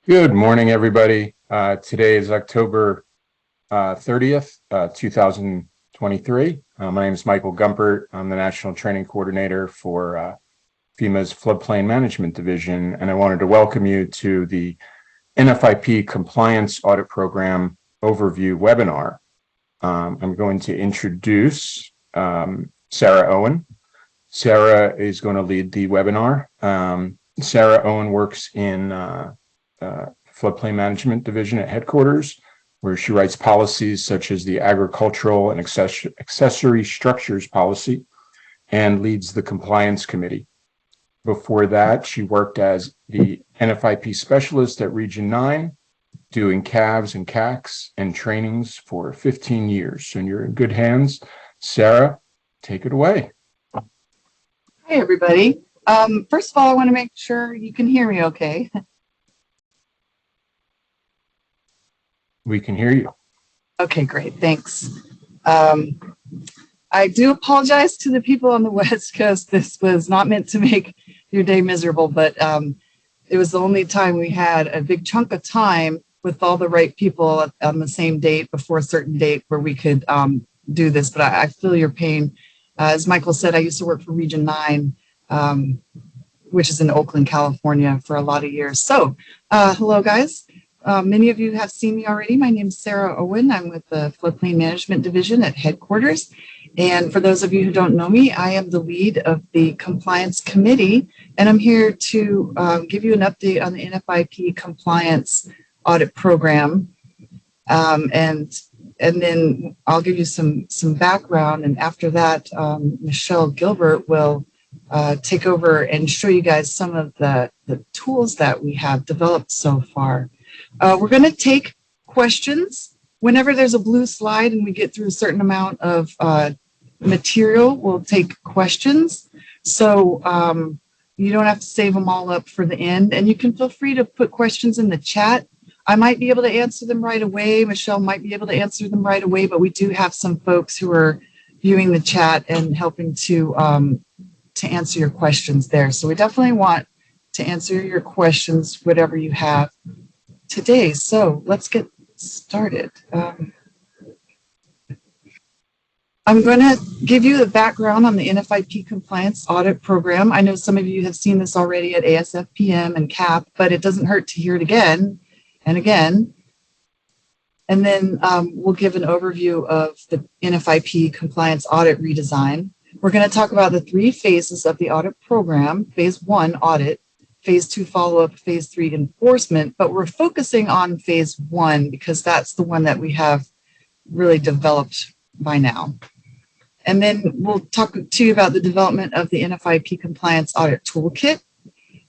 Good morning, everybody. Today is October 30th, 2023. My name is Michael Gumpert. I'm the National Training Coordinator for FEMA's Floodplain Management Division, and I wanted to welcome you to the NFIP Compliance Audit Program Overview webinar. I'm going to introduce Sarah Owen. Sarah is going to lead the webinar. Sarah Owen works in Floodplain Management Division at headquarters, where she writes policies such as the agricultural and accessory structures policy and leads the compliance committee. Before that, she worked as the NFIP specialist at Region 9, doing CAVs and CACs and trainings for 15 years. So you're in good hands. Sarah, take it away. Hey, everybody. First of all, I want to make sure you can hear me okay. We can hear you. Okay, great. Thanks. I do apologize to the people on the West Coast. This was not meant to make your day miserable, but it was the only time we had a big chunk of time with all the right people on the same date before a certain date where we could do this. But I feel your pain. As Michael said, I used to work for Region 9, which is in Oakland, California, for a lot of years. So hello, guys. Many of you have seen me already. My name is Sarah Owen. I'm with the Floodplain Management Division at headquarters. And for those of you who don't know me, I am the lead of the compliance committee, and I'm here to give you an update on the NFIP compliance audit program. And then I'll give you some background. And after that, Michelle Gilbert will take over and show you guys some of the tools that we have developed so far. We're going to take questions. Whenever there's a blue slide and we get through a certain amount of material, we'll take questions. So you don't have to save them all up for the end. And you can feel free to put questions in the chat. I might be able to answer them right away. Michelle might be able to answer them right away, but we do have some folks who are viewing the chat and helping to answer your questions there. So we definitely want to answer your questions, whatever you have today. So let's get started. I'm going to give you the background on the NFIP compliance audit program. I know some of you have seen this already at ASFPM and CAP, but it doesn't hurt to hear it again and again. And then we'll give an overview of the NFIP compliance audit redesign. We're going to talk about the 3 phases of the audit program: phase 1, audit; phase 2, follow-up; phase 3, enforcement. But we're focusing on phase 1 because that's the one that we have really developed by now. And then we'll talk to you about the development of the NFIP compliance audit toolkit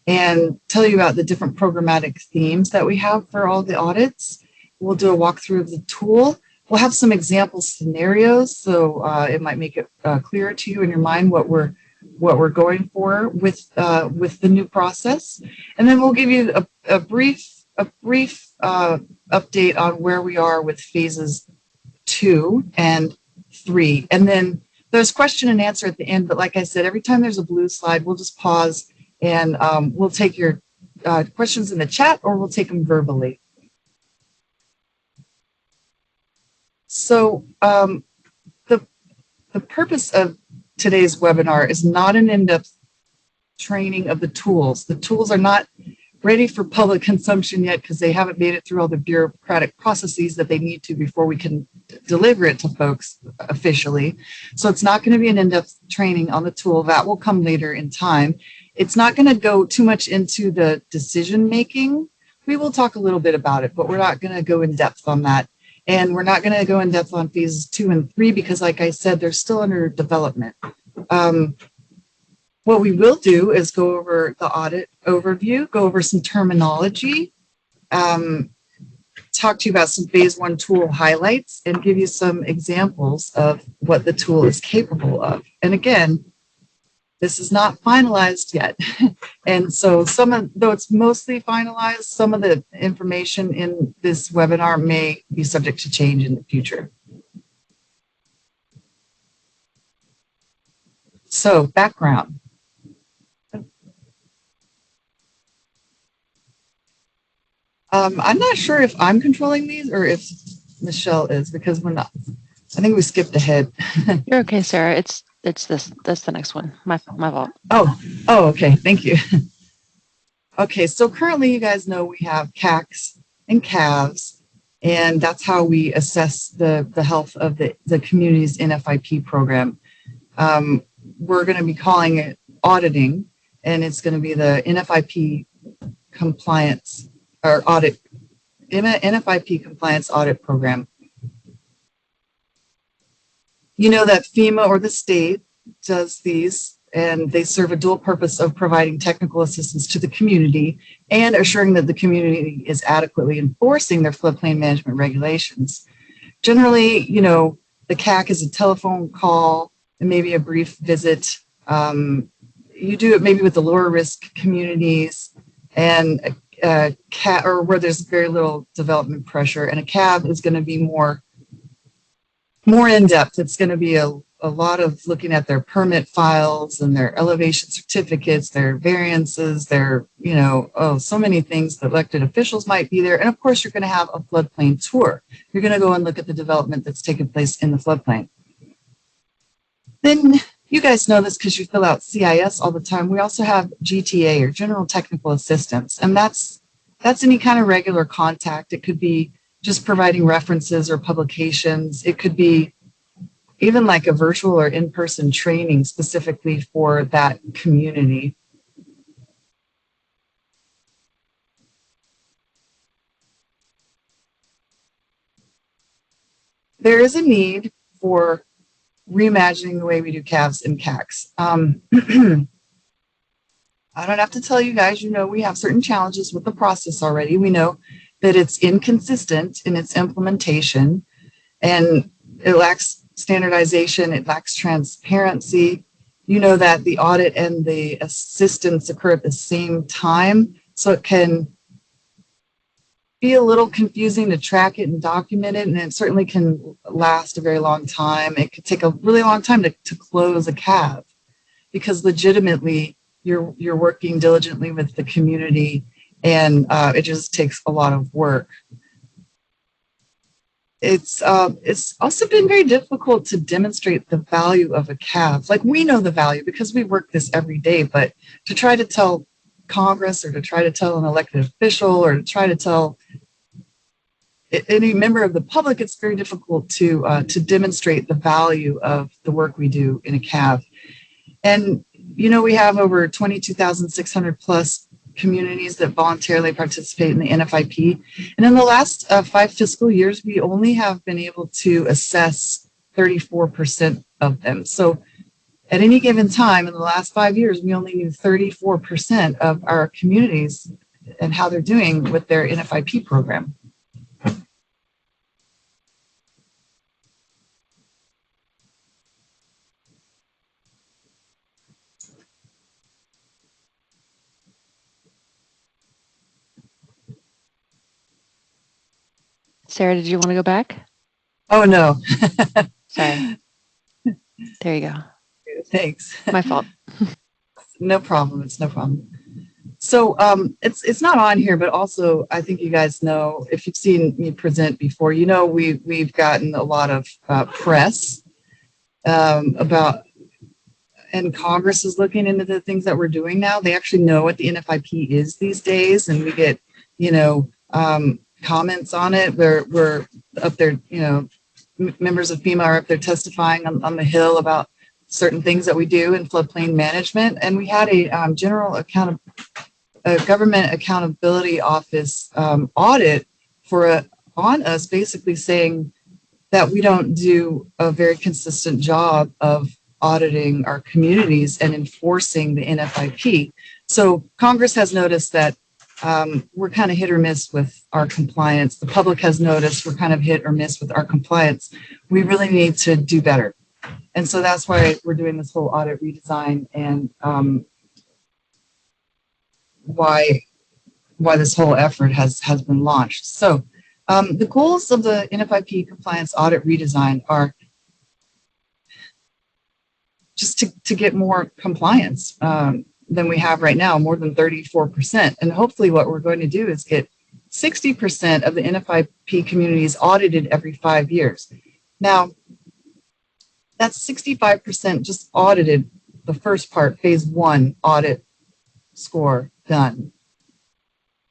and tell you about the different programmatic themes that we have for all the audits. We'll do a walkthrough of the tool. We'll have some example scenarios, so it might make it clearer to you in your mind what we're going for with the new process. And then we'll give you a brief update on where we are with phases 2 and 3. And then there's question and answer at the end, but like I said, every time there's a blue slide, we'll just pause and we'll take your questions in the chat, or we'll take them verbally. So the purpose of today's webinar is not an in-depth training of the tools. The tools are not ready for public consumption yet because they haven't made it through all the bureaucratic processes that they need to before we can deliver it to folks officially. So it's not going to be an in-depth training on the tool. That will come later in time. It's not going to go too much into the decision making. We will talk a little bit about it, but we're not going to go in depth on that. And we're not going to go in depth on phases 2 and 3 because, like I said, they're still under development. What we will do is go over the audit overview, go over some terminology, talk to you about some phase 1 tool highlights, and give you some examples of what the tool is capable of. And again, this is not finalized yet. And so though it's mostly finalized, some of the information in this webinar may be subject to change in the future. So background. I'm not sure if I'm controlling these or if Michelle is, because we're not. I think we skipped ahead. You're okay, Sarah. It's this. That's the next one. My fault. Oh, okay. Thank you. Okay, so currently you guys know we have CACs and CAVs, and that's how we assess the health of the community's NFIP program. We're going to be calling it auditing, and it's going to be the NFIP compliance or audit, NFIP compliance audit program. You know that FEMA or the state does these, and they serve a dual purpose of providing technical assistance to the community and assuring that the community is adequately enforcing their floodplain management regulations. Generally, you know, the CAC is a telephone call and maybe a brief visit. You do it maybe with the lower risk communities and a CAV, or where there's very little development pressure, and a CAV is going to be more in depth. It's going to be a lot of looking at their permit files and their elevation certificates, their variances, their, you know, so many things that elected officials might be there. And of course, you're going to have a floodplain tour. You're going to go and look at the development that's taken place in the floodplain. Then you guys know this because you fill out CIS all the time. We also have GTA, or General Technical Assistance, and that's any kind of regular contact. It could be just providing references or publications. It could be even like a virtual or in-person training specifically for that community. There is a need for reimagining the way we do CAVs and CACs. I don't have to tell you guys, you know, we have certain challenges with the process already. We know that it's inconsistent in its implementation, and it lacks standardization, it lacks transparency. You know that the audit and the assistance occur at the same time, so it can be a little confusing to track it and document it, and it certainly can last a very long time. It could take a really long time to close a CAV, because legitimately you're working diligently with the community, and it just takes a lot of work. It's also been very difficult to demonstrate the value of a CAV. Like, we know the value because we work this every day, but to try to tell Congress, or to try to tell an elected official, or to try to tell any member of the public, it's very difficult to demonstrate the value of the work we do in a CAV. And you know, we have over 22,600 plus communities that voluntarily participate in the NFIP. And in the last 5 fiscal years, we only have been able to assess 34% of them. So at any given time in the last 5 years, we only knew 34% of our communities and how they're doing with their NFIP program. Sarah, did you want to go back? Oh, no. Sorry. There you go. Thanks. My fault. No problem. It's no problem. So it's not on here, but also I think you guys know, if you've seen me present before, you know we've gotten a lot of press about, and Congress is looking into the things that we're doing now. They actually know what the NFIP is these days, and we get, you know, comments on it. We're up there, you know, members of FEMA are up there testifying on the Hill about certain things that we do in floodplain management. And we had a government accountability office audit on us, basically saying that we don't do a very consistent job of auditing our communities and enforcing the NFIP. So Congress has noticed that we're kind of hit or miss with our compliance. The public has noticed we're kind of hit or miss with our compliance. We really need to do better. And so that's why we're doing this whole audit redesign, and why this whole effort has been launched. So the goals of the NFIP compliance audit redesign are just to get more compliance than we have right now, more than 34%. And hopefully what we're going to do is get 60% of the NFIP community is audited every 5 years. Now, that's 65% just audited the first part, phase 1 audit score done.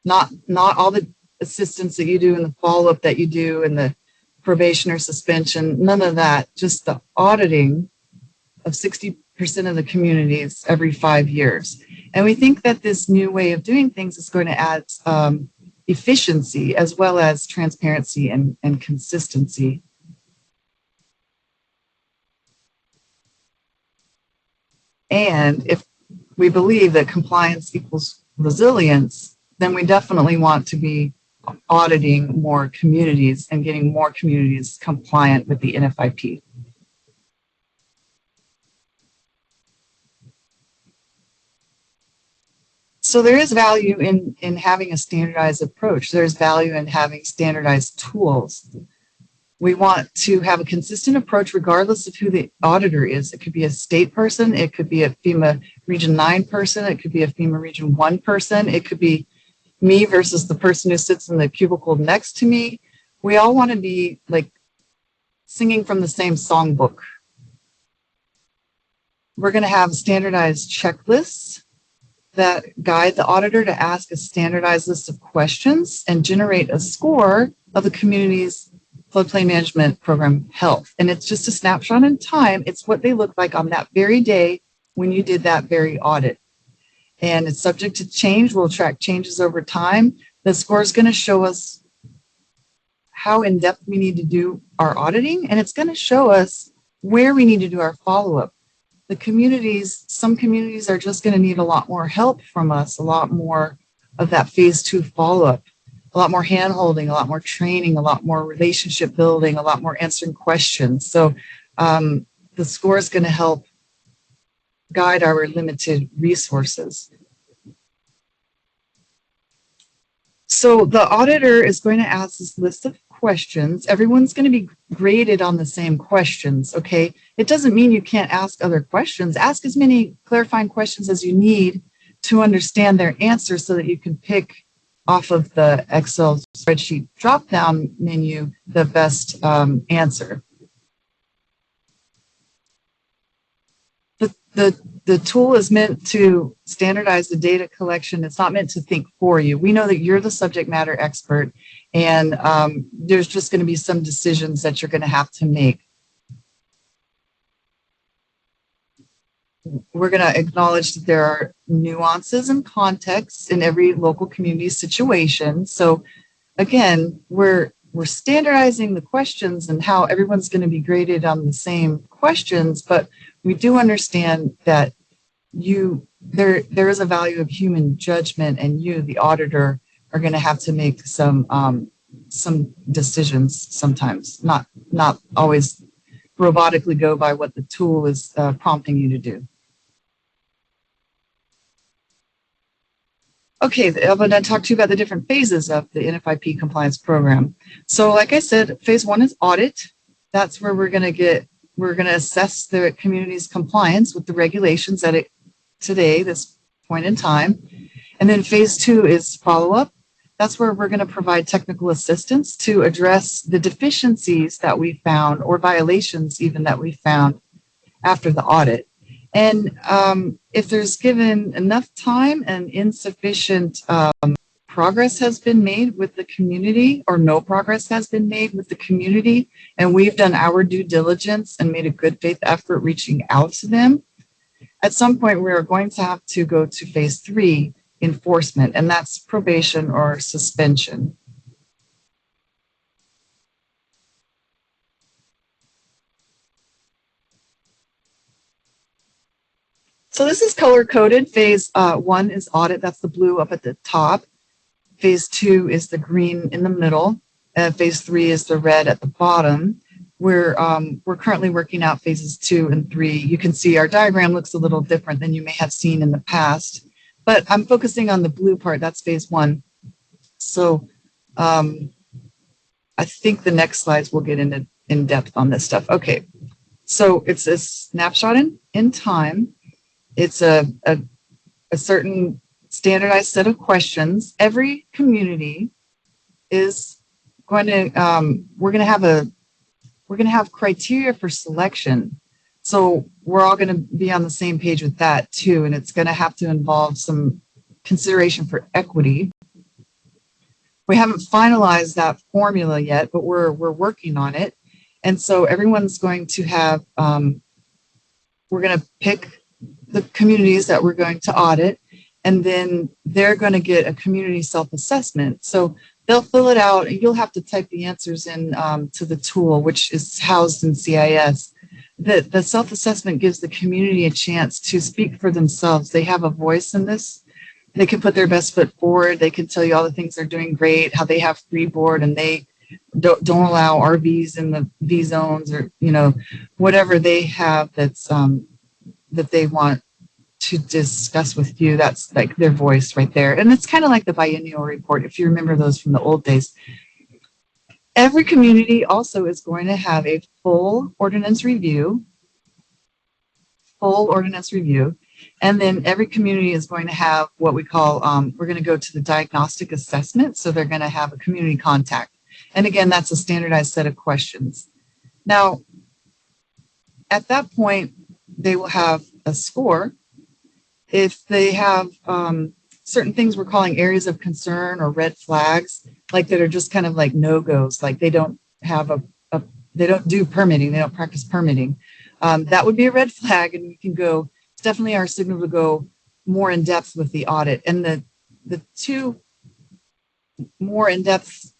Not all the assistance that you do and the follow-up that you do and the probation or suspension, none of that, just the auditing of 60% of the communities every 5 years. And we think that this new way of doing things is going to add efficiency as well as transparency and consistency. And if we believe that compliance equals resilience, then we definitely want to be auditing more communities and getting more communities compliant with the NFIP. So there is value in having a standardized approach. There's value in having standardized tools. We want to have a consistent approach regardless of who the auditor is. It could be a state person, it could be a FEMA Region 9 person, it could be a FEMA Region 1 person, it could be me versus the person who sits in the cubicle next to me. We all want to be like singing from the same songbook. We're going to have standardized checklists that guide the auditor to ask a standardized list of questions and generate a score of the community's floodplain management program health. And it's just a snapshot in time. It's what they look like on that very day when you did that very audit. And it's subject to change. We'll track changes over time. The score is going to show us how in depth we need to do our auditing, and it's going to show us where we need to do our follow-up. The communities, some communities are just going to need a lot more help from us, a lot more of that phase 2 follow-up, a lot more hand-holding, a lot more training, a lot more relationship building, a lot more answering questions. So the score is going to help guide our limited resources. So the auditor is going to ask this list of questions. Everyone's going to be graded on the same questions, okay? It doesn't mean you can't ask other questions. Ask as many clarifying questions as you need to understand their answers so that you can pick off of the Excel spreadsheet drop-down menu the best answer. The tool is meant to standardize the data collection. It's not meant to think for you. We know that you're the subject matter expert, and there's just going to be some decisions that you're going to have to make. We're going to acknowledge that there are nuances and contexts in every local community situation. So again, we're standardizing the questions and how everyone's going to be graded on the same questions, but we do understand that there is a value of human judgment, and you, the auditor, are going to have to make some decisions sometimes, not always robotically go by what the tool is prompting you to do. Okay, I'm going to talk to you about the different phases of the NFIP compliance program. So like I said, phase 1 is audit. That's where we're going to assess the community's compliance with the regulations at this point in time. And then phase 2 is follow-up. That's where we're going to provide technical assistance to address the deficiencies that we found, or violations even that we found after the audit. And if there's given enough time and insufficient progress has been made with the community, or no progress has been made with the community, and we've done our due diligence and made a good faith effort reaching out to them, at some point we are going to have to go to phase 3, enforcement, and that's probation or suspension. So this is color coded. Phase 1 is audit. That's the blue up at the top. Phase 2 is the green in the middle. Phase 3 is the red at the bottom. We're currently working out phases 2 and 3. You can see our diagram looks a little different than you may have seen in the past, but I'm focusing on the blue part. That's phase 1. So I think the next slides will get in depth on this stuff. Okay, so it's a snapshot in time. It's a certain standardized set of questions. Every community is going to, we're going to have criteria for selection. So we're all going to be on the same page with that too. And it's going to have to involve some consideration for equity. We haven't finalized that formula yet, but we're working on it. And so everyone's going to have, we're going to pick the communities that we're going to audit, and then they're going to get a community self-assessment. So they'll fill it out, and you'll have to type the answers in to the tool, which is housed in CIS. The self-assessment gives the community a chance to speak for themselves. They have a voice in this. They can put their best foot forward. They can tell you all the things they're doing great, how they have free board, and they don't allow RVs in the V zones, or whatever they have that's that they want to discuss with you. That's like their voice right there. And it's kind of like the biennial report, if you remember those from the old days. Every community also is going to have a full ordinance review. And then every community is going to have what we call, we're going to go to the diagnostic assessment. So they're going to have a community contact. And again, that's a standardized set of questions. Now, at that point, they will have a score. If they have certain things we're calling areas of concern or red flags, like that are just kind of like no-goes, like they don't have they don't do permitting, they don't practice permitting, that would be a red flag, and we can go, it's definitely our signal to go more in depth with the audit. And the two more in-depth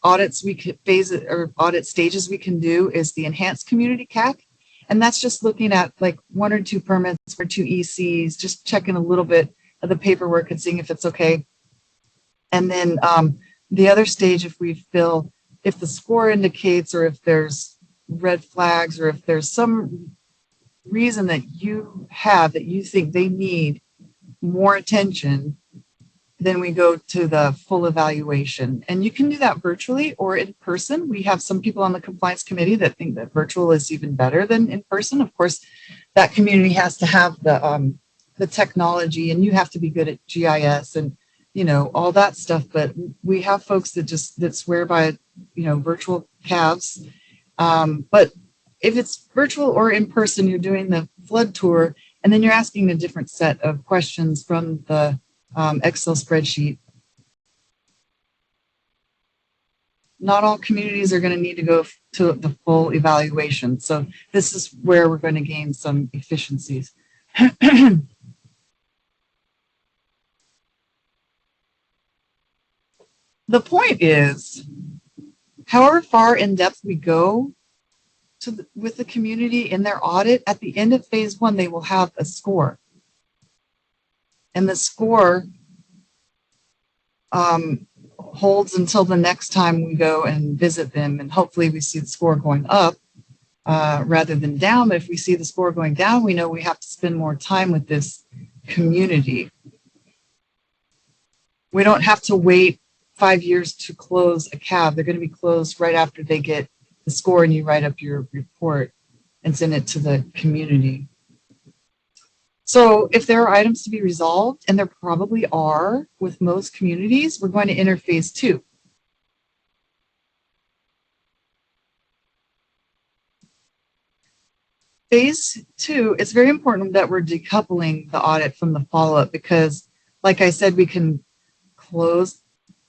audits we could audit stages we can do is the enhanced community CAC. And that's just looking at like 1 or 2 permits or 2 ECs, just checking a little bit of the paperwork and seeing if it's okay. And then the other stage, if the score indicates, or if there's red flags, or if there's some reason that you think they need more attention, then we go to the full evaluation. And you can do that virtually or in person. We have some people on the compliance committee that think that virtual is even better than in person. Of course, that community has to have the technology, and you have to be good at GIS and all that stuff. But we have folks that swear by virtual CAVs. But if it's virtual or in person, you're doing the flood tour, and then you're asking a different set of questions from the Excel spreadsheet. Not all communities are going to need to go to the full evaluation. So this is where we're going to gain some efficiencies. The point is, however far in depth we go with the community in their audit, at the end of phase 1, they will have a score. And the score holds until the next time we go and visit them. And hopefully we see the score going up rather than down. But if we see the score going down, we know we have to spend more time with this community. We don't have to wait 5 years to close a CAV. They're going to be closed right after they get the score and you write up your report and send it to the community. So if there are items to be resolved, and there probably are with most communities, we're going to enter phase 2. Phase 2, it's very important that we're decoupling the audit from the follow-up, because like I said, we can close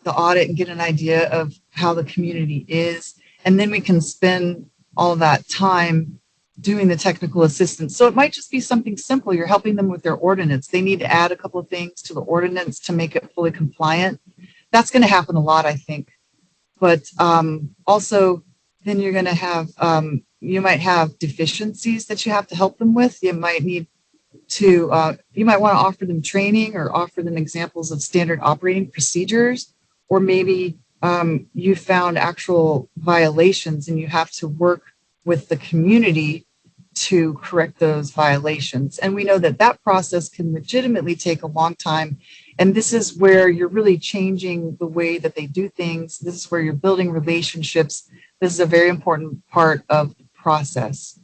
the audit and get an idea of how the community is, and then we can spend all that time doing the technical assistance. So it might just be something simple. You're helping them with their ordinance. They need to add a couple of things to the ordinance to make it fully compliant. That's going to happen a lot, I think. But also, then you're going to have, you might have deficiencies that you have to help them with. You might need to, you might want to offer them training or offer them examples of standard operating procedures, or maybe you found actual violations and you have to work with the community to correct those violations. And we know that that process can legitimately take a long time. And this is where you're really changing the way that they do things. This is where you're building relationships. This is a very important part of the process.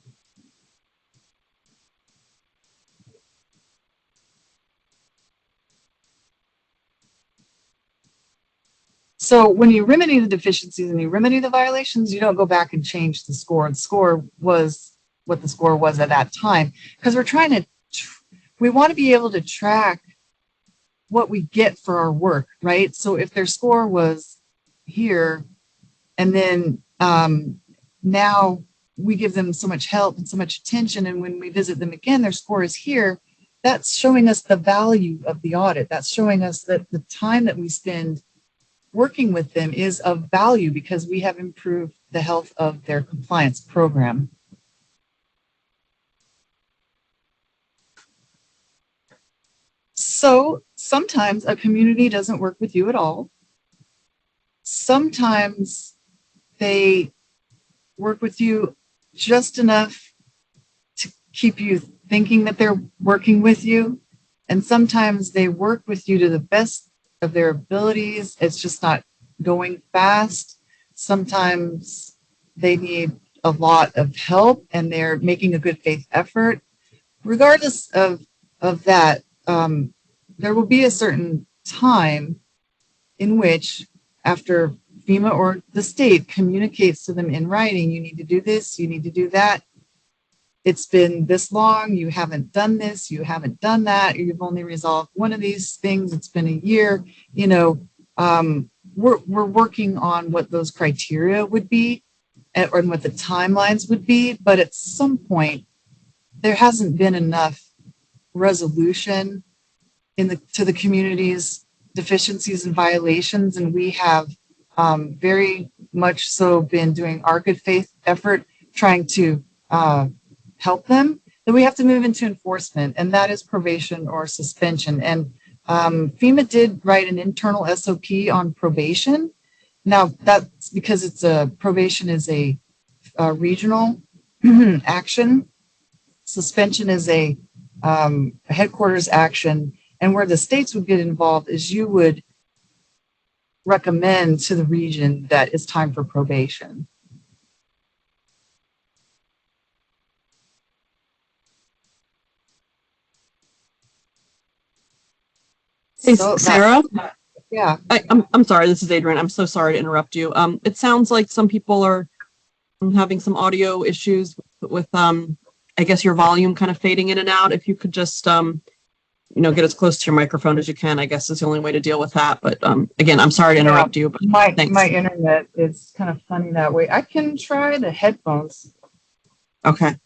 So when you remedy the deficiencies and you remedy the violations, you don't go back and change the score. The score was what the score was at that time, because we're trying to, we want to be able to track what we get for our work, right? So if their score was here, and then now we give them so much help and so much attention, and when we visit them again, their score is here, that's showing us the value of the audit. That's showing us that the time that we spend working with them is of value because we have improved the health of their compliance program. So sometimes a community doesn't work with you at all. Sometimes they work with you just enough to keep you thinking that they're working with you. And sometimes they work with you to the best of their abilities. It's just not going fast. Sometimes they need a lot of help and they're making a good faith effort. Regardless of that, there will be a certain time in which, after FEMA or the state communicates to them in writing, you need to do this, you need to do that. It's been this long, you haven't done this, you haven't done that, you've only resolved one of these things, it's been a year. You know, we're working on what those criteria would be or what the timelines would be, but at some point, there hasn't been enough resolution to the community's deficiencies and violations, and we have very much so been doing our good faith effort trying to help them, then we have to move into enforcement, and that is probation or suspension. And FEMA did write an internal SOP on probation. Now that's because it's probation is a regional action. Suspension is a headquarters action. And where the states would get involved is you would recommend to the region that it's time for probation. Hey, Sarah. Yeah. I'm sorry. This is Adrian. I'm so sorry to interrupt you. It sounds like some people are having some audio issues with I guess your volume kind of fading in and out. If you could just get as close to your microphone as you can, I guess is the only way to deal with that. But again, I'm sorry to interrupt you. But my thanks. Internet is kind of funny that way. I can try the headphones. Okay.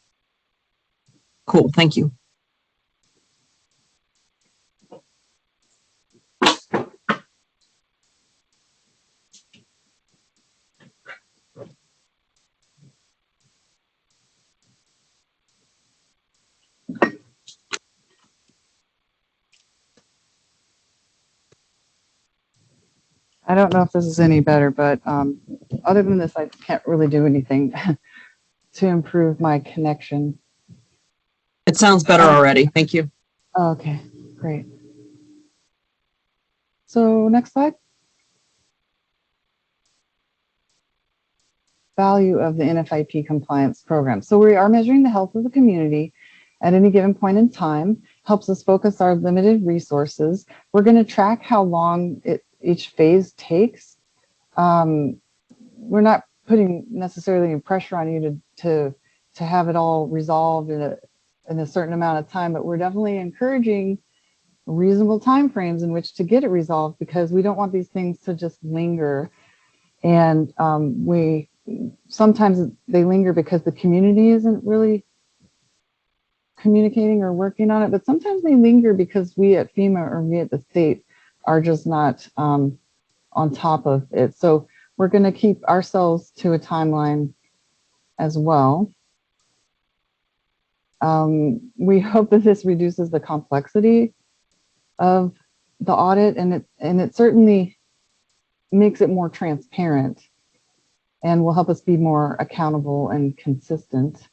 Cool. Thank you. I don't know if this is any better, but other than this, I can't really do anything to improve my connection. It sounds better already. Thank you. Okay, great. So next slide. Value of the NFIP compliance program. So we are measuring the health of the community at any given point in time, helps us focus our limited resources. We're going to track how long each phase takes. We're not putting necessarily any pressure on you to have it all resolved in a certain amount of time, but we're definitely encouraging reasonable timeframes in which to get it resolved, because we don't want these things to just linger. And sometimes they linger because the community isn't really communicating or working on it, but sometimes they linger because we at FEMA or we at the state are just not on top of it. So we're going to keep ourselves to a timeline as well. We hope that this reduces the complexity of the audit, and it certainly makes it more transparent and will help us be more accountable and consistent.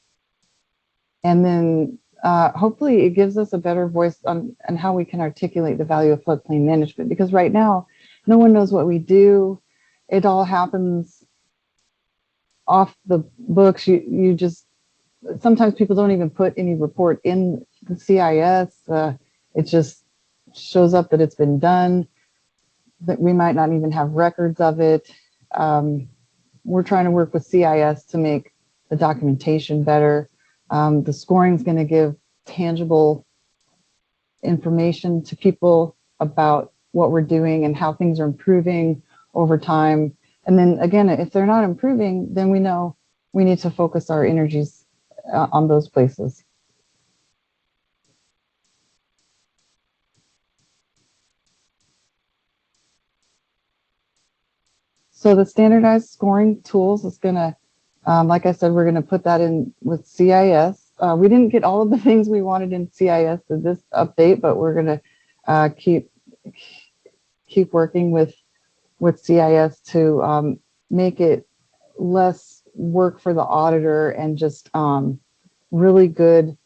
And then hopefully it gives us a better voice on how we can articulate the value of floodplain management, because right now no one knows what we do. It all happens off the books. You just, sometimes people don't even put any report in the CIS. It just shows up that it's been done. that we might not even have records of it. We're trying to work with CIS to make the documentation better. The scoring is going to give tangible information to people about what we're doing and how things are improving over time. And then again, if they're not improving, then we know we need to focus our energies on those places. So the standardized scoring tools is going to, like I said, we're going to put that in with CIS. We didn't get all of the things we wanted in CIS in this update, but we're going to keep working with CIS to make it less work for the auditor and just really good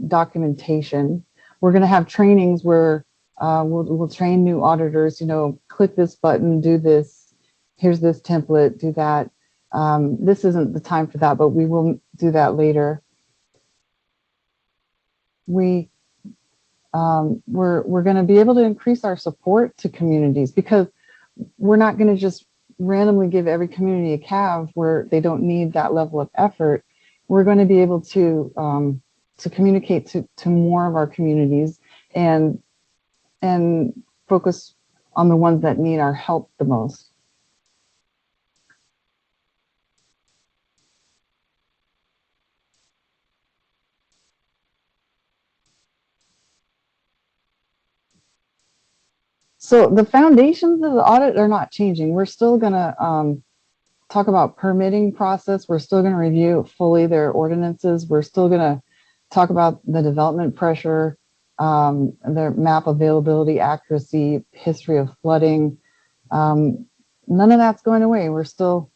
documentation. We're going to have trainings where we'll train new auditors, you know, click this button, do this, here's this template, do that. This isn't the time for that, but we will do that later. We're going to be able to increase our support to communities, because we're not going to just randomly give every community a CAV where they don't need that level of effort. We're going to be able to communicate to more of our communities and focus on the ones that need our help the most. So the foundations of the audit are not changing. We're still going to talk about permitting process. We're still going to review fully their ordinances. We're still going to talk about the development pressure, their map availability, accuracy, history of flooding. None of that's going away. We're still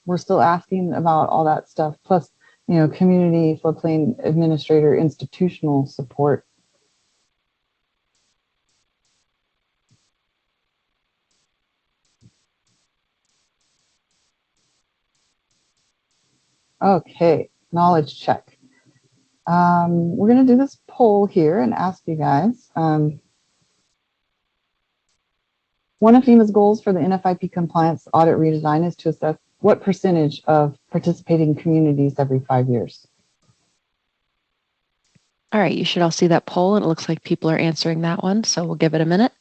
asking about all that stuff. Plus, you know, community floodplain administrator institutional support. Okay, knowledge check. We're going to do this poll here and ask you guys. One of FEMA's goals for the NFIP compliance audit redesign is to assess what percentage of participating communities every 5 years. All right, you should all see that poll, and it looks like people are answering that one, so we'll give it a minute.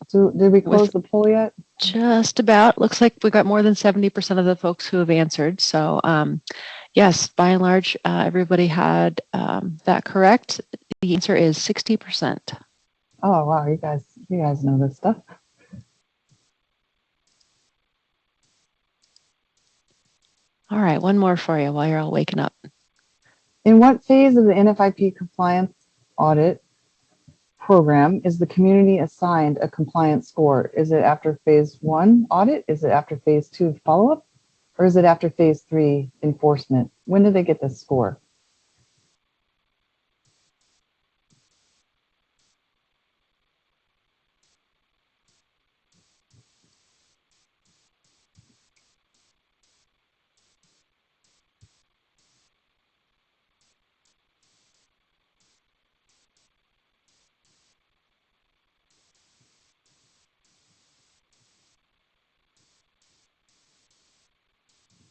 So did we close the poll yet? Just about. Looks like we got more than 70% of the folks who have answered. So yes, by and large, everybody had that correct. The answer is 60%. Oh wow, you guys know this stuff. All right, one more for you while you're all waking up. In what phase of the NFIP compliance audit program is the community assigned a compliance score? Is it after phase 1 audit? Is it after phase 2 follow-up? Or is it after phase 3 enforcement? When do they get this score?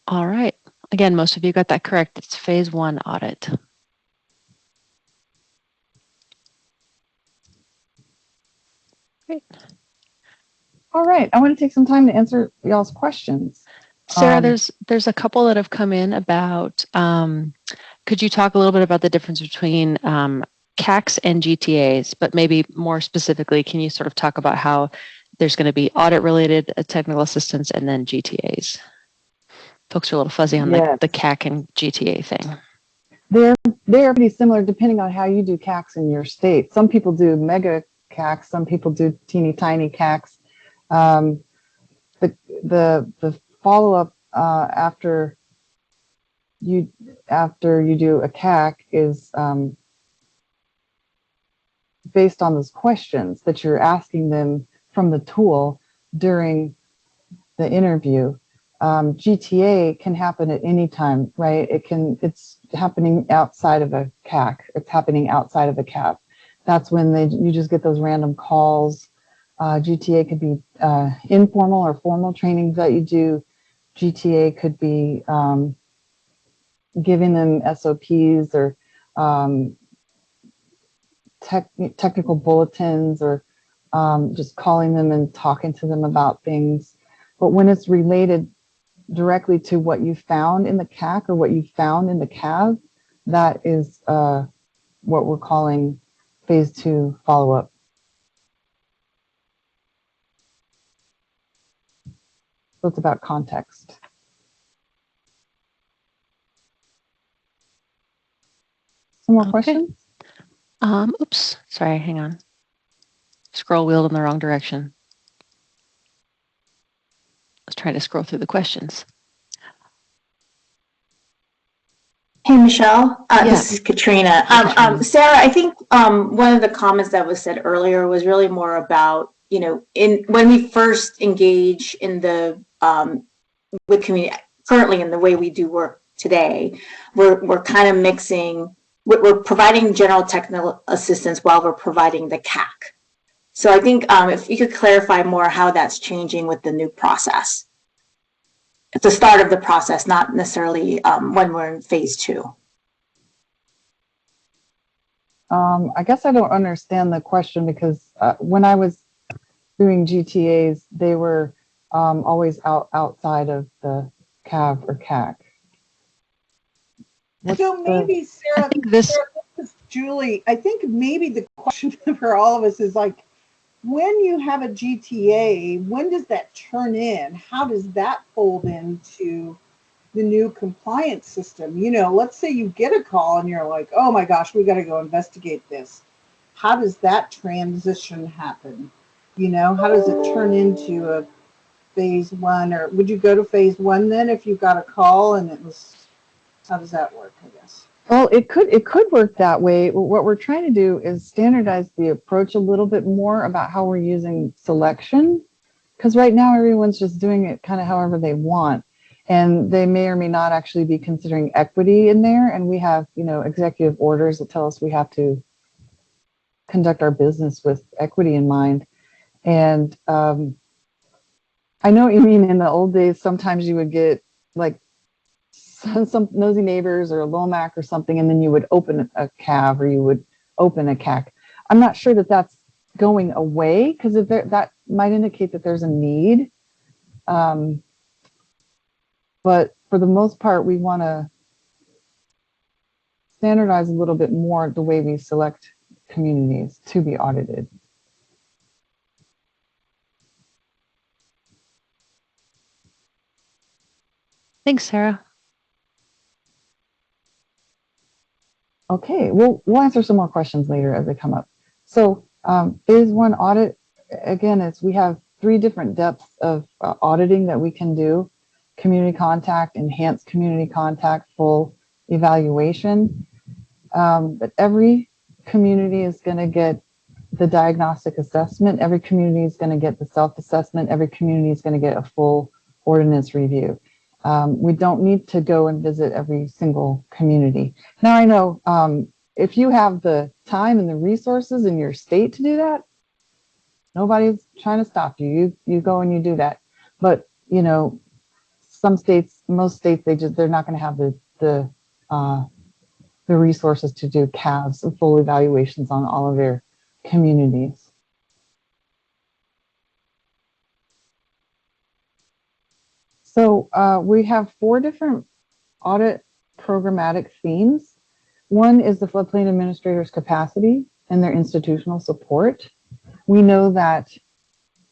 All right. Again, most of you got that correct. It's phase 1 audit. Great. All right, I want to take some time to answer y'all's questions. Sarah, there's a couple that have come in about, could you talk a little bit about the difference between CACs and GTAs, but maybe more specifically, can you sort of talk about how there's going to be audit related technical assistance and then GTAs? Folks are a little fuzzy on the CAC and GTA thing. They're pretty similar depending on how you do CACs in your state. Some people do mega CACs. Some people do teeny tiny CACs. The follow-up after you do a CAC is based on those questions that you're asking them from the tool during the interview. GTA can happen at any time, right? It's happening outside of a CAC. It's happening outside of a CAP. That's when you just get those random calls. GTA could be informal or formal trainings that you do. GTA could be giving them SOPs or technical bulletins, or just calling them and talking to them about things. But when it's related directly to what you found in the CAC or what you found in the CAV, that is what we're calling phase 2 follow-up. So it's about context. Some more questions? Oops, sorry, hang on. Scroll wheeled in the wrong direction. I was trying to scroll through the questions. Hey, Michelle, Yeah. This is Katrina. Katrina. Sarah, I think one of the comments that was said earlier was really more about, when we first engage in the with community, currently in the way we do work today, we're kind of mixing, we're providing general technical assistance while we're providing the CAC. So I think if you could clarify more how that's changing with the new process. At the start of the process, not necessarily when we're in phase 2. I guess I don't understand the question, because when I was doing GTAs, they were always outside of the CAV or CAC. So maybe, Sarah, this is Julie. I think maybe the question for all of us is like, when you have a GTA, when does that turn in? How does that fold into the new compliance system? Let's say you get a call and you're like, oh my gosh, we got to go investigate this. How does that transition happen? How does it turn into a phase 1? Or would you go to phase 1 then if you got a call and how does that work, I guess? Well, it could work that way. What we're trying to do is standardize the approach a little bit more about how we're using selection, because right now everyone's just doing it kind of however they want, and they may or may not actually be considering equity in there. And we have, executive orders that tell us we have to conduct our business with equity in mind. And I know what you mean. In the old days, sometimes you would get like some nosy neighbors or a LOMAC or something, and then you would open a CAV or you would open a CAC. I'm not sure that that's going away, because that might indicate that there's a need. But for the most part, we want to standardize a little bit more the way we select communities to be audited. Thanks, Sarah. Okay, we'll answer some more questions later as they come up. So phase 1 audit, again, we have 3 different depths of auditing that we can do: community contact, enhanced community contact, full evaluation. But every community is going to get the diagnostic assessment. Every community is going to get the self-assessment. Every community is going to get a full ordinance review. We don't need to go and visit every single community. Now, I know if you have the time and the resources in your state to do that, nobody's trying to stop you. You go and you do that. But, some states, most states, they're not going to have the resources to do CAVs and full evaluations on all of their communities. So we have 4 different audit programmatic themes. One is the floodplain administrator's capacity and their institutional support. We know that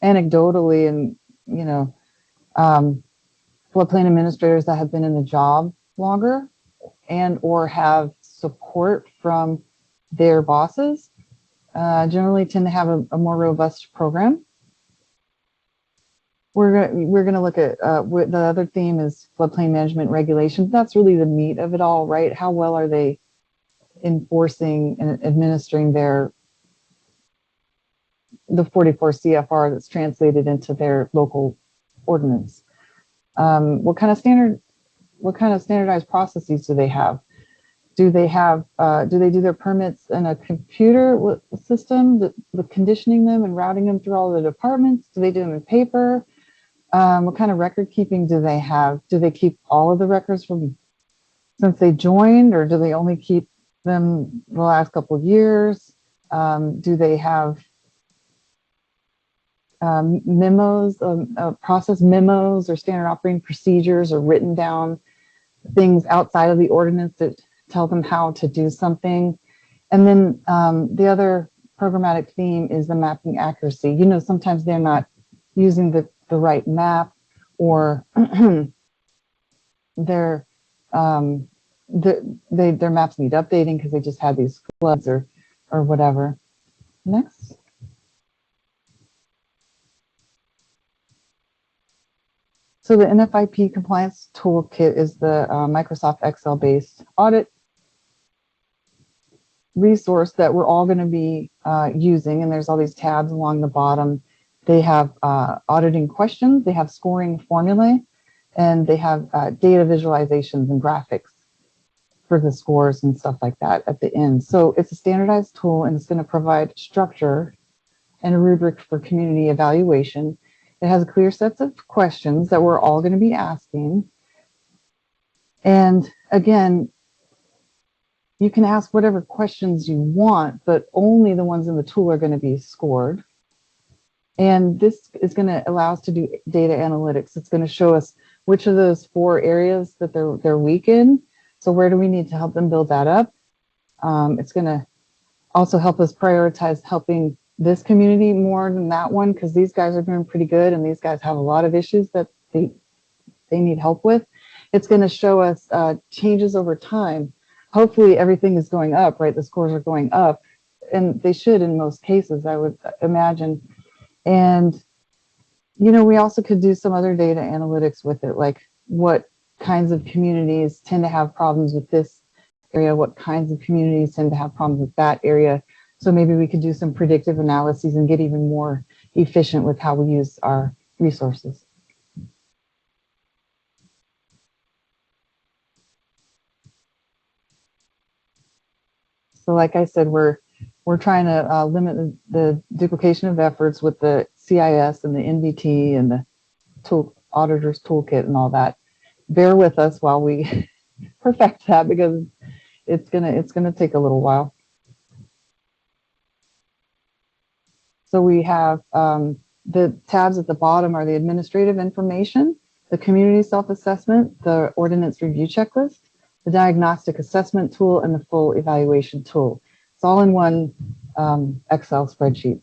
anecdotally, and floodplain administrators that have been in the job longer and or have support from their bosses generally tend to have a more robust program. We're going to look at the other theme is floodplain management regulations. That's really the meat of it all, right? How well are they enforcing and administering the 44 CFR that's translated into their local ordinance? What kind of standardized processes do they have? Do they do their permits in a computer system, the conditioning them and routing them through all the departments? Do they do them in paper? What kind of record keeping do they have? Do they keep all of the records from since they joined, or do they only keep them the last couple of years? Do they have memos, process memos or standard operating procedures, or written down things outside of the ordinance that tell them how to do something? And then the other programmatic theme is the mapping accuracy. You know, sometimes they're not using the right map, or their maps need updating because they just had these floods or whatever. Next. So the NFIP compliance toolkit is the Microsoft Excel based audit resource that we're all going to be using, and there's all these tabs along the bottom. They have auditing questions, they have scoring formulae, and they have data visualizations and graphics for the scores and stuff like that at the end. So it's a standardized tool, and it's going to provide structure and a rubric for community evaluation. It has a clear set of questions that we're all going to be asking. And again, you can ask whatever questions you want, but only the ones in the tool are going to be scored. And this is going to allow us to do data analytics. It's going to show us which of those 4 areas that they're weak in. So where do we need to help them build that up? It's going to also help us prioritize helping this community more than that one, because these guys are doing pretty good and these guys have a lot of issues that they need help with. It's going to show us changes over time. Hopefully everything is going up, right? The scores are going up, and they should in most cases, I would imagine. And, you know, we also could do some other data analytics with it, like what kinds of communities tend to have problems with this area, what kinds of communities tend to have problems with that area. So maybe we could do some predictive analyses and get even more efficient with how we use our resources. So like I said, we're trying to limit the duplication of efforts with the CIS and the NVT and the auditor's toolkit and all that. Bear with us while we perfect that, because it's gonna take a little while. So we have the tabs at the bottom are the administrative information, the community self-assessment, the ordinance review checklist, the diagnostic assessment tool, and the full evaluation tool. It's all in one Excel spreadsheet.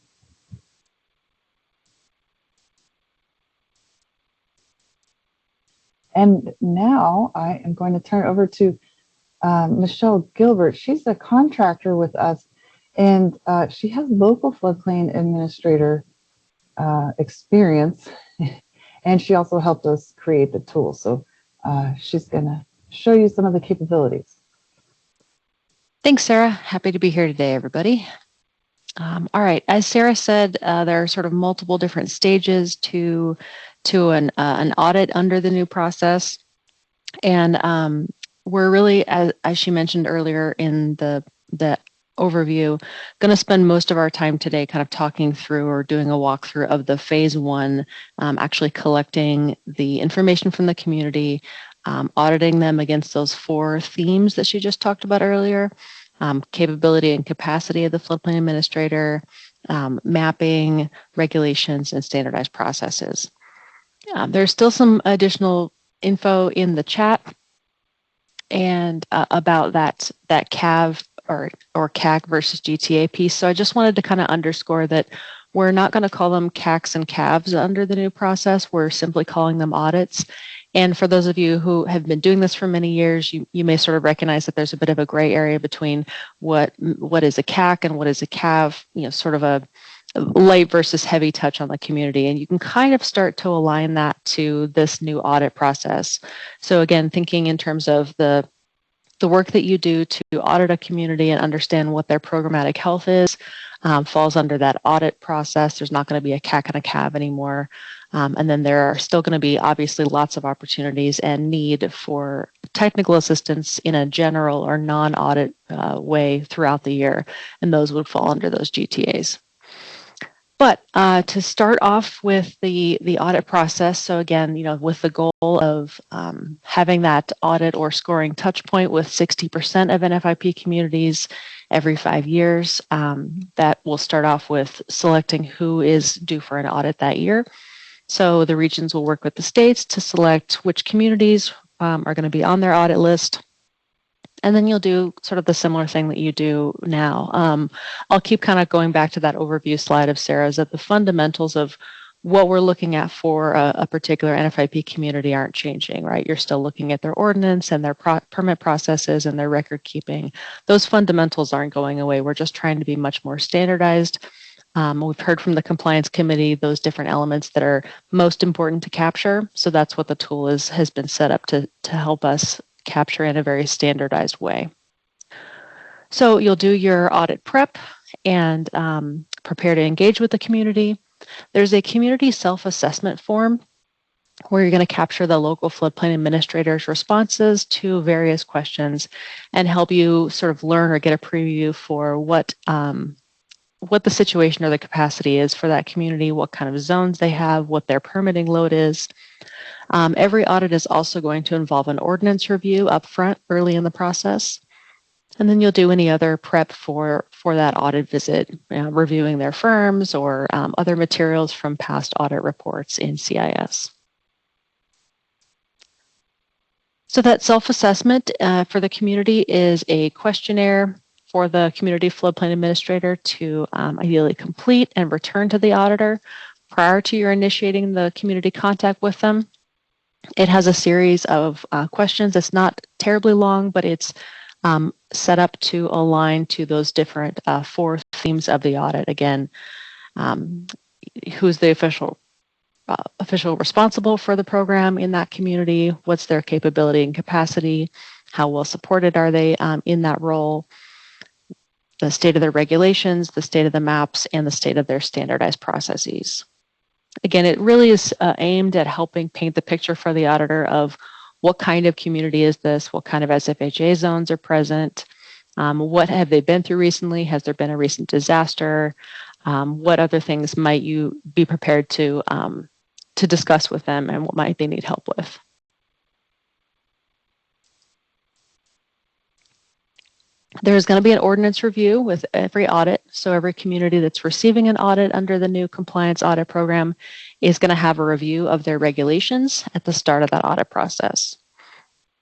And now I am going to turn over to Michelle Gilbert. She's a contractor with us, and she has local floodplain administrator experience, and she also helped us create the tool. So she's going to show you some of the capabilities. Thanks, Sarah. Happy to be here today, everybody. All right, as Sarah said, there are sort of multiple different stages to an audit under the new process. And we're really, as she mentioned earlier in the overview, going to spend most of our time today kind of talking through or doing a walkthrough of the phase 1, actually collecting the information from the community, auditing them against those 4 themes that she just talked about earlier, capability and capacity of the floodplain administrator, mapping, regulations, and standardized processes. There's still some additional info in the chat and about that CAV or CAC versus GTA piece. So I just wanted to kind of underscore that We're not going to call them CACs and CAVs under the new process. We're simply calling them audits. And for those of you who have been doing this for many years, you may sort of recognize that there's a bit of a gray area between what is a CAC and what is a CAV, sort of a light versus heavy touch on the community. And you can kind of start to align that to this new audit process. So again, thinking in terms of the work that you do to audit a community and understand what their programmatic health is, falls under that audit process. There's not going to be a CAC and a CAV anymore. And then there are still going to be obviously lots of opportunities and need for technical assistance in a general or non-audit way throughout the year. And those would fall under those GTAs. But to start off with the audit process, so again, with the goal of having that audit or scoring touch point with 60% of NFIP communities every 5 years, that will start off with selecting who is due for an audit that year. So the regions will work with the states to select which communities are going to be on their audit list. And then you'll do sort of the similar thing that you do now. I'll keep kind of going back to that overview slide of Sarah's, that the fundamentals of what we're looking at for a particular NFIP community aren't changing, right? You're still looking at their ordinance and their permit processes and their record keeping. Those fundamentals aren't going away. We're just trying to be much more standardized. We've heard from the compliance committee those different elements that are most important to capture. So that's what the tool has been set up to help us capture in a very standardized way. So you'll do your audit prep and prepare to engage with the community. There's a community self-assessment form where you're going to capture the local floodplain administrator's responses to various questions and help you sort of learn or get a preview for what the situation or the capacity is for that community, what kind of zones they have, what their permitting load is. Every audit is also going to involve an ordinance review up front early in the process. And then you'll do any other prep for that audit visit, reviewing their firms or other materials from past audit reports in CIS. So that self-assessment for the community is a questionnaire for the community floodplain administrator to ideally complete and return to the auditor prior to your initiating the community contact with them. It has a series of questions. It's not terribly long, but it's set up to align to those different 4 themes of the audit. Again, who's the official responsible for the program in that community? What's their capability and capacity? How well supported are they in that role? The state of their regulations, the state of the maps, and the state of their standardized processes. Again, it really is aimed at helping paint the picture for the auditor of what kind of community is this, what kind of SFHA zones are present, what have they been through recently, has there been a recent disaster, what other things might you be prepared to discuss with them, and what might they need help with. There's going to be an ordinance review with every audit. So every community that's receiving an audit under the new compliance audit program is going to have a review of their regulations at the start of that audit process.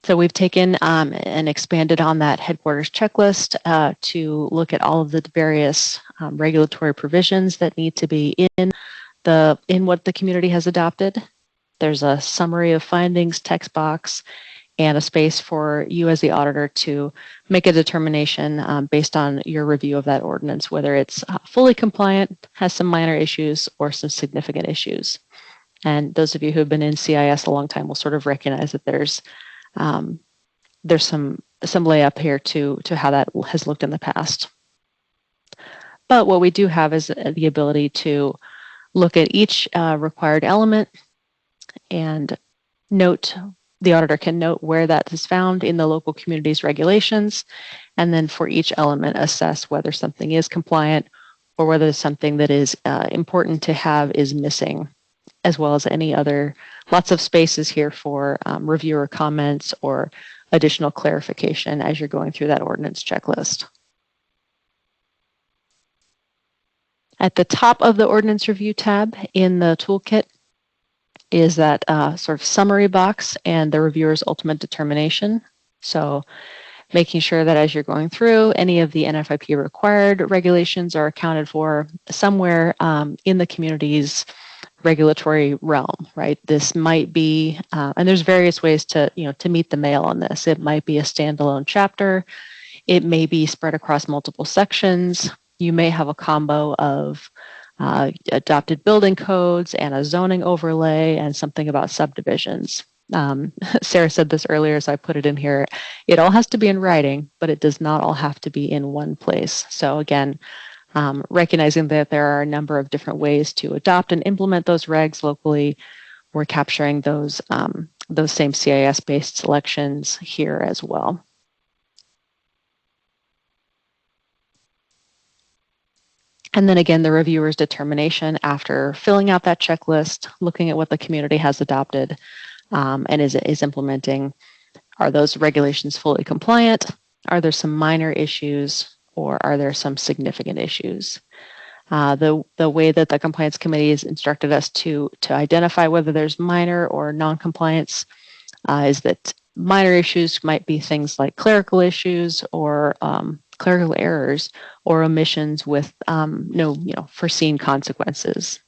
So we've taken and expanded on that headquarters checklist to look at all of the various regulatory provisions that need to be in what the community has adopted. There's a summary of findings text box and a space for you as the auditor to make a determination based on your review of that ordinance, whether it's fully compliant, has some minor issues, or some significant issues. And those of you who have been in CIS a long time will sort of recognize that there's some layup here to how that has looked in the past. But what we do have is the ability to look at each required element and the auditor can note where that is found in the local community's regulations, and then for each element assess whether something is compliant or whether something that is important to have is missing, as well as any other, lots of spaces here for reviewer comments or additional clarification as you're going through that ordinance checklist. At the top of the ordinance review tab in the toolkit is that sort of summary box and the reviewer's ultimate determination. So making sure that as you're going through, any of the NFIP required regulations are accounted for somewhere in the community's regulatory realm, right? This might be, and there's various ways to, to meet the mail on this. It might be a standalone chapter. It may be spread across multiple sections. You may have a combo of adopted building codes and a zoning overlay and something about subdivisions. Sarah said this earlier, so I put it in here. It all has to be in writing, but it does not all have to be in one place. So again, recognizing that there are a number of different ways to adopt and implement those regs locally, we're capturing those same CIS-based selections here as well. And then again, the reviewer's determination after filling out that checklist, looking at what the community has adopted and is implementing. Are those regulations fully compliant? Are there some minor issues, or are there some significant issues? The way that the compliance committee has instructed us to identify whether there's minor or non-compliance is that minor issues might be things like clerical issues or clerical errors or omissions with no foreseen consequences.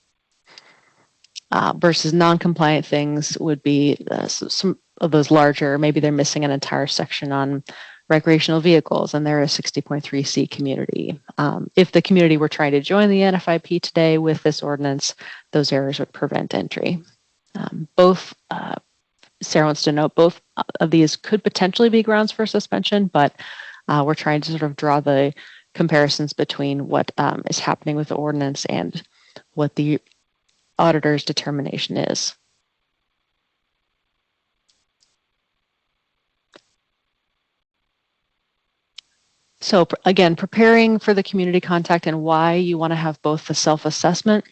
Versus non-compliant things would be some of those larger, maybe they're missing an entire section on recreational vehicles and they're a 60.3C community. If the community were trying to join the NFIP today with this ordinance, those errors would prevent entry. Sarah wants to note both of these could potentially be grounds for suspension, but we're trying to sort of draw the comparisons between what is happening with the ordinance and what the auditor's determination is. So again, preparing for the community contact and why you want to have both the self-assessment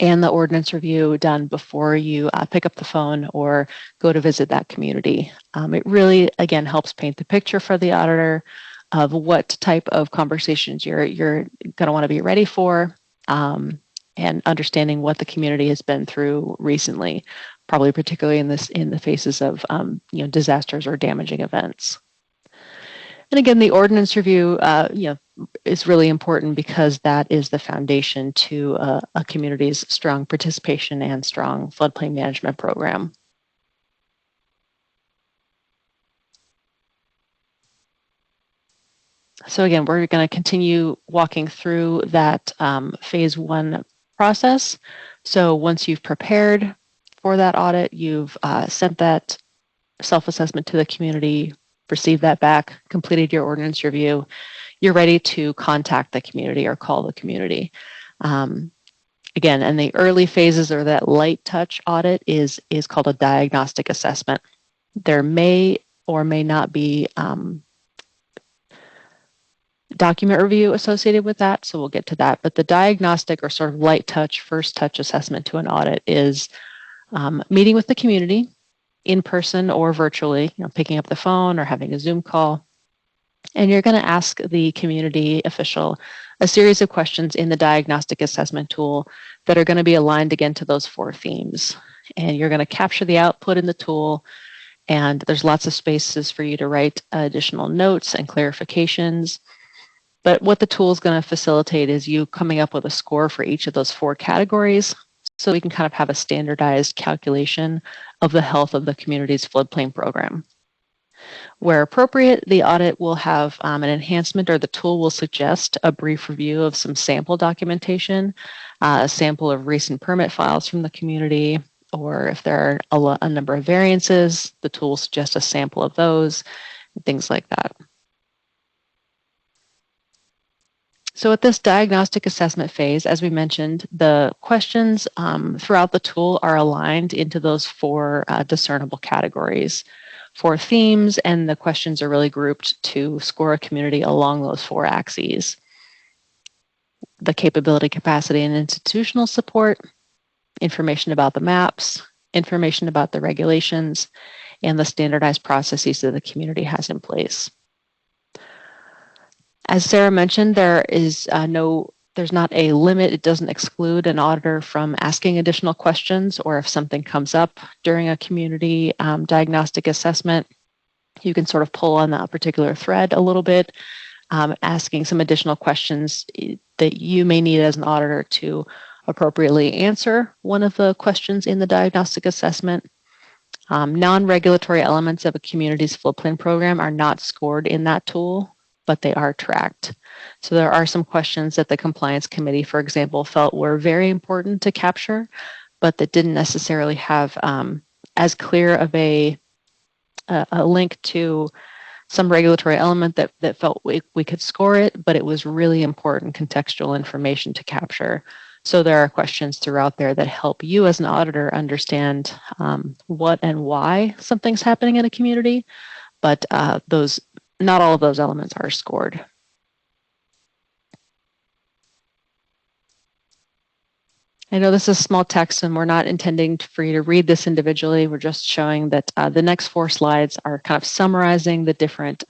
and the ordinance review done before you pick up the phone or go to visit that community. It really, again, helps paint the picture for the auditor of what type of conversations you're going to want to be ready for and understanding what the community has been through recently, probably particularly in the faces of disasters or damaging events. And again, the ordinance review, is really important because that is the foundation to a community's strong participation and strong floodplain management program. So again, we're going to continue walking through that phase one process. So once you've prepared for that audit, you've sent that self-assessment to the community, received that back, completed your ordinance review, you're ready to contact the community or call the community. Again, in the early phases or that light touch audit is called a diagnostic assessment. There may or may not be document review associated with that, so we'll get to that. But the diagnostic or sort of light touch, first touch assessment to an audit is meeting with the community in person or virtually, picking up the phone or having a Zoom call. And you're going to ask the community official a series of questions in the diagnostic assessment tool that are going to be aligned again to those 4 themes. And you're going to capture the output in the tool. And there's lots of spaces for you to write additional notes and clarifications. But what the tool is going to facilitate is you coming up with a score for each of those 4 categories. So we can kind of have a standardized calculation of the health of the community's floodplain program. Where appropriate, the audit will have an enhancement, or the tool will suggest a brief review of some sample documentation, a sample of recent permit files from the community, or if there are a number of variances, the tool will suggest a sample of those, things like that. So at this diagnostic assessment phase, as we mentioned, the questions throughout the tool are aligned into those 4 discernible categories, 4 themes, and the questions are really grouped to score a community along those 4 axes. The capability, capacity, and institutional support, information about the maps, information about the regulations, and the standardized processes that the community has in place. As Sarah mentioned, there's not a limit. It doesn't exclude an auditor from asking additional questions, or if something comes up during a community diagnostic assessment, You can sort of pull on that particular thread a little bit, asking some additional questions that you may need as an auditor to appropriately answer one of the questions in the diagnostic assessment. Non-regulatory elements of a community's floodplain program are not scored in that tool, but they are tracked. So there are some questions that the compliance committee, for example, felt were very important to capture, but that didn't necessarily have as clear of a link to some regulatory element that felt we could score it, but it was really important contextual information to capture. So there are questions throughout there that help you as an auditor understand what and why something's happening in a community, but not all of those elements are scored. I know this is small text and we're not intending for you to read this individually. We're just showing that the next 4 slides are kind of summarizing the different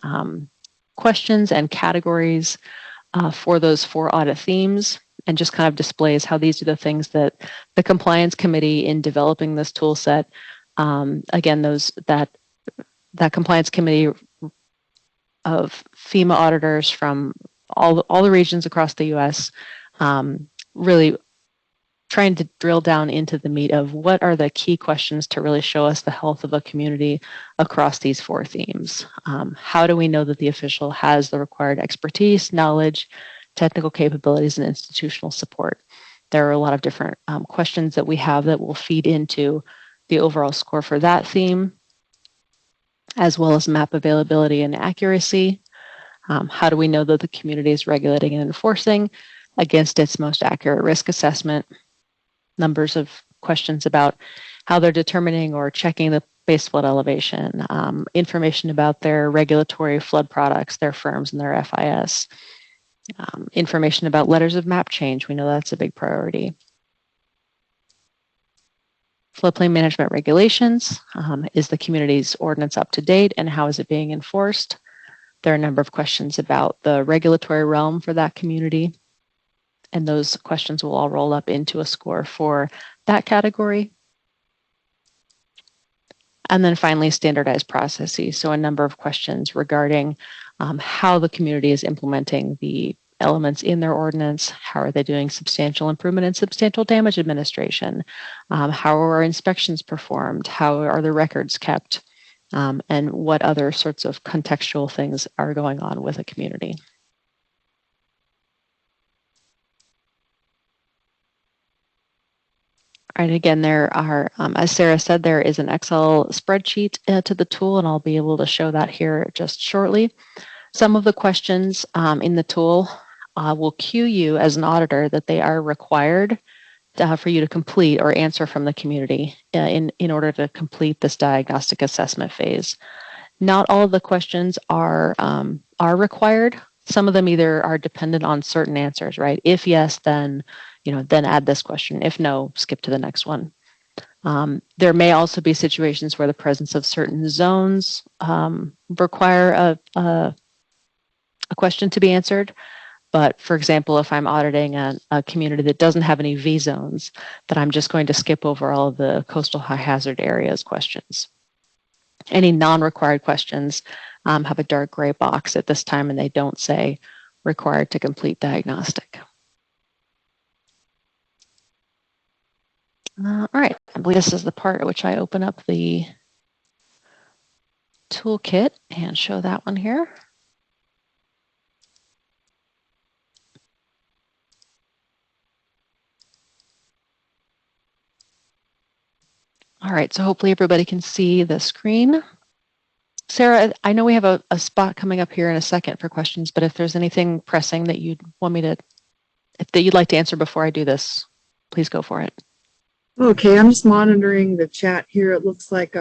questions and categories for those 4 audit themes, and just kind of displays how these are the things that the compliance committee in developing this tool set, again, that compliance committee of FEMA auditors from all the regions across the US, really trying to drill down into the meat of what are the key questions to really show us the health of a community across these 4 themes. How do we know that the official has the required expertise, knowledge, technical capabilities, and institutional support? There are a lot of different questions that we have that will feed into the overall score for that theme, as well as map availability and accuracy. How do we know that the community is regulating and enforcing against its most accurate risk assessment? Numbers of questions about how they're determining or checking the base flood elevation, information about their regulatory flood products, their firms, and their FIS. Information about letters of map change. We know that's a big priority. Floodplain management regulations. Is the community's ordinance up to date and how is it being enforced? There are a number of questions about the regulatory realm for that community. And those questions will all roll up into a score for that category. And then finally, standardized processes. So a number of questions regarding how the community is implementing the elements in their ordinance. How are they doing substantial improvement and substantial damage administration? How are inspections performed? How are the records kept? And what other sorts of contextual things are going on with a community? All right, again, there are, as Sarah said, there is an Excel spreadsheet to the tool, and I'll be able to show that here just shortly. Some of the questions in the tool will cue you as an auditor that they are required for you to complete or answer from the community in order to complete this diagnostic assessment phase. Not all of the questions are required. Some of them either are dependent on certain answers, right? If yes, then then add this question. If no, skip to the next one. There may also be situations where the presence of certain zones require a question to be answered. But for example, if I'm auditing a community that doesn't have any V zones, then I'm just going to skip over all of the coastal high hazard areas questions. Any non-required questions have a dark gray box at this time, and they don't say required to complete diagnostic. All right, I believe this is the part at which I open up the toolkit and show that one here. All right, so hopefully everybody can see the screen. Sarah, I know we have a spot coming up here in a second for questions, but if there's anything pressing that you'd want me to, that you'd like to answer before I do this, please go for it. Okay, I'm just monitoring the chat here. It looks like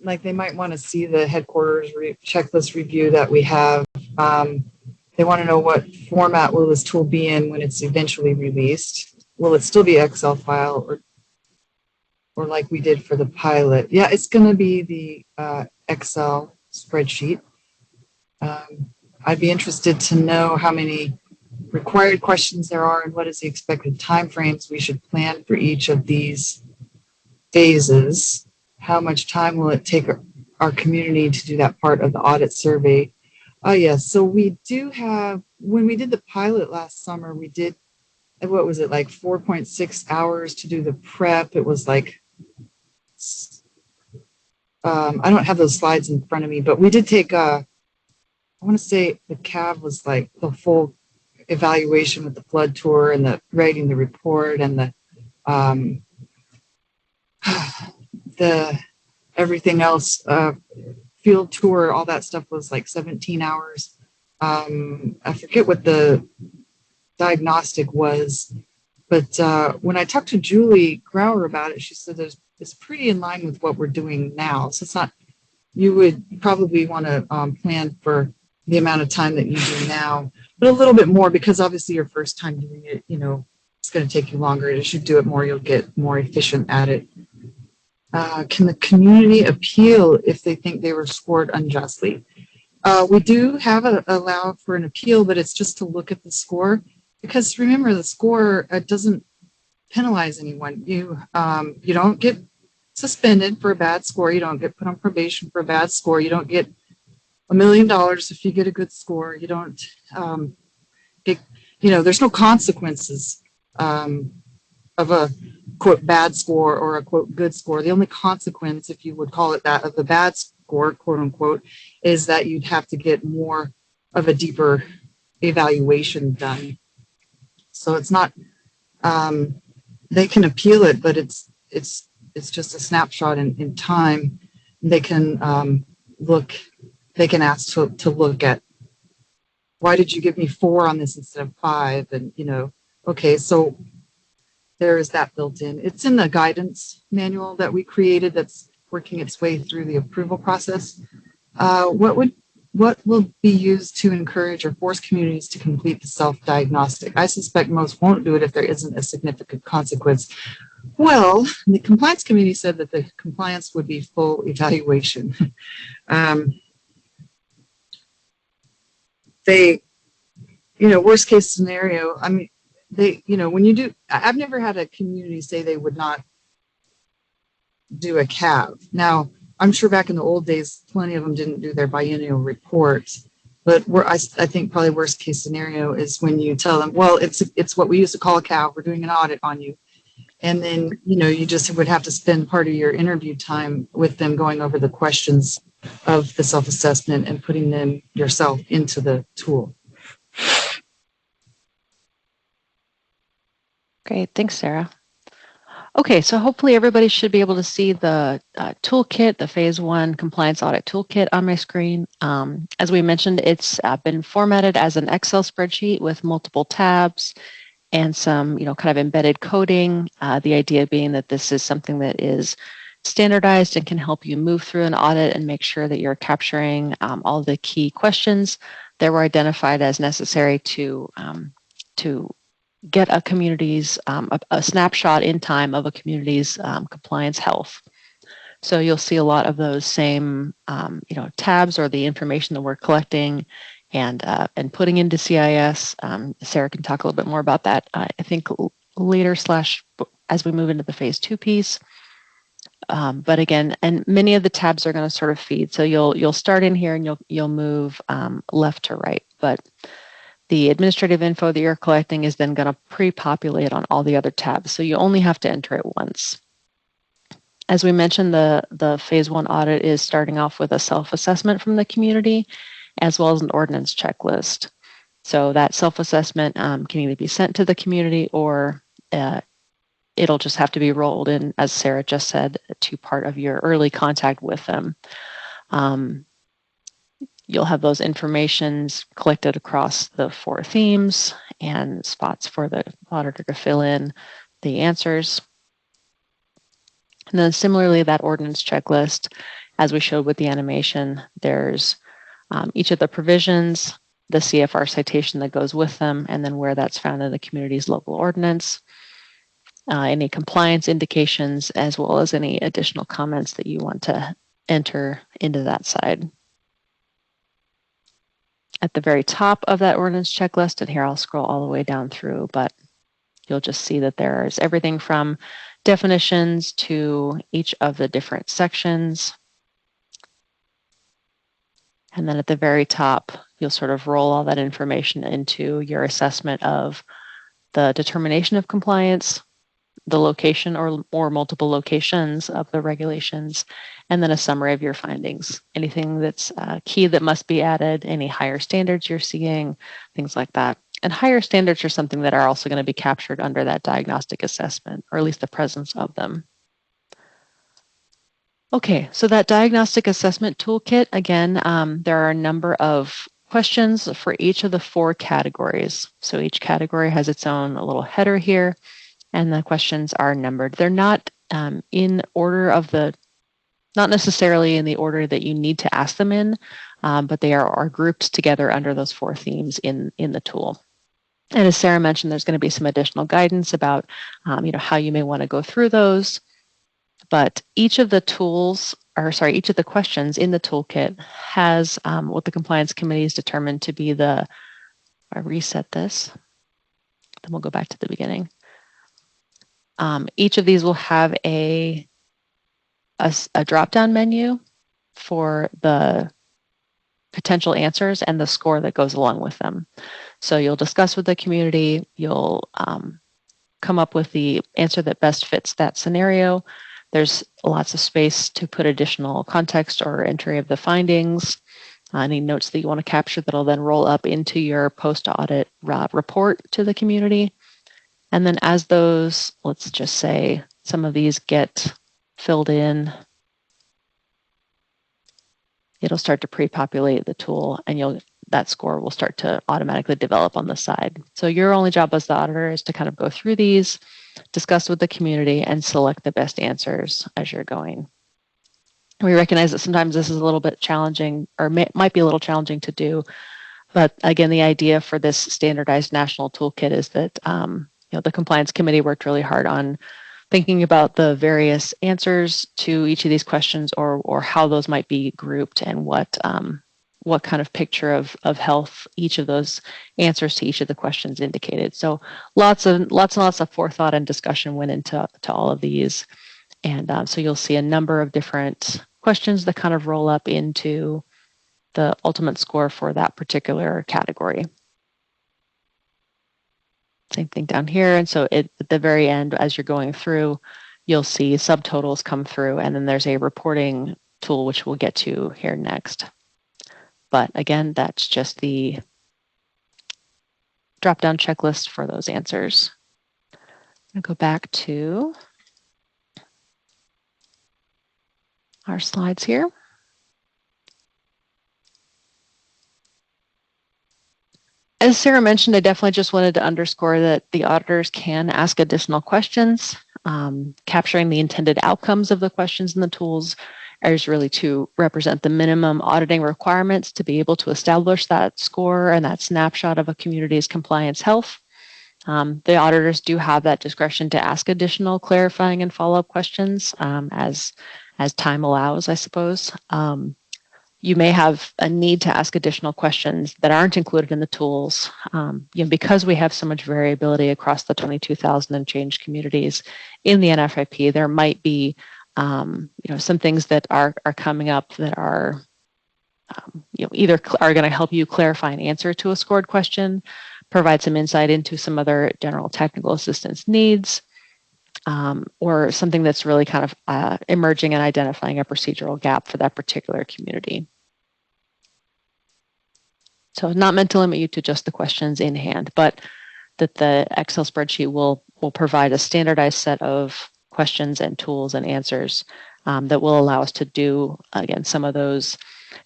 like they might want to see the headquarters checklist review that we have. They want to know what format will this tool be in when it's eventually released. Will it still be Excel file or like we did for the pilot? Yeah, it's going to be the Excel spreadsheet. I'd be interested to know how many required questions there are and what is the expected timeframes we should plan for each of these phases. How much time will it take our community to do that part of the audit survey. Oh yes, so we do have, when we did the pilot last summer, we did, what was it, like 4.6 hours to do the prep. It was like, I don't have those slides in front of me, but we did take, I want to say the CAV was like the full evaluation with the flood tour and the writing the report and the everything else, field tour, all that stuff was like 17 hours. I forget what the diagnostic was, but when I talked to Julie Grauer about it, she said it's pretty in line with what we're doing now. So it's not, you would probably want to plan for the amount of time that you do now, but a little bit more, because obviously your first time doing it, you know, it's going to take you longer. As you do it more, you'll get more efficient at it. Can the community appeal if they think they were scored unjustly? We do have allow for an appeal, but it's just to look at the score, because remember, the score doesn't penalize anyone. You don't get suspended for a bad score. You don't get put on probation for a bad score. You don't get $1 million if you get a good score. You don't get, there's no consequences of a quote bad score or a quote good score. The only consequence, if you would call it that, of the bad score, quote unquote, is that you'd have to get more of a deeper evaluation done. So it's not, they can appeal it, but it's just a snapshot in time. They can they can ask to look at, why did you give me 4 on this instead of 5? And, okay, so there is that built in. It's in the guidance manual that we created that's working its way through the approval process. What will be used to encourage or force communities to complete the self-diagnostic? I suspect most won't do it if there isn't a significant consequence. Well, the compliance committee said that the compliance would be full evaluation. Worst case scenario, I mean, when you do, I've never had a community say they would not do a CAV. Now, I'm sure back in the old days, plenty of them didn't do their biennial reports. But I think probably worst case scenario is when you tell them, well, it's what we used to call a CAV. We're doing an audit on you. And then, you just would have to spend part of your interview time with them going over the questions of the self-assessment and putting them yourself into the tool. Great, thanks, Sarah. Okay, so hopefully everybody should be able to see the toolkit, the phase 1 compliance audit toolkit on my screen. As we mentioned, it's been formatted as an Excel spreadsheet with multiple tabs and some, kind of embedded coding. The idea being that this is something that is standardized and can help you move through an audit and make sure that you're capturing all the key questions that were identified as necessary to get a community's, a snapshot in time of a community's compliance health. So you'll see a lot of those same, tabs or the information that we're collecting and putting into CIS. Sarah can talk a little bit more about that, I think, later as we move into the phase 2 piece. But again, and many of the tabs are going to sort of feed. So you'll start in here and you'll move left to right. But the administrative info that you're collecting is then going to pre-populate on all the other tabs. So you only have to enter it once. As we mentioned, the phase 1 audit is starting off with a self-assessment from the community, as well as an ordinance checklist. So that self-assessment can either be sent to the community or it'll just have to be rolled in, as Sarah just said, to part of your early contact with them. You'll have those informations collected across the 4 themes and spots for the auditor to fill in the answers. And then similarly, that ordinance checklist, as we showed with the animation, there's each of the provisions, the CFR citation that goes with them, and then where that's found in the community's local ordinance, any compliance indications, as well as any additional comments that you want to enter into that side. At the very top of that ordinance checklist, and here I'll scroll all the way down through, but you'll just see that there's everything from definitions to each of the different sections. And then at the very top, you'll sort of roll all that information into your assessment of the determination of compliance, the location or multiple locations of the regulations, and then a summary of your findings. Anything that's key that must be added, any higher standards you're seeing, things like that. And higher standards are something that are also going to be captured under that diagnostic assessment, or at least the presence of them. Okay, so that diagnostic assessment toolkit, again, there are a number of questions for each of the 4 categories. So each category has its own little header here, and the questions are numbered. They're not in order of not necessarily in the order that you need to ask them in, but they are grouped together under those 4 themes in the tool. And as Sarah mentioned, there's going to be some additional guidance about how you may want to go through those. But each of the each of the questions in the toolkit has what the compliance committee is determined to be I reset this, then we'll go back to the beginning. Each of these will have a drop-down menu for the potential answers and the score that goes along with them. So you'll discuss with the community, you'll come up with the answer that best fits that scenario. There's lots of space to put additional context or entry of the findings, any notes that you want to capture that'll then roll up into your post-audit report to the community. And then as those, let's just say some of these get filled in, it'll start to pre-populate the tool, and that score will start to automatically develop on the side. So your only job as the auditor is to kind of go through these, discuss with the community, and select the best answers as you're going. We recognize that sometimes this is a little bit challenging, or might be a little challenging to do. But again, the idea for this standardized national toolkit is that the compliance committee worked really hard on thinking about the various answers to each of these questions, or how those might be grouped, and what kind of picture of health each of those answers to each of the questions indicated. So lots and lots of forethought and discussion went into all of these. And so you'll see a number of different questions that kind of roll up into the ultimate score for that particular category. Same thing down here. And so at the very end, as you're going through, you'll see subtotals come through, and then there's a reporting tool, which we'll get to here next. But again, that's just the drop-down checklist for those answers. I'll go back to our slides here. As Sarah mentioned, I definitely just wanted to underscore that the auditors can ask additional questions. Capturing the intended outcomes of the questions in the tools is really to represent the minimum auditing requirements to be able to establish that score and that snapshot of a community's compliance health. The auditors do have that discretion to ask additional clarifying and follow-up questions as time allows, I suppose. You may have a need to ask additional questions that aren't included in the tools. Because we have so much variability across the 22,000 and change communities in the NFIP, there might be some things that are coming up that are either are going to help you clarify an answer to a scored question, provide some insight into some other general technical assistance needs, or something that's really kind of emerging and identifying a procedural gap for that particular community. So not meant to limit you to just the questions in hand, but that the Excel spreadsheet will provide a standardized set of questions and tools and answers that will allow us to do, again, some of those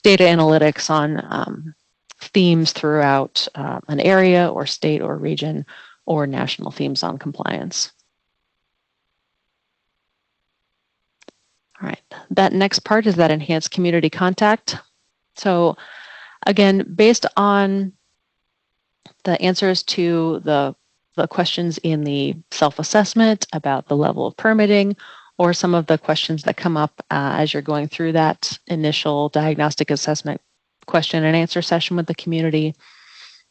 data analytics on themes throughout an area or state or region, or national themes on compliance. All right, that next part is that enhanced community contact. So again, based on the answers to the questions in the self-assessment about the level of permitting, or some of the questions that come up as you're going through that initial diagnostic assessment question and answer session with the community,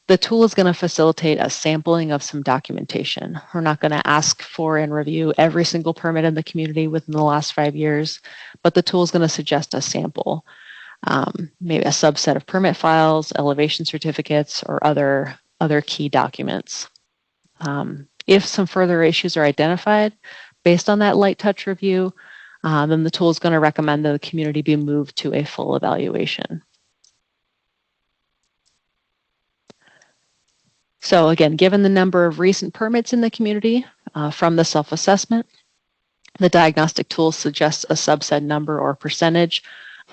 the tool is going to facilitate a sampling of some documentation. We're not going to ask for and review every single permit in the community within the last 5 years, but the tool is going to suggest a sample. maybe a subset of permit files, elevation certificates, or other key documents. If some further issues are identified based on that light touch review, then the tool is going to recommend that the community be moved to a full evaluation. So again, given the number of recent permits in the community from the self-assessment, the diagnostic tool suggests a subset number or percentage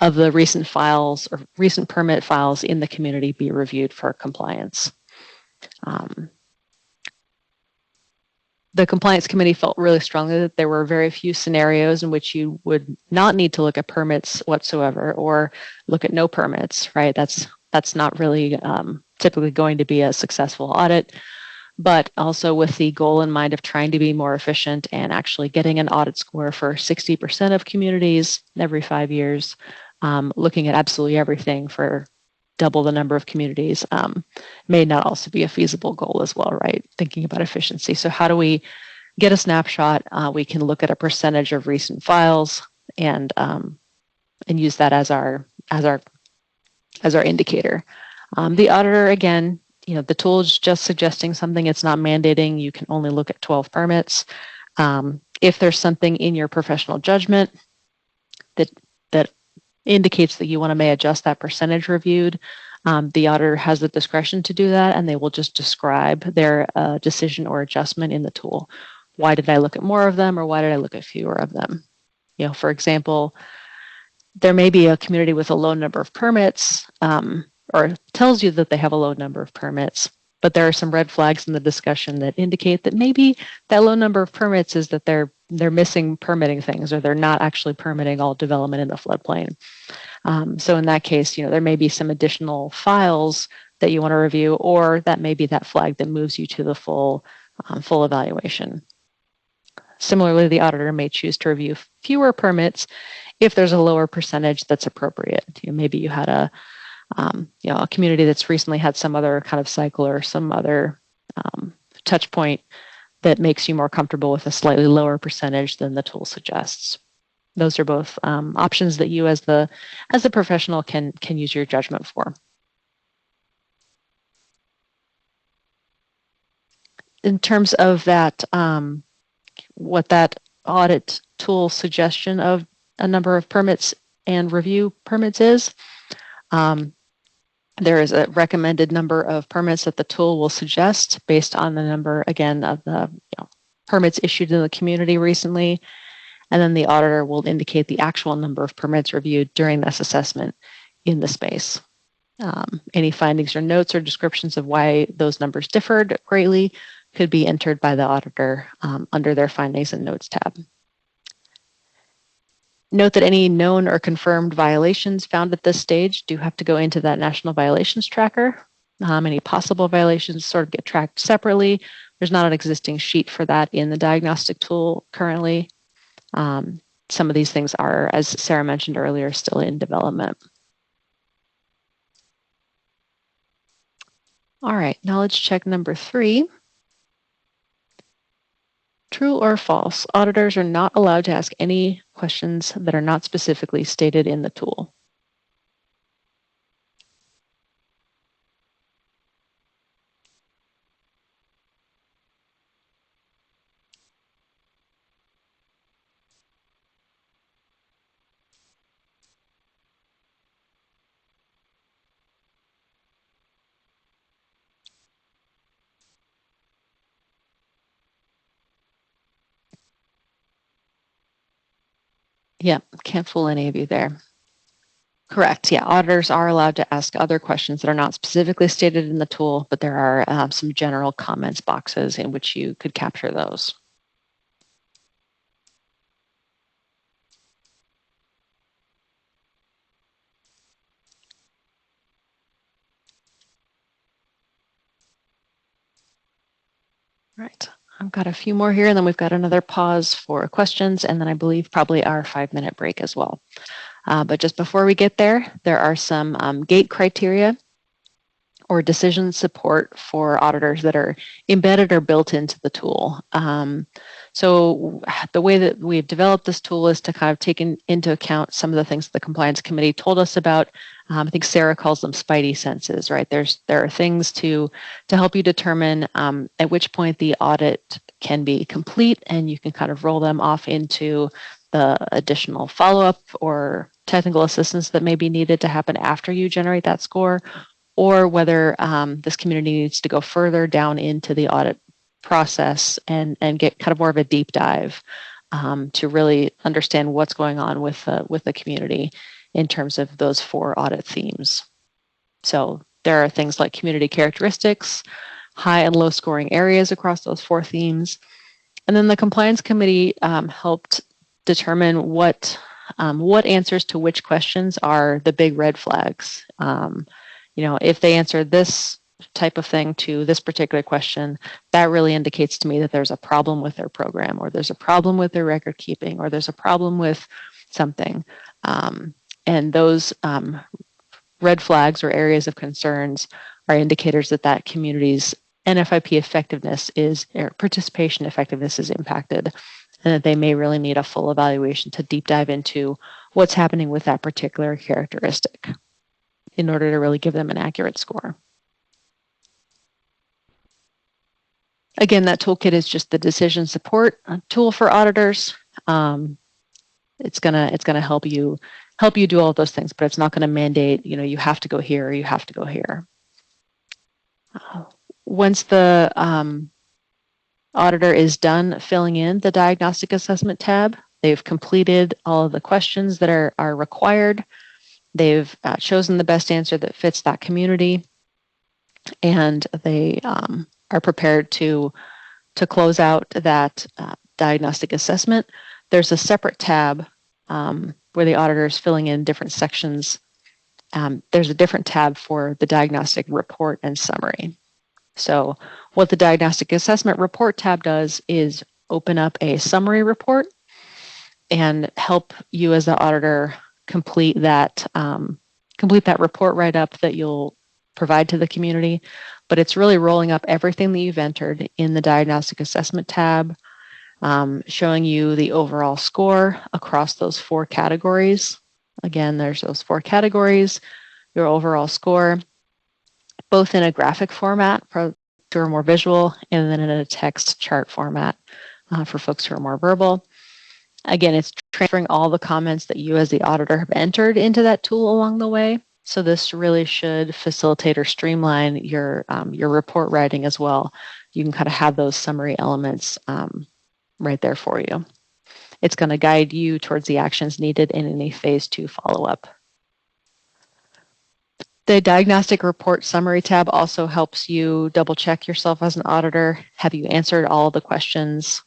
of the recent files or recent permit files in the community be reviewed for compliance. The compliance committee felt really strongly that there were very few scenarios in which you would not need to look at permits whatsoever or look at no permits, right? That's not really typically going to be a successful audit, but also with the goal in mind of trying to be more efficient and actually getting an audit score for 60% of communities every 5 years, looking at absolutely everything for double the number of communities may not also be a feasible goal as well, right? Thinking about efficiency. So how do we get a snapshot? We can look at a percentage of recent files and use that as our indicator. The auditor, again, the tool is just suggesting something. It's not mandating. You can only look at 12 permits. If there's something in your professional judgment that indicates that you may adjust that percentage reviewed, the auditor has the discretion to do that, and they will just describe their decision or adjustment in the tool. Why did I look at more of them, or why did I look at fewer of them? For example, there may be a community with a low number of permits, or tells you that they have a low number of permits, but there are some red flags in the discussion that indicate that maybe that low number of permits is that they're missing permitting things, or they're not actually permitting all development in the floodplain. So in that case, there may be some additional files that you want to review, or that may be that flag that moves you to the full evaluation. Similarly, the auditor may choose to review fewer permits if there's a lower percentage that's appropriate. Maybe you had a community that's recently had some other kind of cycle or some other touch point that makes you more comfortable with a slightly lower percentage than the tool suggests. Those are both options that you as the professional can use your judgment for. In terms of that, what that audit tool suggestion of a number of permits and review permits is, there is a recommended number of permits that the tool will suggest based on the number, again, of the permits issued in the community recently. And then the auditor will indicate the actual number of permits reviewed during this assessment in the space. Any findings or notes or descriptions of why those numbers differed greatly could be entered by the auditor under their findings and notes tab. Note that any known or confirmed violations found at this stage do have to go into that National Violations Tracker. Any possible violations sort of get tracked separately. There's not an existing sheet for that in the diagnostic tool currently. Some of these things are, as Sarah mentioned earlier, still in development. All right, knowledge check number 3. True or false, auditors are not allowed to ask any questions that are not specifically stated in the tool. Yeah, can't fool any of you there. Correct. Yeah, auditors are allowed to ask other questions that are not specifically stated in the tool, but there are some general comments boxes in which you could capture those. Right. I've got a few more here, and then we've got another pause for questions, and then I believe probably our 5-minute break as well. But just before we get there, there are some gate criteria or decision support for auditors that are embedded or built into the tool. So the way that we've developed this tool is to kind of take into account some of the things the compliance committee told us about. I think Sarah calls them spidey senses, right? There are things to help you determine at which point the audit can be complete, and you can kind of roll them off into the additional follow-up or technical assistance that may be needed to happen after you generate that score, or whether this community needs to go further down into the audit process and get kind of more of a deep dive to really understand what's going on with the community in terms of those 4 audit themes. So there are things like community characteristics, high and low scoring areas across those 4 themes. And then the compliance committee helped determine what answers to which questions are the big red flags. If they answer this type of thing to this particular question, that really indicates to me that there's a problem with their program, or there's a problem with their record keeping, or there's a problem with something. And those red flags or areas of concerns are indicators that that community's NFIP effectiveness or participation effectiveness is impacted, and that they may really need a full evaluation to deep dive into what's happening with that particular characteristic in order to really give them an accurate score. Again, that toolkit is just the decision support tool for auditors. It's gonna help you do all of those things, but it's not going to mandate, you have to go here or you have to go here. Once the auditor is done filling in the diagnostic assessment tab, they've completed all of the questions that are required. They've chosen the best answer that fits that community, and they are prepared to close out that diagnostic assessment. There's a separate tab where the auditor is filling in different sections. There's a different tab for the diagnostic report and summary. So what the diagnostic assessment report tab does is open up a summary report and help you as the auditor complete that report write-up that you'll provide to the community. But it's really rolling up everything that you've entered in the diagnostic assessment tab, showing you the overall score across those 4 categories. Again, there's those 4 categories, your overall score, both in a graphic format for who are more visual, and then in a text chart format for folks who are more verbal. Again, it's transferring all the comments that you as the auditor have entered into that tool along the way. So this really should facilitate or streamline your report writing as well. You can kind of have those summary elements right there for you. It's going to guide you towards the actions needed in any phase 2 follow-up. The diagnostic report summary tab also helps you double check yourself as an auditor. Have you answered all the questions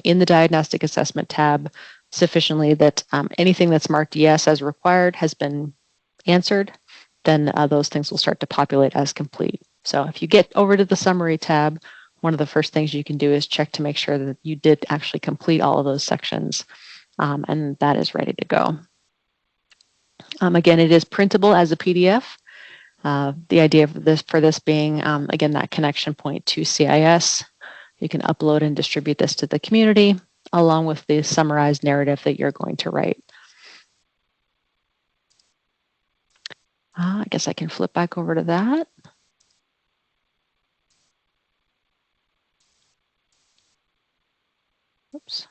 in the diagnostic assessment tab sufficiently that anything that's marked yes as required has been answered? Then those things will start to populate as complete. So if you get over to the summary tab, one of the first things you can do is check to make sure that you did actually complete all of those sections, and that is ready to go. Again, it is printable as a PDF. The idea of this being, again, that connection point to CIS. You can upload and distribute this to the community along with the summarized narrative that you're going to write. I guess I can flip back over to that. Oops.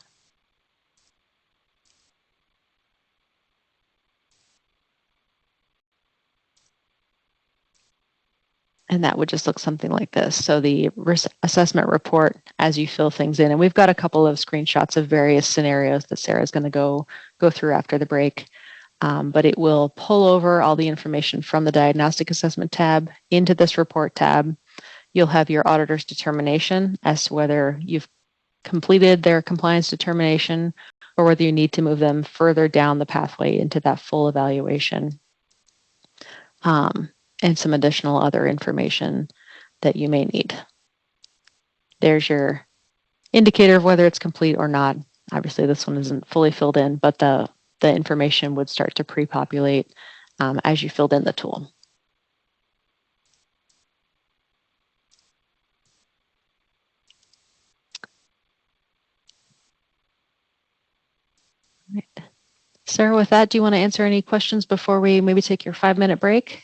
And that would just look something like this. So the risk assessment report, as you fill things in, and we've got a couple of screenshots of various scenarios that Sarah's going to go through after the break. But it will pull over all the information from the diagnostic assessment tab into this report tab. You'll have your auditor's determination as to whether you've completed their compliance determination or whether you need to move them further down the pathway into that full evaluation. And some additional other information that you may need. There's your indicator of whether it's complete or not. Obviously, this one isn't fully filled in, but the information would start to pre-populate as you filled in the tool. Sarah, with that, do you want to answer any questions before we maybe take your 5-minute break?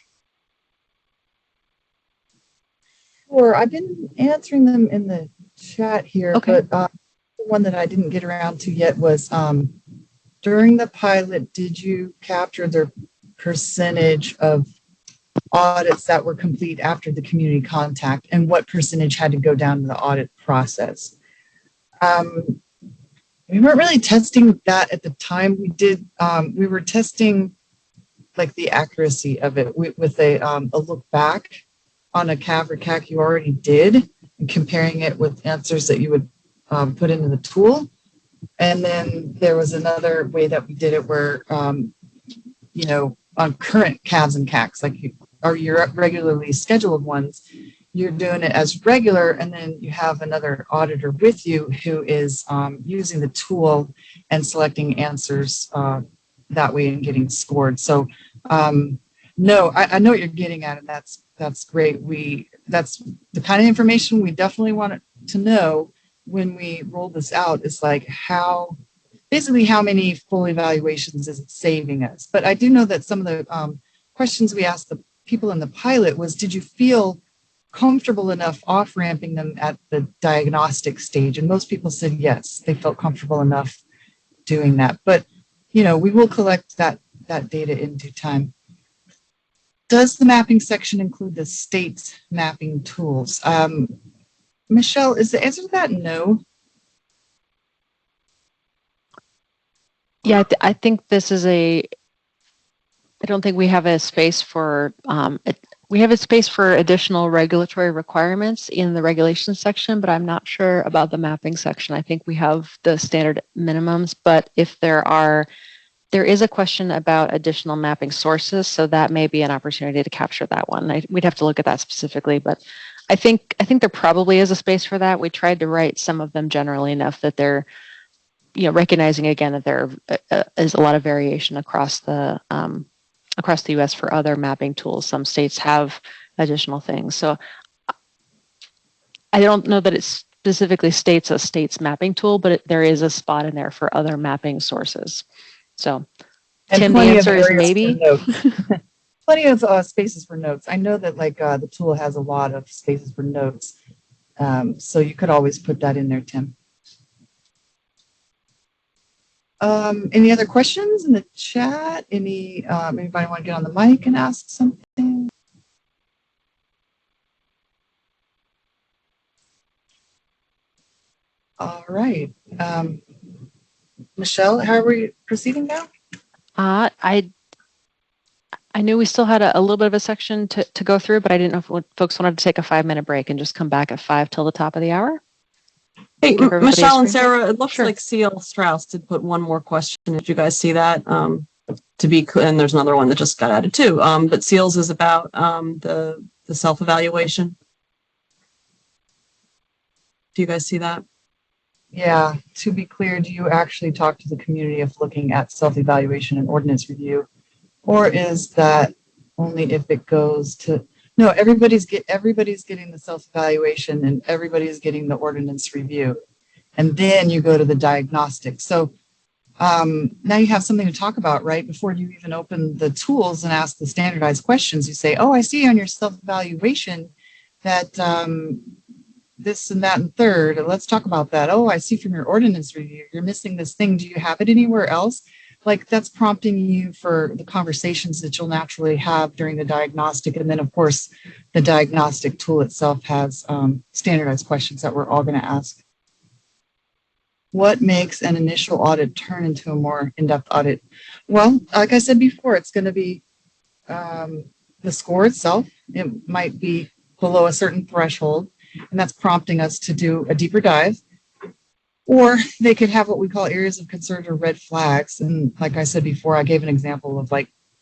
Sure, I've been answering them in the chat here, Okay. but the one that I didn't get around to yet was during the pilot, did you capture the percentage of audits that were complete after the community contact, and what percentage had to go down to the audit process? We weren't really testing that at the time. We were testing like the accuracy of it with a look back on a CAV or CAC you already did and comparing it with answers that you would put into the tool. And then there was another way that we did it where, on current CAVs and CACs, like your regularly scheduled ones, you're doing it as regular, and then you have another auditor with you who is using the tool and selecting answers that way and getting scored. So no, I know what you're getting at, and that's great. That's the kind of information we definitely want to know when we roll this out, is like how many full evaluations is it saving us? But I do know that some of the questions we asked the people in the pilot was, did you feel comfortable enough off ramping them at the diagnostic stage? And most people said yes, they felt comfortable enough doing that. But we will collect that data in due time. Does the mapping section include the state mapping tools? Michelle, is the answer to that no? Yeah, I think this is I don't think we have a space for, we have a space for additional regulatory requirements in the regulations section, but I'm not sure about the mapping section. I think we have the standard minimums, but if there is a question about additional mapping sources, so that may be an opportunity to capture that one. We'd have to look at that specifically, but I think there probably is a space for that. We tried to write some of them generally enough that they're, recognizing again that there is a lot of variation across the U.S. for other mapping tools. Some states have additional things. So I don't know that it specifically states a state's mapping tool, but there is a spot in there for other mapping sources. So And Tim, the answer is maybe. Plenty of spaces for notes. I know that the tool has a lot of spaces for notes. So you could always put that in there, Tim. Any other questions in the chat? Anybody want to get on the mic and ask something? All right. Michelle, how are we proceeding now? I knew we still had a little bit of a section to go through, but I didn't know if folks wanted to take a 5-minute break and just come back at 5 till the top of the hour. Hey, Michelle and Sarah, it looks Sure. like CL Strauss did put one more question. Did you guys see that? And there's another one that just got added too. But CELS is about the self-evaluation. Do you guys see that? Yeah, to be clear, do you actually talk to the community of looking at self-evaluation and ordinance review? Or is that only if it goes to, no, everybody's getting the self-evaluation and everybody's getting the ordinance review. And then you go to the diagnostic. So now you have something to talk about, right? Before you even open the tools and ask the standardized questions, you say, oh, I see on your self-evaluation that this and that and third, and let's talk about that. Oh, I see from your ordinance review, you're missing this thing. Do you have it anywhere else? Like that's prompting you for the conversations that you'll naturally have during the diagnostic. And then of course, the diagnostic tool itself has standardized questions that we're all going to ask. What makes an initial audit turn into a more in-depth audit? Well, like I said before, it's going to be the score itself. It might be below a certain threshold, and that's prompting us to do a deeper dive. Or they could have what we call areas of concern or red flags. And like I said before, I gave an example of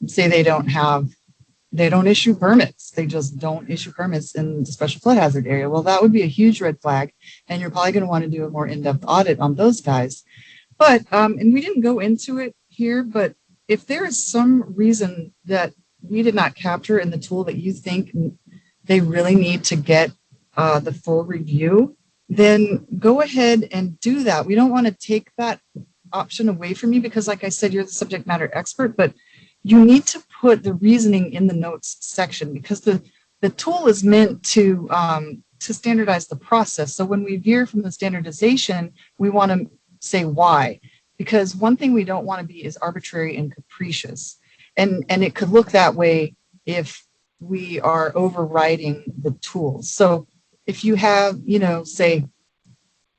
say they don't issue permits. They just don't issue permits in the special flood hazard area. Well, that would be a huge red flag. And you're probably going to want to do a more in-depth audit on those guys. But, and we didn't go into it here, but if there is some reason that we did not capture in the tool that you think they really need to get the full review, then go ahead and do that. We don't want to take that option away from you because, like I said, you're the subject matter expert, but you need to put the reasoning in the notes section because the tool is meant to standardize the process. So when we veer from the standardization, we want to say why, because one thing we don't want to be is arbitrary and capricious. And it could look that way if we are overriding the tools. So if you have, say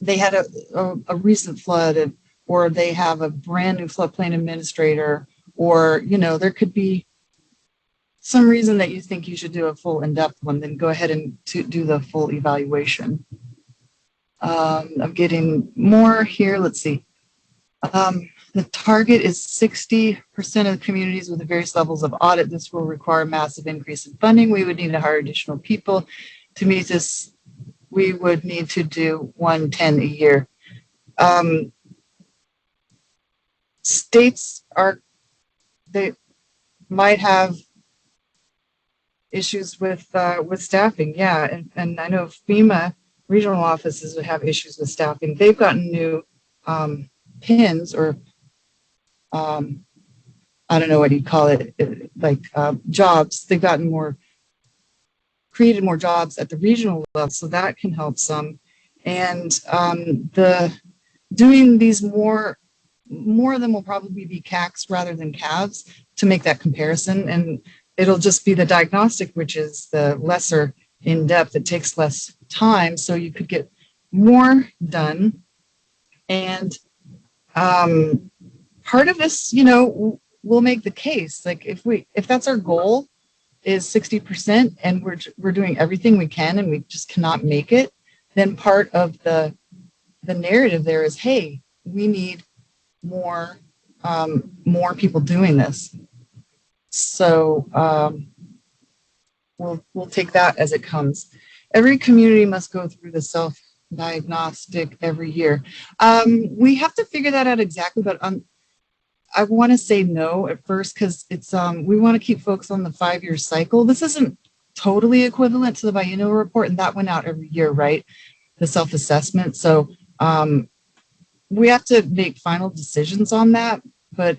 they had a recent flood or they have a brand new floodplain administrator, or, there could be some reason that you think you should do a full in-depth one, then go ahead and do the full evaluation. I'm getting more here. Let's see. The target is 60% of the communities with the various levels of audit. This will require a massive increase in funding. We would need to hire additional people to meet this. We would need to do 110 a year. States they might have issues with staffing, yeah, and I know FEMA regional offices would have issues with staffing. They've gotten new pins or I don't know what you'd call it, like jobs. They've gotten created more jobs at the regional level, so that can help some. And the doing these more of them will probably be CACs rather than CAVs to make that comparison. And it'll just be the diagnostic, which is the lesser in depth. It takes less time, so you could get more done. And part of this, we'll make the case. Like if that's our goal is 60% and we're doing everything we can and we just cannot make it, then part of the narrative there is, hey, we need more people doing this. So we'll take that as it comes. Every community must go through the self-diagnostic every year. We have to figure that out exactly, but I want to say no at first because it's we want to keep folks on the 5-year cycle. This isn't totally equivalent to the biennial report, and that went out every year, right? The self-assessment. So we have to make final decisions on that, but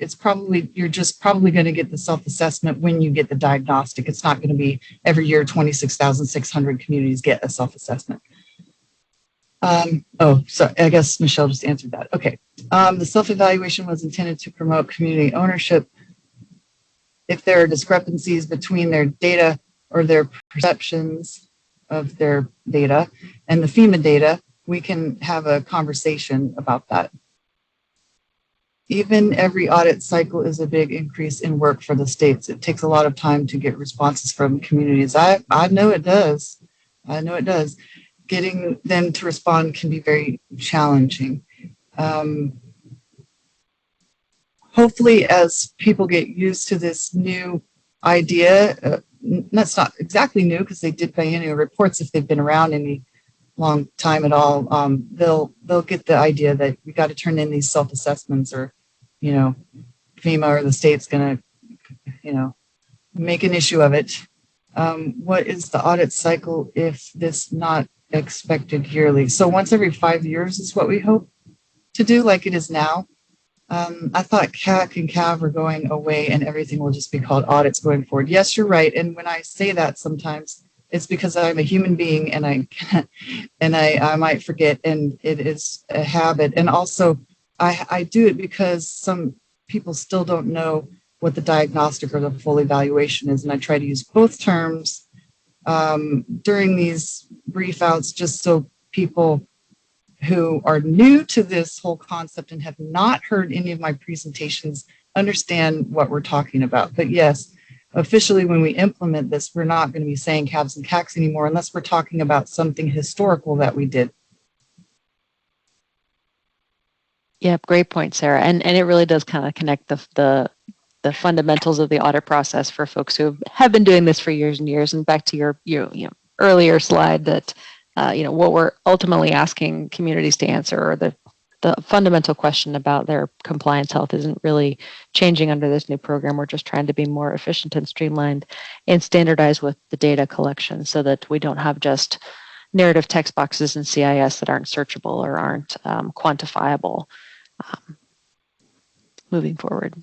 you're just probably going to get the self-assessment when you get the diagnostic. It's not going to be every year 26,600 communities get a self-assessment. So I guess Michelle just answered that. Okay. The self-evaluation was intended to promote community ownership. If there are discrepancies between their data or their perceptions of their data and the FEMA data, we can have a conversation about that. Even every audit cycle is a big increase in work for the states. It takes a lot of time to get responses from communities. I know it does. I know it does. Getting them to respond can be very challenging. Hopefully, as people get used to this new idea, that's not exactly new because they did biennial reports if they've been around any long time at all, they'll get the idea that we got to turn in these self-assessments, or FEMA or the state's gonna make an issue of it. What is the audit cycle if this not expected yearly? So once every 5 years is what we hope to do, like it is now. I thought CAC and CAV are going away and everything will just be called audits going forward. Yes, you're right. And when I say that, sometimes it's because I'm a human being and I might forget, and it is a habit. And also I do it because some people still don't know what the diagnostic or the full evaluation is. And I try to use both terms during these brief outs, just so people who are new to this whole concept and have not heard any of my presentations understand what we're talking about. But yes, officially, when we implement this, we're not going to be saying CAVs and CACs anymore unless we're talking about something historical that we did. Yeah, great point, Sarah. And it really does kind of connect the fundamentals of the audit process for folks who have been doing this for years and years. And back to your earlier slide that what we're ultimately asking communities to answer, or the fundamental question about their compliance health, isn't really changing under this new program. We're just trying to be more efficient and streamlined and standardized with the data collection so that we don't have just narrative text boxes in CIS that aren't searchable or aren't quantifiable. moving forward.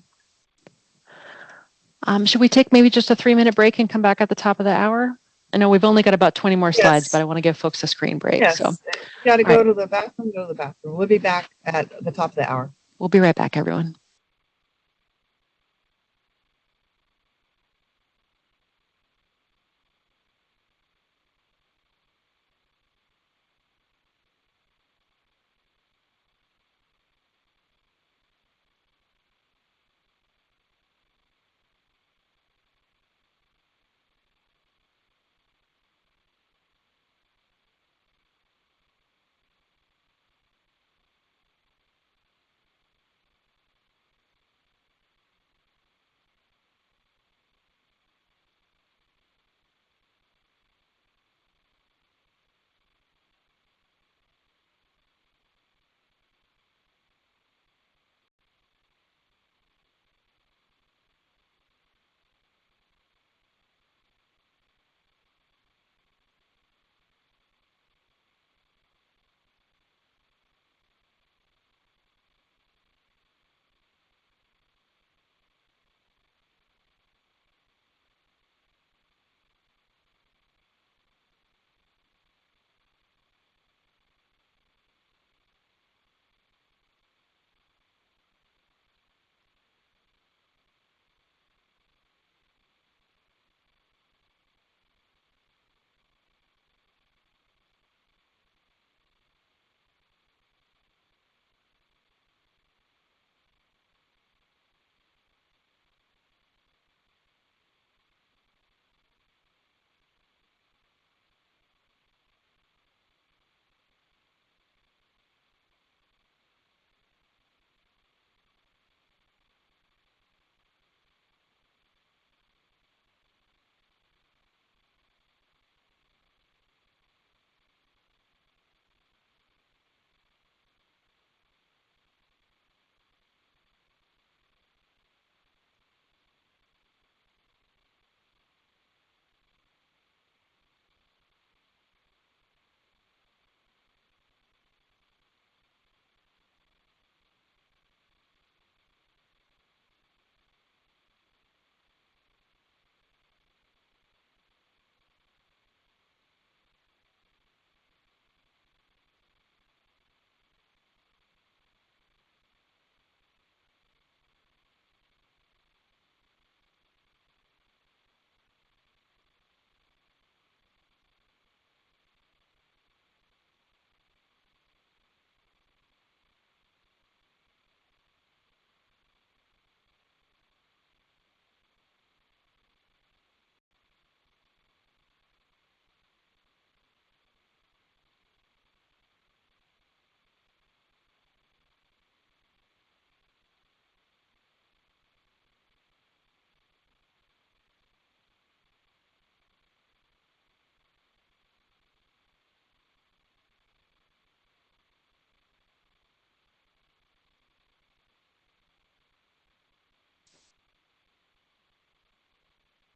Should we take maybe just a 3-minute break and come back at the top of the hour? I know we've only got about 20 more slides, Yes. but I want to give folks a screen break. Yes. So If you got to All go right. to the bathroom, go to the bathroom. We'll be back at the top of the hour. we'll be right back, everyone.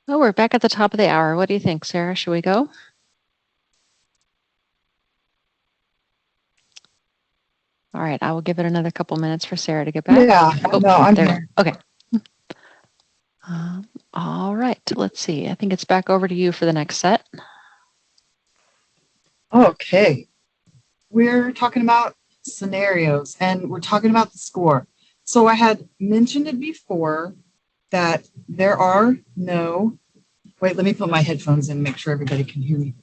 Oh, we're back at the top of the hour. What do you think, Sarah? Should we go? All right, I will give it another couple minutes for Sarah to get back. Yeah. Oh, No, I'm there. here. Okay. All right, let's see. I think it's back over to you for the next set. Okay. We're talking about scenarios and we're talking about the score. So I had mentioned it before that there are no, wait, let me put my headphones in and make sure everybody can hear me.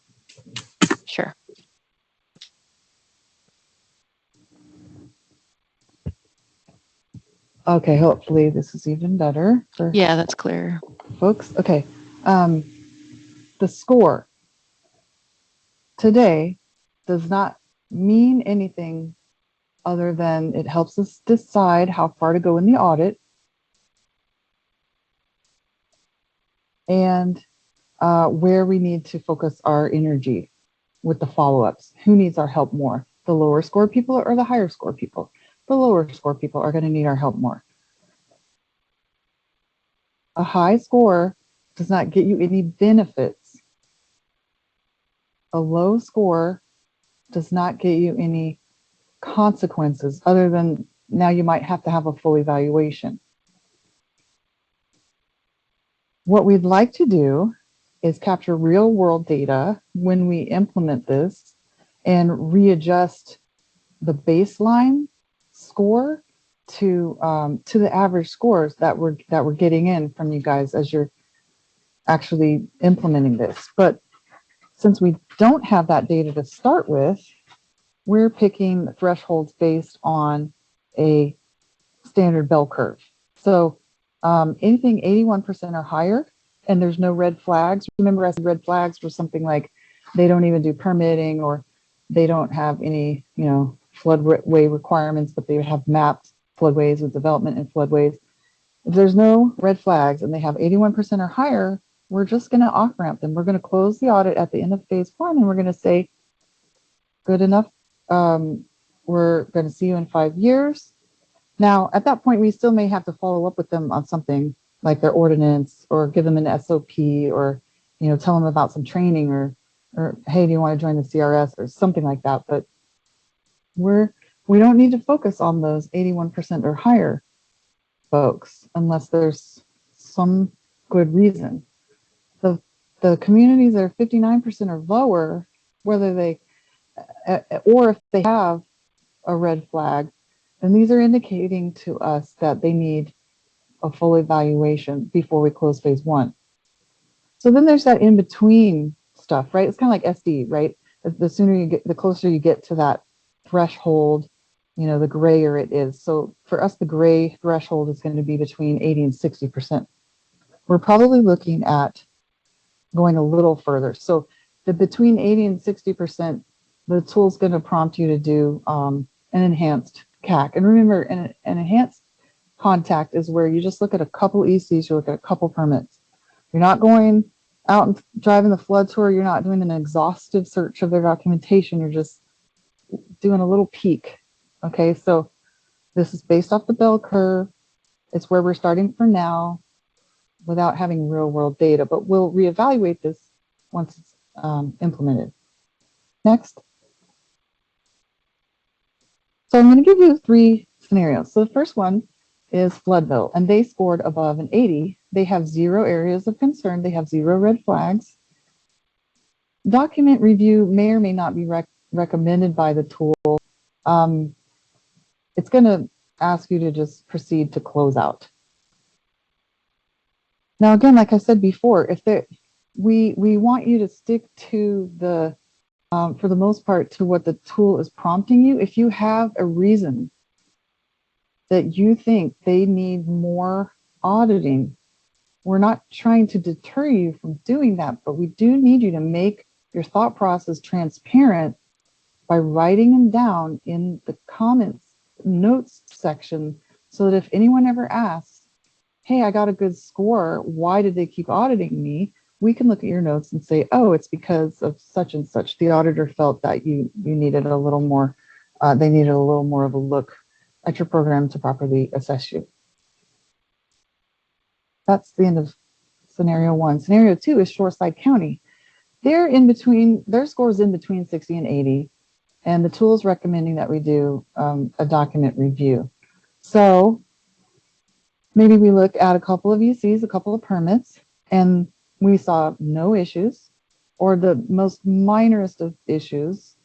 Sure. Okay, hopefully this is even better for Yeah, that's clear. folks. Okay. The score today does not mean anything other than it helps us decide how far to go in the audit and where we need to focus our energy with the follow-ups. Who needs our help more? The lower score people or the higher score people? The lower score people are going to need our help more. A high score does not get you any benefits. A low score does not get you any consequences other than now you might have to have a full evaluation. What we'd like to do is capture real world data when we implement this and readjust the baseline score to the average scores that we're getting in from you guys as you're actually implementing this. But since we don't have that data to start with, we're picking thresholds based on a standard bell curve. So anything 81% or higher, and there's no red flags. Remember, I said red flags were something like they don't even do permitting, or they don't have any, floodway requirements, but they have mapped floodways with development in floodways. If there's no red flags and they have 81% or higher, we're just going to off ramp them. We're going to close the audit at the end of phase 1, and we're going to say, good enough. We're going to see you in 5 years. Now, at that point, we still may have to follow up with them on something like their ordinance, or give them an SOP, or tell them about some training, or hey, do you want to join the CRS or something like that? But we don't need to focus on those 81% or higher folks unless there's some good reason. The communities that are 59% or lower, whether they or if they have a red flag, then these are indicating to us that they need a full evaluation before we close phase 1. So then there's that in between stuff, right? It's kind of like SD, right? The sooner you get, the closer you get to that threshold, the grayer it is. So for us, the gray threshold is going to be between 80 and 60%. We're probably looking at going a little further. So the between 80 and 60%, the tool's going to prompt you to do an enhanced CAC. And remember, an enhanced contact is where you just look at a couple ECs, you look at a couple permits. You're not going out and driving the flood tour. You're not doing an exhaustive search of their documentation. You're just doing a little peek. Okay, so this is based off the bell curve. It's where we're starting for now without having real world data, but we'll reevaluate this once it's implemented. Next. So I'm going to give you 3 scenarios. So the first one is Floodville, and they scored above an 80. They have 0 areas of concern. They have 0 red flags. Document review may or may not be recommended by the tool. It's going to ask you to just proceed to close out. Now, again, like I said before, we want you to stick to the, for the most part, to what the tool is prompting you. If you have a reason that you think they need more auditing, we're not trying to deter you from doing that, but we do need you to make your thought process transparent by writing them down in the comments, notes section, so that if anyone ever asks, hey, I got a good score, why did they keep auditing me? We can look at your notes and say, oh, it's because of such and such. The auditor felt that you needed a little more, they needed a little more of a look at your program to properly assess you. That's the end of scenario 1. Scenario 2 is Shoreside County. They're in between, their score is in between 60 and 80, and the tool is recommending that we do a document review. So maybe we look at a couple of UCs, a couple of permits, and we saw no issues, or the most minorest of issues.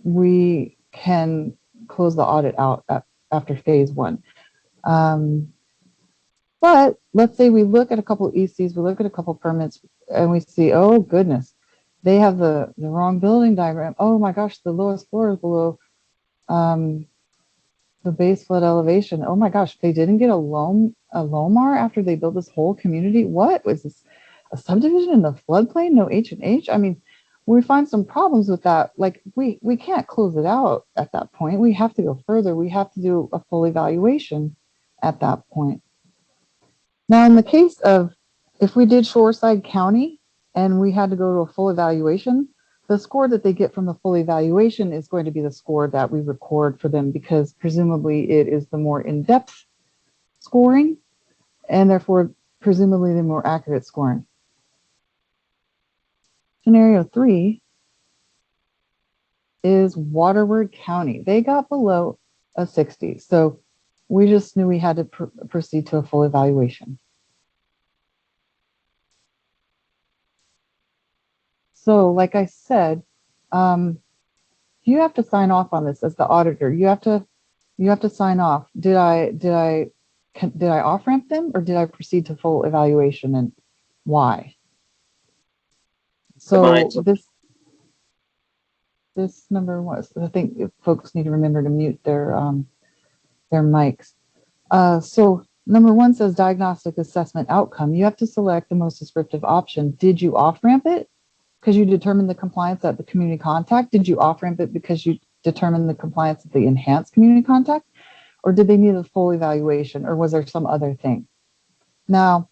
We can close the audit out after phase 1. But let's say we look at a couple of ECs, we look at a couple of permits, and we see, oh goodness, they have the wrong building diagram. Oh my gosh, the lowest floor is below the base flood elevation. Oh my gosh, they didn't get a LOMAR after they built this whole community. What was this? A subdivision in the floodplain? No H&H? I mean, we find some problems with that. Like we can't close it out at that point. We have to go further. We have to do a full evaluation at that point. Now, in the case of if we did Shoreside County and we had to go to a full evaluation, the score that they get from the full evaluation is going to be the score that we record for them, because presumably it is the more in-depth scoring and therefore presumably the more accurate scoring. Scenario 3 is Waterward County. They got below a 60. So we just knew we had to proceed to a full evaluation. So like I said, you have to sign off on this as the auditor. You have to sign off. Did I off ramp them, or did I proceed to full evaluation, and why? So this number was, I think folks need to remember to mute their mics. So number 1 says diagnostic assessment outcome. You have to select the most descriptive option. Did you off ramp it because you determined the compliance at the community contact? Did you off ramp it because you determined the compliance at the enhanced community contact? Or did they need a full evaluation, or was there some other thing? Now,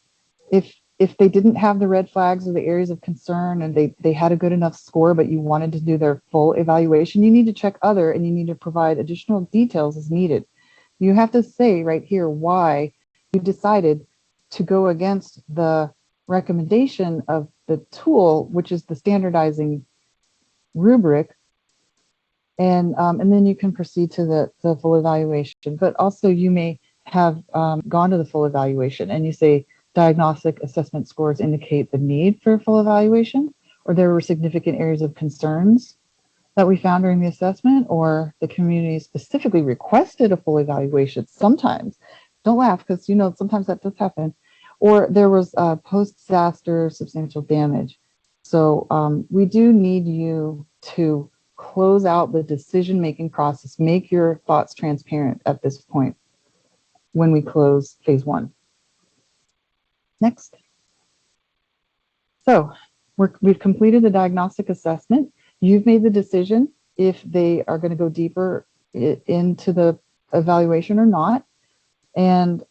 if they didn't have the red flags or the areas of concern, and they had a good enough score, but you wanted to do their full evaluation, you need to check other, and you need to provide additional details as needed. You have to say right here why you decided to go against the recommendation of the tool, which is the standardizing rubric, and then you can proceed to the full evaluation. But also you may have gone to the full evaluation and you say diagnostic assessment scores indicate the need for full evaluation, or there were significant areas of concerns that we found during the assessment, or the community specifically requested a full evaluation. Sometimes, don't laugh, because you know sometimes that does happen, or there was post-disaster substantial damage. So we do need you to close out the decision-making process. Make your thoughts transparent at this point when we close phase 1. Next. So we've completed the diagnostic assessment. You've made the decision if they are going to go deeper into the evaluation or not. And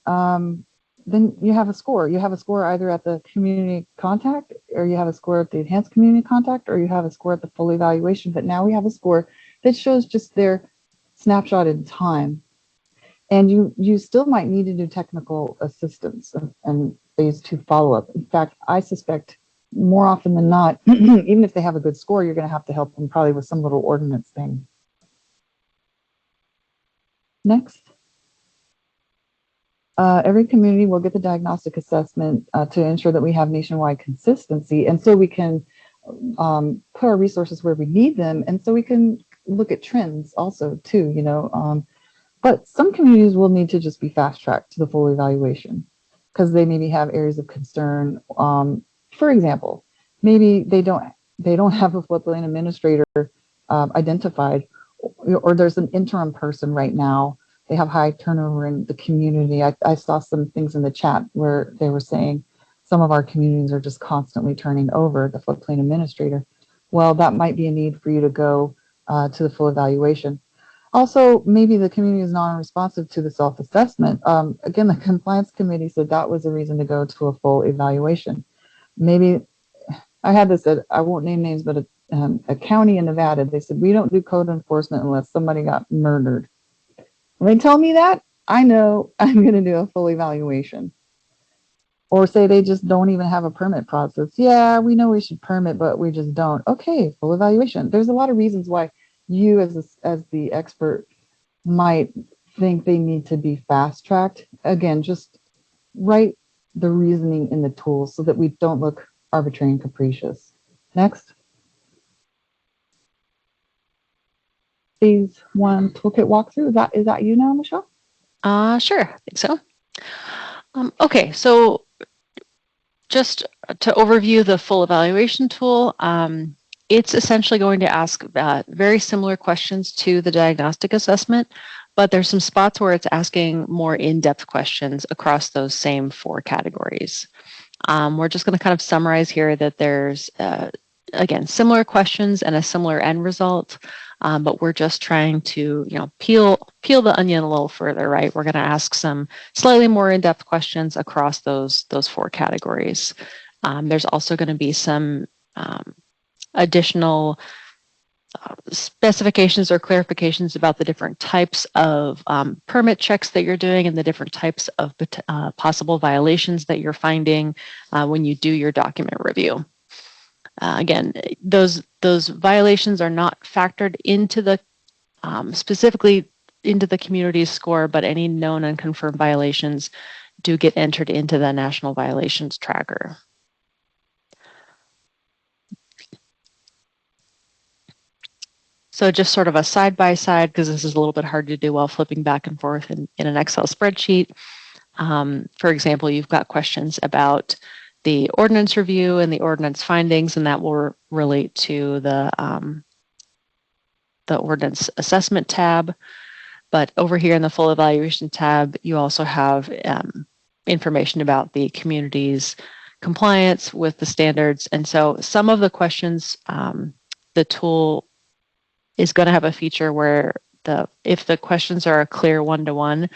then you have a score. You have a score either at the community contact, or you have a score at the enhanced community contact, or you have a score at the full evaluation. But now we have a score that shows just their snapshot in time. And you still might need to do technical assistance and phase 2 follow-up. In fact, I suspect more often than not, even if they have a good score, you're going to have to help them probably with some little ordinance thing. Next. Every community will get the diagnostic assessment to ensure that we have nationwide consistency, and so we can put our resources where we need them, and so we can look at trends also too, you know. But some communities will need to just be fast-tracked to the full evaluation because they maybe have areas of concern. For example, maybe they don't have a floodplain administrator identified, or there's an interim person right now. They have high turnover in the community. I saw some things in the chat where they were saying some of our communities are just constantly turning over the floodplain administrator. Well, that might be a need for you to go to the full evaluation. Also, maybe the community is non-responsive to the self-assessment. Again, the compliance committee said that was a reason to go to a full evaluation. Maybe, I had this at, I won't name names, but a county in Nevada, they said, we don't do code enforcement unless somebody got murdered. When they tell me that, I know I'm going to do a full evaluation. Or say they just don't even have a permit process. Yeah, we know we should permit, but we just don't. Okay, full evaluation. There's a lot of reasons why you as the expert might think they need to be fast-tracked. Again, just write the reasoning in the tools so that we don't look arbitrary and capricious. Next. Phase 1 toolkit walkthrough. Is that you now, Michelle? Sure, I think so. Okay, so just to overview the full evaluation tool, it's essentially going to ask very similar questions to the diagnostic assessment, but there's some spots where it's asking more in-depth questions across those same 4 categories. We're just going to kind of summarize here that there's, again, similar questions and a similar end result, but we're just trying to, you know, peel the onion a little further, right? We're going to ask some slightly more in-depth questions across those 4 categories. There's also going to be some additional specifications or clarifications about the different types of permit checks that you're doing and the different types of possible violations that you're finding when you do your document review. Again, those violations are not factored into the specifically into the community's score, but any known unconfirmed violations do get entered into the National Violations Tracker. So just sort of a side-by-side, because this is a little bit hard to do while flipping back and forth in an Excel spreadsheet. For example, you've got questions about the ordinance review and the ordinance findings, and that will relate to the ordinance assessment tab. But over here in the full evaluation tab, you also have information about the community's compliance with the standards. And so some of the questions, the tool is going to have a feature where if the questions are a clear one-to-one,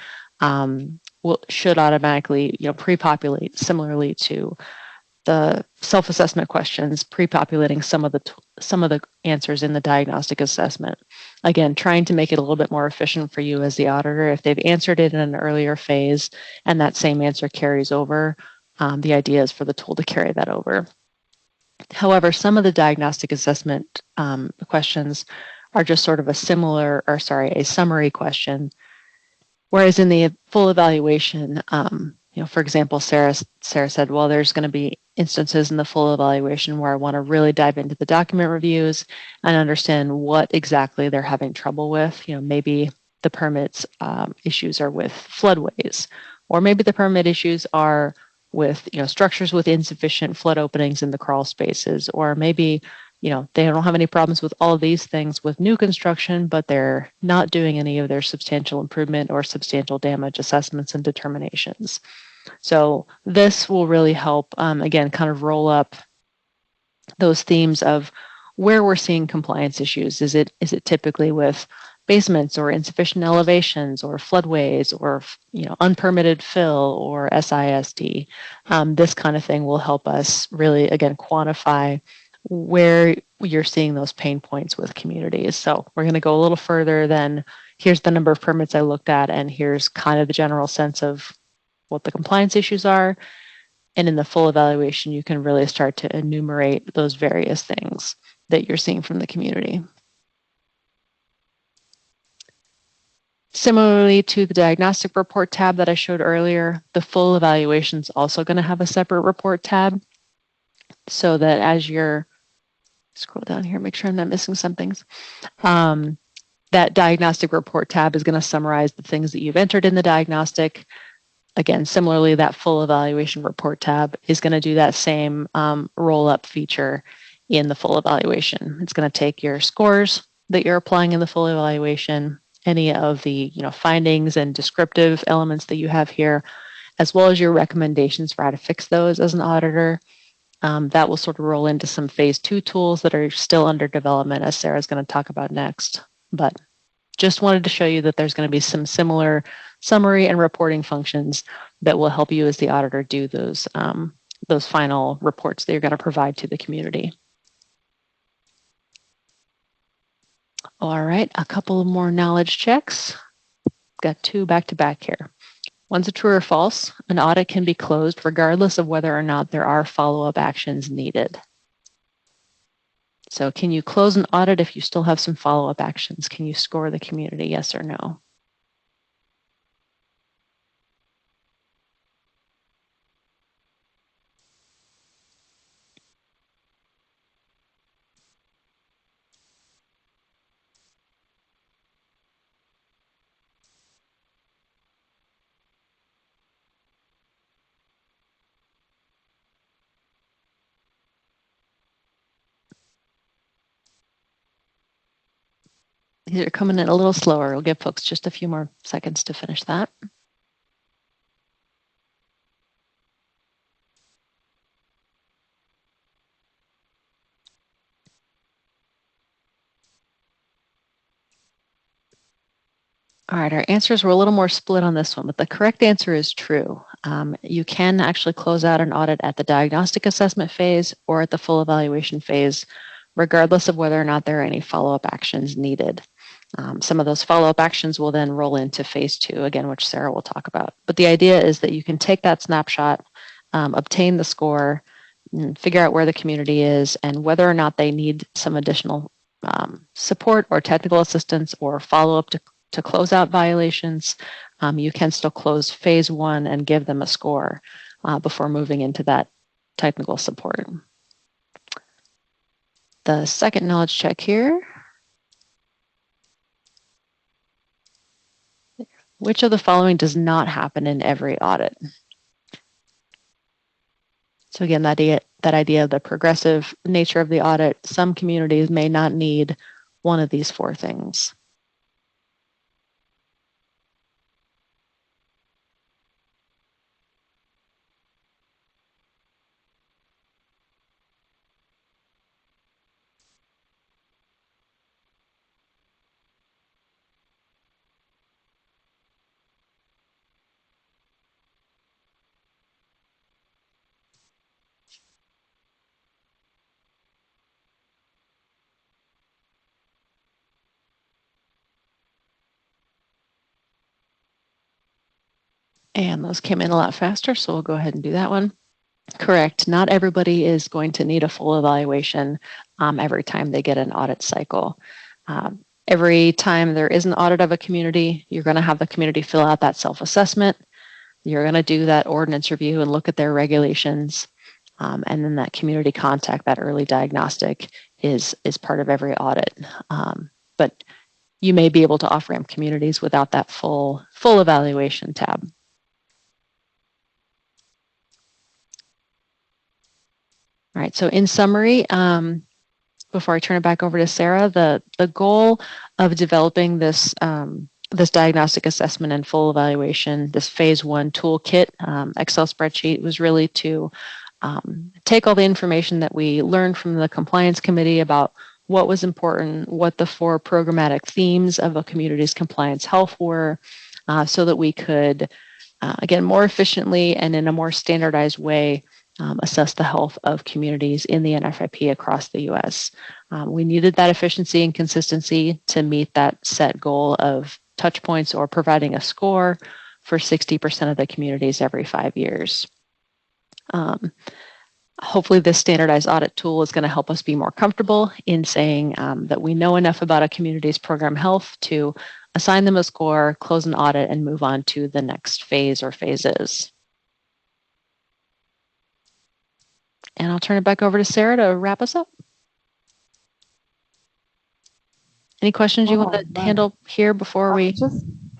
should automatically pre-populate similarly to the self-assessment questions, pre-populating some of the answers in the diagnostic assessment. Again, trying to make it a little bit more efficient for you as the auditor. If they've answered it in an earlier phase and that same answer carries over, the idea is for the tool to carry that over. However, some of the diagnostic assessment questions are just sort of a summary question. Whereas in the full evaluation, for example, Sarah said, well, there's going to be instances in the full evaluation where I want to really dive into the document reviews and understand what exactly they're having trouble with. Maybe the permits issues are with floodways, or maybe the permit issues are with structures with insufficient flood openings in the crawl spaces, or maybe they don't have any problems with all of these things with new construction, but they're not doing any of their substantial improvement or substantial damage assessments and determinations. So this will really help, again, kind of roll up those themes of where we're seeing compliance issues. Is it typically with basements or insufficient elevations or floodways or unpermitted fill or SISD? This kind of thing will help us really, again, quantify where you're seeing those pain points with communities. So we're going to go a little further than here's the number of permits I looked at, and here's kind of the general sense of what the compliance issues are. And in the full evaluation, you can really start to enumerate those various things that you're seeing from the community. Similarly to the diagnostic report tab that I showed earlier, the full evaluation is also going to have a separate report tab, so that as you're scroll down here, make sure I'm not missing some things. That diagnostic report tab is going to summarize the things that you've entered in the diagnostic. Again, similarly, that full evaluation report tab is going to do that same roll-up feature in the full evaluation. It's going to take your scores that you're applying in the full evaluation, any of the findings and descriptive elements that you have here, as well as your recommendations for how to fix those as an auditor. That will sort of roll into some phase 2 tools that are still under development, as Sarah's going to talk about next. But just wanted to show you that there's going to be some similar summary and reporting functions that will help you as the auditor do those final reports that you're going to provide to the community. All right, a couple of more knowledge checks. Got 2 back-to-back here. One's a true or false. An audit can be closed regardless of whether or not there are follow-up actions needed. So can you close an audit if you still have some follow-up actions? Can you score the community, yes or no? These are coming in a little slower. We'll give folks just a few more seconds to finish that. All right, our answers were a little more split on this one, but the correct answer is true. You can actually close out an audit at the diagnostic assessment phase or at the full evaluation phase, regardless of whether or not there are any follow-up actions needed. Some of those follow-up actions will then roll into phase 2, again, which Sarah will talk about. But the idea is that you can take that snapshot, obtain the score, figure out where the community is and whether or not they need some additional support or technical assistance or follow-up to to close out violations, you can still close phase 1 and give them a score before moving into that technical support. The second knowledge check here. Which of the following does not happen in every audit? So again, that idea of the progressive nature of the audit, some communities may not need one of these 4 things. And those came in a lot faster, so we'll go ahead and do that one. Correct. Not everybody is going to need a full evaluation every time they get an audit cycle. Every time there is an audit of a community, you're going to have the community fill out that self-assessment. You're going to do that ordinance review and look at their regulations. And then that community contact, that early diagnostic is part of every audit. But you may be able to off-ramp communities without that full evaluation tab. All right, so in summary, before I turn it back over to Sarah, the goal of developing this this diagnostic assessment and full evaluation, this phase 1 toolkit Excel spreadsheet, was really to take all the information that we learned from the compliance committee about what was important, what the 4 programmatic themes of a community's compliance health were, so that we could, again, more efficiently and in a more standardized way, assess the health of communities in the NFIP across the U.S. We needed that efficiency and consistency to meet that set goal of touch points or providing a score for 60% of the communities every 5 years. Hopefully this standardized audit tool is going to help us be more comfortable in saying that we know enough about a community's program health to assign them a score, close an audit, and move on to the next phase or phases. And I'll turn it back over to Sarah to wrap us up. Any questions you want to handle here before we?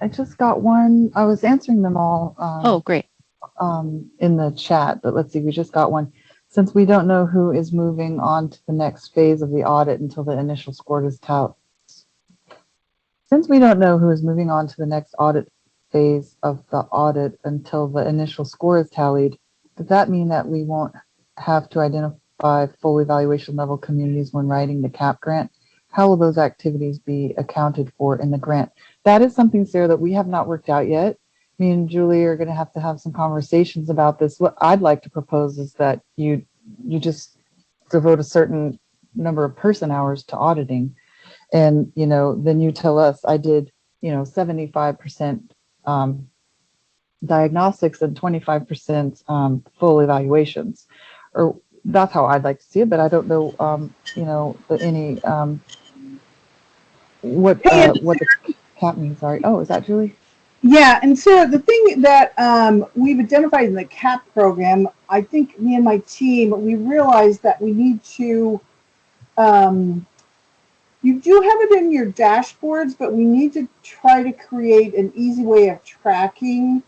I just got one. I was answering them all. Oh, great. In the chat, but let's see. We just got one. Since we don't know who is moving on to the next phase of the audit until the initial score is tallied. Since we don't know who is moving on to the next audit phase of the audit until the initial score is tallied, does that mean that we won't have to identify full evaluation level communities when writing the CAP grant? How will those activities be accounted for in the grant? That is something, Sarah, that we have not worked out yet. Me and Julie are going to have some conversations about this. What I'd like to propose is that you just devote a certain number of person hours to auditing, and then you tell us I did 75% diagnostics and 25% full evaluations, or that's how I'd like to see it. But I don't know what the CAP means. Sorry. Oh, is that Julie? Yeah, and so the thing that we've identified in the CAP program, I think me and my team, we realized that we need to, you do have it in your dashboards, but we need to try to create an easy way of tracking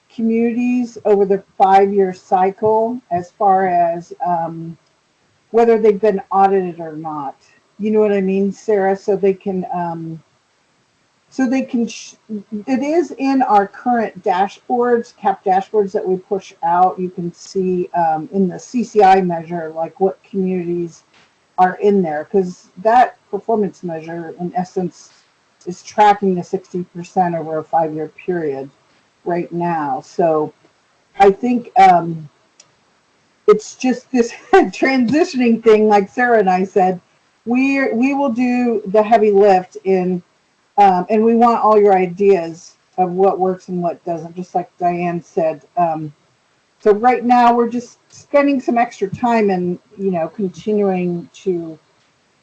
communities over the 5-year cycle as far as whether they've been audited or not. You know what I mean, Sarah? So they can... it is in our current dashboards, CAP dashboards that we push out. You can see in the CCI measure, like what communities are in there, because that performance measure, in essence, is tracking the 60% over a 5-year period right now. So I think it's just this transitioning thing, like Sarah and I said, we will do the heavy lift in. And we want all your ideas of what works and what doesn't, just like Diane said. So right now we're just spending some extra time and, continuing to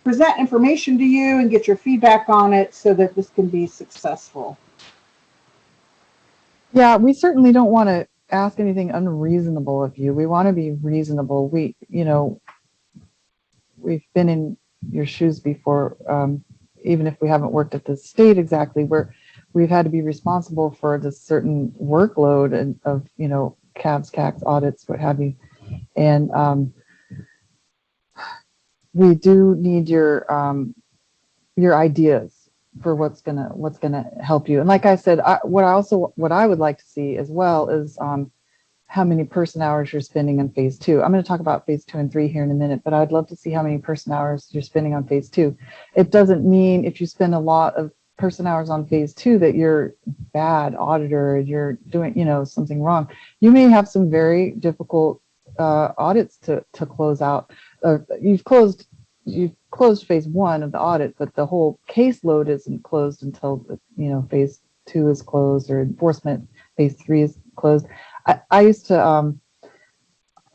present information to you and get your feedback on it so that this can be successful. Yeah, we certainly don't want to ask anything unreasonable of you. We want to be reasonable. We've been in your shoes before, even if we haven't worked at the state exactly, where we've had to be responsible for this certain workload and of, CABs, CACs, audits, what have you. And we do need your ideas for what's gonna help you. And like I said, what I would like to see as well is how many person hours you're spending on phase 2. I'm going to talk about phase 2 and 3 here in a minute, but I'd love to see how many person hours you're spending on phase 2. It doesn't mean if you spend a lot of person hours on phase 2 that you're bad auditor, you're doing, something wrong. You may have some very difficult audits to close out. You've closed phase 1 of the audit, but the whole caseload isn't closed until phase 2 is closed, or enforcement phase 3 is closed. I used to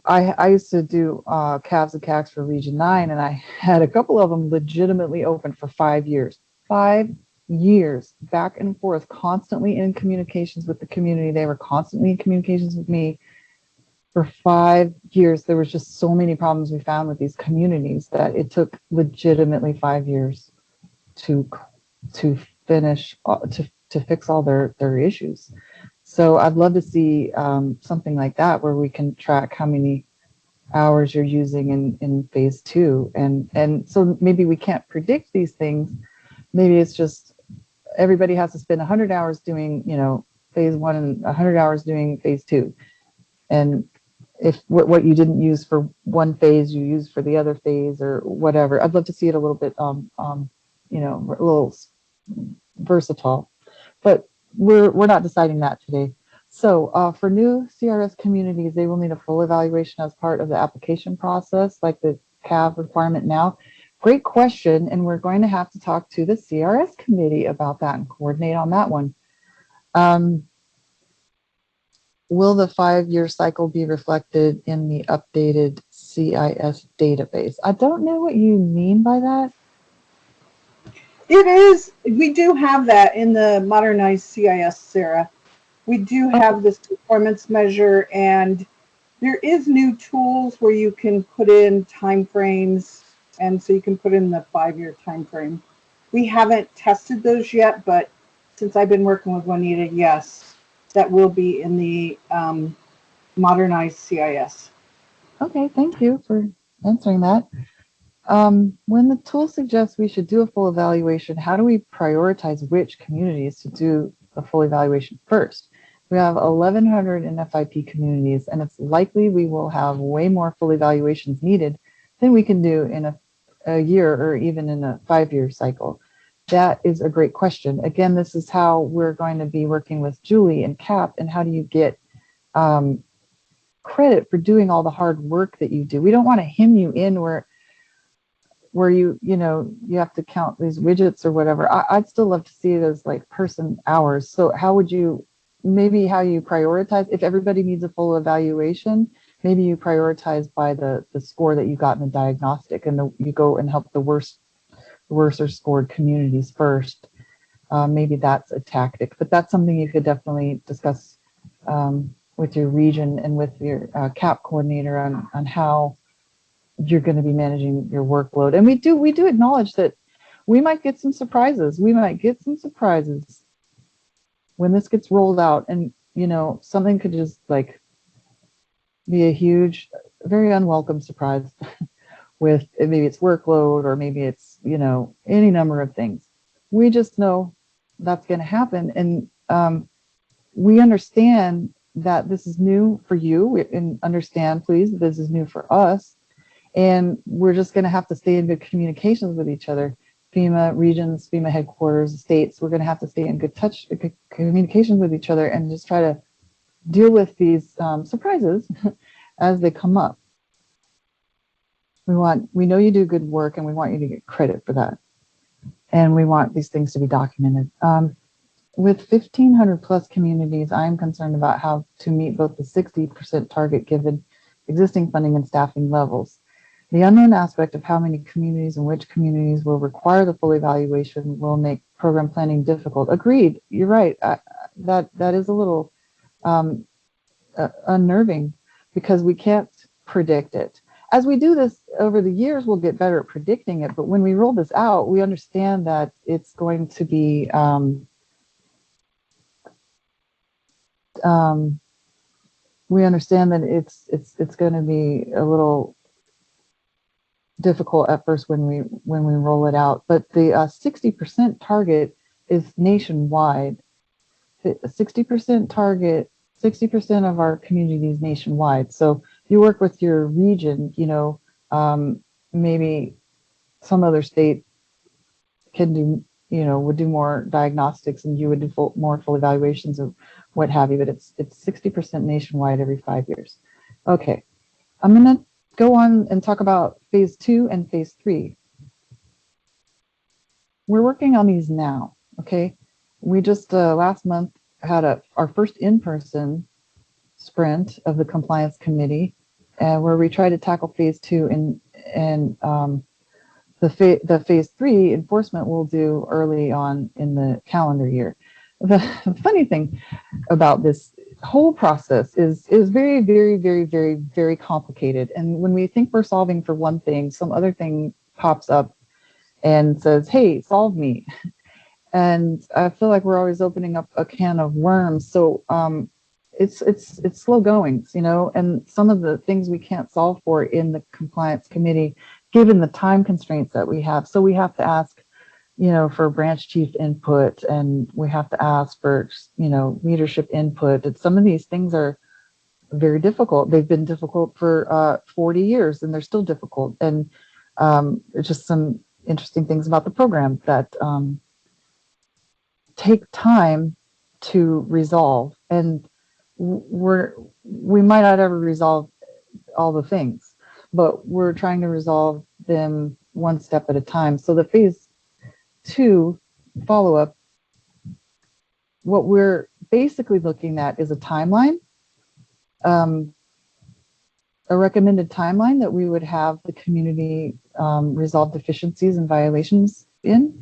do CAVs and CACs for Region 9, and I had a couple of them legitimately open for 5 years. 5 years, back and forth, constantly in communications with the community. They were constantly in communications with me for 5 years. There was just so many problems we found with these communities that it took legitimately 5 years to finish, to fix all their issues. So I'd love to see something like that, where we can track how many hours you're using in phase 2. And so maybe we can't predict these things. Maybe it's just everybody has to spend 100 hours doing, phase 1 and 100 hours doing phase 2. And if what you didn't use for one phase, you use for the other phase or whatever. I'd love to see it a little bit, a little versatile. But we're not deciding that today. So for new CRS communities, they will need a full evaluation as part of the application process, like the CAV requirement now. Great question, and we're going to have to talk to the CRS committee about that and coordinate on that one. Will the 5-year cycle be reflected in the updated CIS database? I don't know what you mean by that. It is. We do have that in the modernized CIS, Sarah. We do have this performance measure, and there is new tools where you can put in timeframes, and so you can put in the 5-year time frame. We haven't tested those yet, but since I've been working with Juanita, yes, that will be in the modernized CIS. Okay, thank you for answering that. When the tool suggests we should do a full evaluation, how do we prioritize which communities to do a full evaluation first? We have 1,100 NFIP communities, and it's likely we will have way more full evaluations needed than we can do in a year or even in a 5-year cycle. That is a great question. Again, this is how we're going to be working with Julie and Cap, and how do you get credit for doing all the hard work that you do. We don't want to hem you in where you have to count these widgets or whatever. I'd still love to see it as like person hours. So how you prioritize, if everybody needs a full evaluation, maybe you prioritize by the score that you got in the diagnostic, and you go and help the worse scored communities first. Maybe that's a tactic, but that's something you could definitely discuss with your region and with your CAP coordinator on how you're going to be managing your workload. And we do acknowledge that we might get some surprises. We might get some surprises when this gets rolled out, and something could just like be a huge, very unwelcome surprise with maybe it's workload, or maybe it's any number of things. We just know that's going to happen, and we understand that this is new for you, and understand, please, this is new for us. And we're just going to have to stay in good communications with each other. FEMA regions, FEMA headquarters, states, we're going to have to stay in good communication with each other, and just try to deal with these surprises as they come up. We know you do good work, and we want you to get credit for that. And we want these things to be documented. With 1,500 plus communities, I'm concerned about how to meet both the 60% target given existing funding and staffing levels. The unknown aspect of how many communities and which communities will require the full evaluation will make program planning difficult. Agreed. You're right. That is a little unnerving because we can't predict it. As we do this over the years, we'll get better at predicting it. But when we roll this out, we understand that it's going to be we understand that it's going to be a little difficult at first when we roll it out. But the 60% target is nationwide. 60% target, 60% of our communities nationwide. So if you work with your region, you know, maybe some other state can do, you know, would do more diagnostics and you would do more full evaluations of what have you, but it's 60% nationwide every 5 years. Okay, I'm gonna go on and talk about phase 2 and phase 3. We're working on these now, okay? We just last month had our first in-person sprint of the compliance committee, where we tried to tackle phase 2 and the phase 3 enforcement we'll do early on in the calendar year. The funny thing about this whole process is very, very, very, very, very complicated. And when we think we're solving for one thing, some other thing pops up and says, "Hey, solve me." And I feel like we're always opening up a can of worms. So it's slow going, you know, and some of the things we can't solve for in the compliance committee, given the time constraints that we have. So we have to ask, you know, for branch chief input, and we have to ask for, you know, leadership input. And some of these things are very difficult. They've been difficult for 40 years and they're still difficult. And it's just some interesting things about the program that take time to resolve, and we might not ever resolve all the things, but we're trying to resolve them one step at a time. So the phase 2 follow-up, what we're basically looking at is a timeline, a recommended timeline that we would have the community resolve deficiencies and violations in.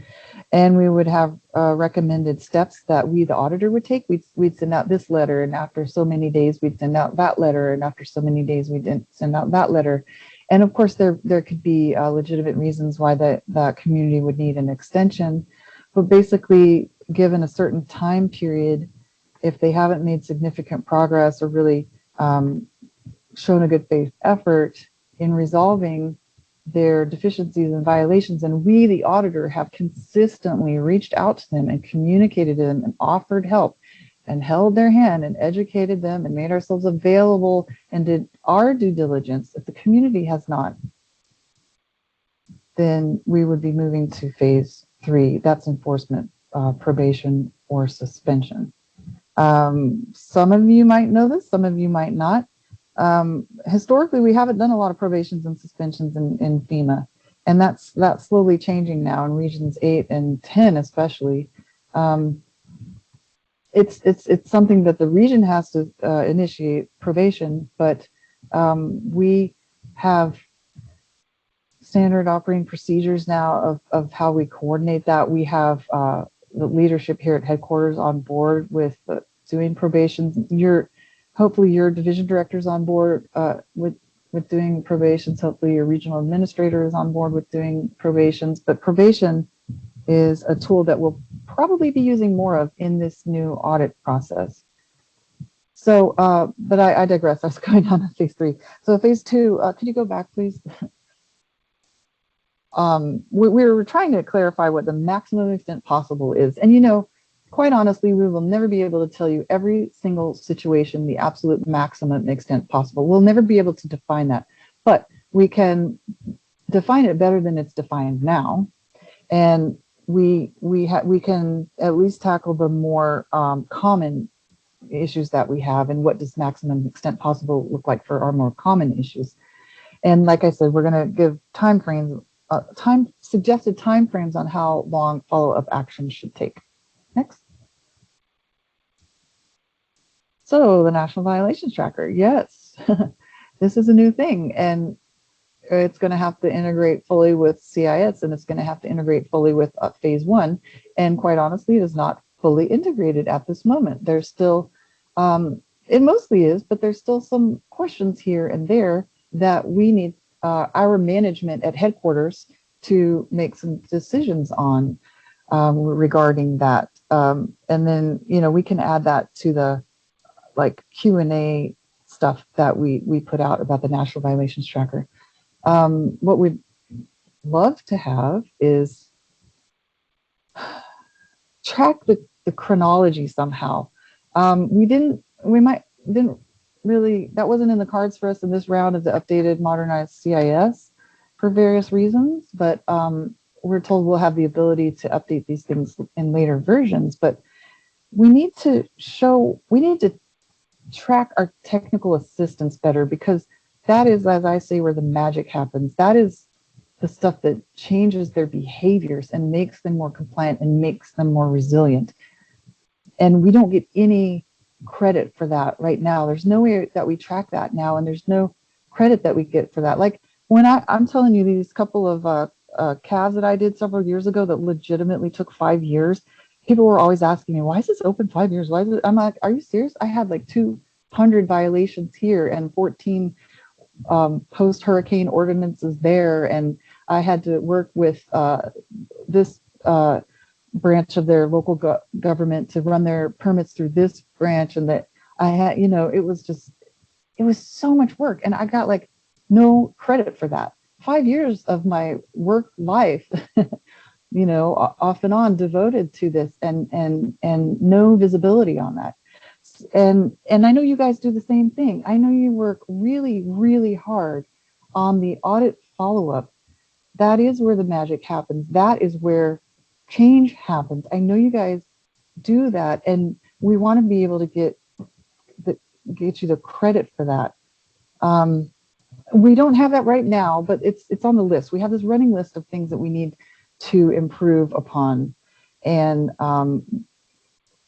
And we would have recommended steps that we, the auditor, would take. We'd send out this letter, and after so many days, we'd send out that letter, and after so many days, we didn't send out that letter. And of course, there could be legitimate reasons why that community would need an extension. But basically, given a certain time period, if they haven't made significant progress or really shown a good faith effort in resolving their deficiencies and violations, and we, the auditor, have consistently reached out to them and communicated to them and offered help and held their hand and educated them and made ourselves available and did our due diligence, if the community has not, then we would be moving to phase 3. That's enforcement, probation, or suspension. Some of you might know this, some of you might not. Historically, we haven't done a lot of probations and suspensions in FEMA, and that's slowly changing now in regions 8 and 10, especially. It's something that the region has to initiate probation, but we have standard operating procedures now of how we coordinate that. We have the leadership here at headquarters on board with doing probations. Hopefully your division director is on board with doing probations. Hopefully your regional administrator is on board with doing probations. But probation is a tool that we'll probably be using more of in this new audit process. So, but I digress. I was going on to phase 3. So phase 2, could you go back, please? We were trying to clarify what the maximum extent possible is. And, you know, quite honestly, we will never be able to tell you every single situation, the absolute maximum extent possible. We'll never be able to define that, but we can define it better than it's defined now. And we can at least tackle the more common issues that we have, and what does maximum extent possible look like for our more common issues. And like I said, we're going to give suggested time frames on how long follow-up action should take. Next. So the National Violations Tracker, yes, this is a new thing, and it's going to have to integrate fully with CIS, and it's going to have to integrate fully with phase one. And quite honestly, it is not fully integrated at this moment. There's still, it mostly is, but there's still some questions here and there that we need our management at headquarters to make some decisions on regarding that. And then, we can add that to the like Q&A stuff that we put out about the National Violations Tracker. What we'd love to have is track the chronology somehow. That wasn't in the cards for us in this round of the updated modernized CIS for various reasons, but we're told we'll have the ability to update these things in later versions. But we need to track our technical assistance better, because that is, as I say, where the magic happens. That is the stuff that changes their behaviors and makes them more compliant and makes them more resilient. And we don't get any credit for that right now. There's no way that we track that now, and there's no credit that we get for that. Like when I'm telling you these couple of calves that I did several years ago that legitimately took 5 years, people were always asking me, why is this open 5 years? Why is it? I'm like, are you serious? I had like 200 violations here and 14 post-hurricane ordinances there, and I had to work with this branch of their local government to run their permits through this branch, and that I had, it was so much work, and I got like no credit for that. 5 years of my work life, off and on devoted to this, and no visibility on that. And I know you guys do the same thing. I know you work really, really hard on the audit follow-up. That is where the magic happens. That is where change happens. I know you guys do that, and we want to be able to get you the credit for that. We don't have that right now, but it's on the list. We have this running list of things that we need to improve upon. And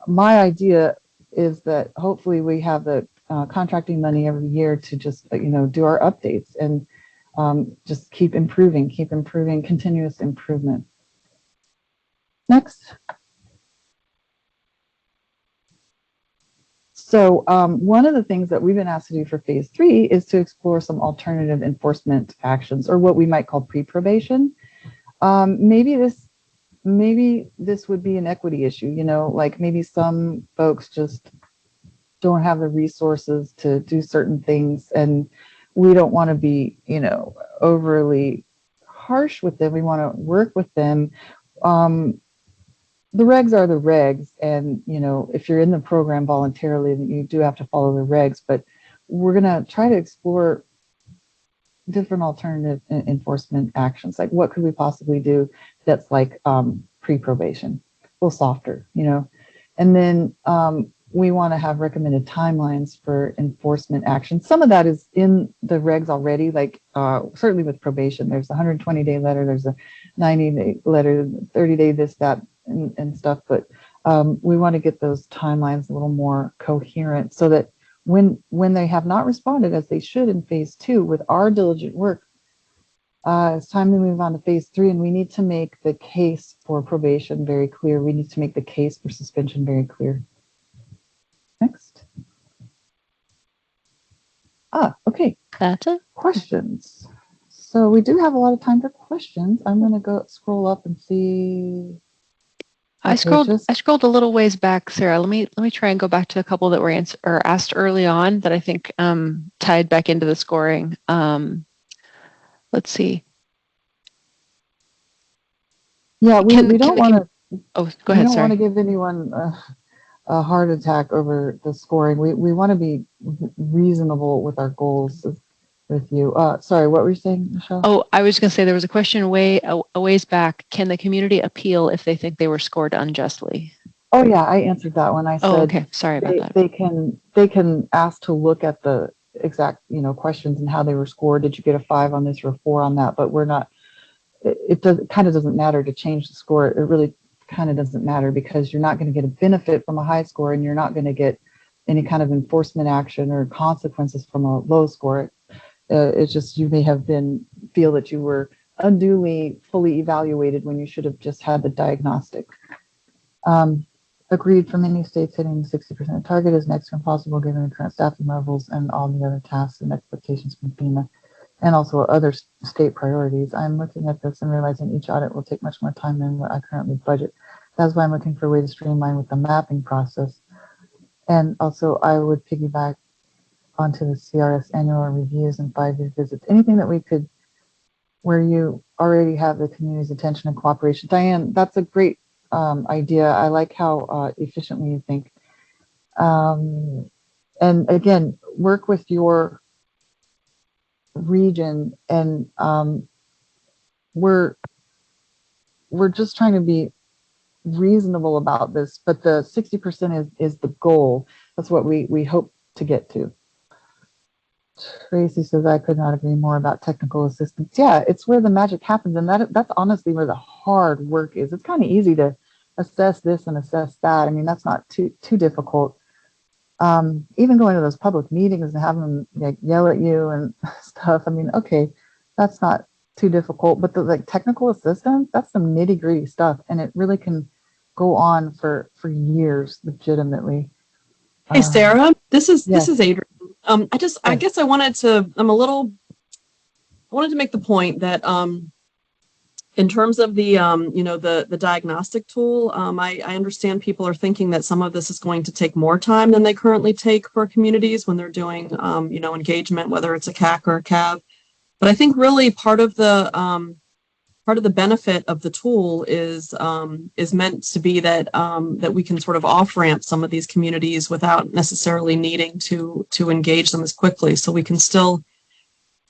my idea is that hopefully we have the contracting money every year to just do our updates and just keep improving, continuous improvement. Next. So one of the things that we've been asked to do for phase 3 is to explore some alternative enforcement actions, or what we might call pre-probation. Maybe this would be an equity issue, like maybe some folks just don't have the resources to do certain things, and we don't want to be, overly harsh with them. We want to work with them. The regs are the regs, and if you're in the program voluntarily, then you do have to follow the regs, but we're going to try to explore different alternative enforcement actions. Like, what could we possibly do that's like pre-probation, a little softer, and then we want to have recommended timelines for enforcement action. Some of that is in the regs already, like certainly with probation, there's a 120-day letter, there's a 90-day letter, 30-day this, that, and stuff, but we want to get those timelines a little more coherent, so that when they have not responded as they should in phase 2 with our diligent work, it's time to move on to phase 3, and we need to make the case for probation very clear. We need to make the case for suspension very clear. Next. Okay. That's it. Questions. So we do have a lot of time for questions. I'm going to go scroll up and see. I scrolled a little ways back, Sarah. Let me try and go back to a couple that were asked early on that I think tied back into the scoring. Let's see. Yeah, we don't want to. Oh, go ahead. We don't Sorry. want to give anyone a heart attack over the scoring. We want to be reasonable with our goals with you. Sorry, what were you saying, Michelle? Oh, I was going to say there was a question a ways back. Can the community appeal if they think they were scored unjustly? Oh yeah, I answered that one. I said, okay. Sorry about that. They can ask to look at the exact questions and how they were scored. Did you get a 5 on this or a 4 on that? But we're not. It kind of doesn't matter to change the score. It really kind of doesn't matter, because you're not going to get a benefit from a high score, and you're not going to get any kind of enforcement action or consequences from a low score. It's just you may have been feel that you were unduly fully evaluated when you should have just had the diagnostic. Agreed, for many states, hitting the 60% target is next to impossible given the current staffing levels and all the other tasks and expectations from FEMA and also other state priorities. I'm looking at this and realizing each audit will take much more time than what I currently budget. That's why I'm looking for a way to streamline with the mapping process. And also, I would piggyback onto the CRS annual reviews and 5-year visits. Anything that we could, where you already have the community's attention and cooperation. Diane, that's a great idea. I like how efficiently you think. And again, work with your region, and we're just trying to be reasonable about this, but the 60% is the goal. That's what we hope to get to. Tracy says, I could not agree more about technical assistance. Yeah, it's where the magic happens, and that's honestly where the hard work is. It's kind of easy to assess this and assess that. I mean, that's not too difficult. Even going to those public meetings and having them like yell at you and stuff. I mean, okay, that's not too difficult, but the like technical assistance, that's some nitty gritty stuff, and it really can go on for years, legitimately. Hey, Sarah, this is Adrian. I Yes. guess I wanted to make the point that in terms of the the diagnostic tool, I understand people are thinking that some of this is going to take more time than they currently take for communities when they're doing engagement, whether it's a CAC or a CAV. But I think really part of the benefit of the tool is meant to be that that we can sort of off ramp some of these communities without necessarily needing to engage them as quickly, so we can still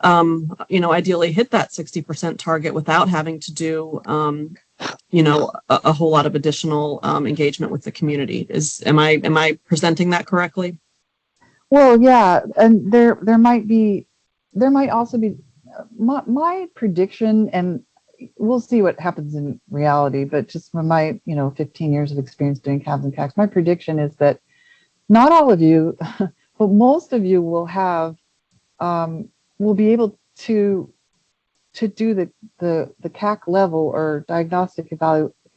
ideally hit that 60% target without having to do a whole lot of additional engagement with the community. Am I presenting that correctly? Well, yeah, and there might also be my prediction, and we'll see what happens in reality, but just from my 15 years of experience doing CAVs and CACs, my prediction is that not all of you, but most of you will have will be able to do the CAC level or diagnostic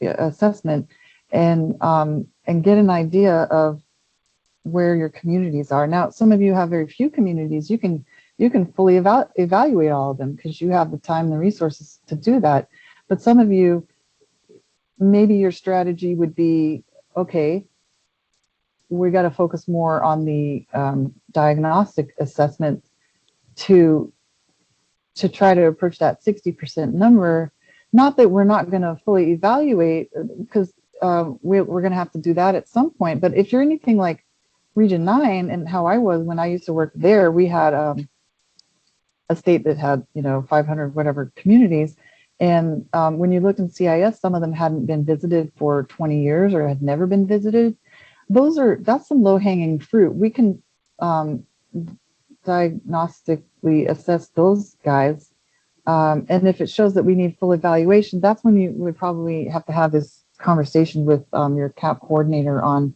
assessment and get an idea of where your communities are. Now, some of you have very few communities. You can fully evaluate all of them because you have the time and the resources to do that. But some of you, maybe your strategy would be, okay, we got to focus more on the diagnostic assessment to try to approach that 60% number. Not that we're not going to fully evaluate, because we're going to have to do that at some point. But if you're anything like Region 9 and how I was when I used to work there, we had a state that had 500 whatever communities, and when you looked in CIS, some of them hadn't been visited for 20 years or had never been visited. That's some low-hanging fruit. We can diagnostically assess those guys, and if it shows that we need full evaluation, that's when you would probably have to have this conversation with your CAP coordinator on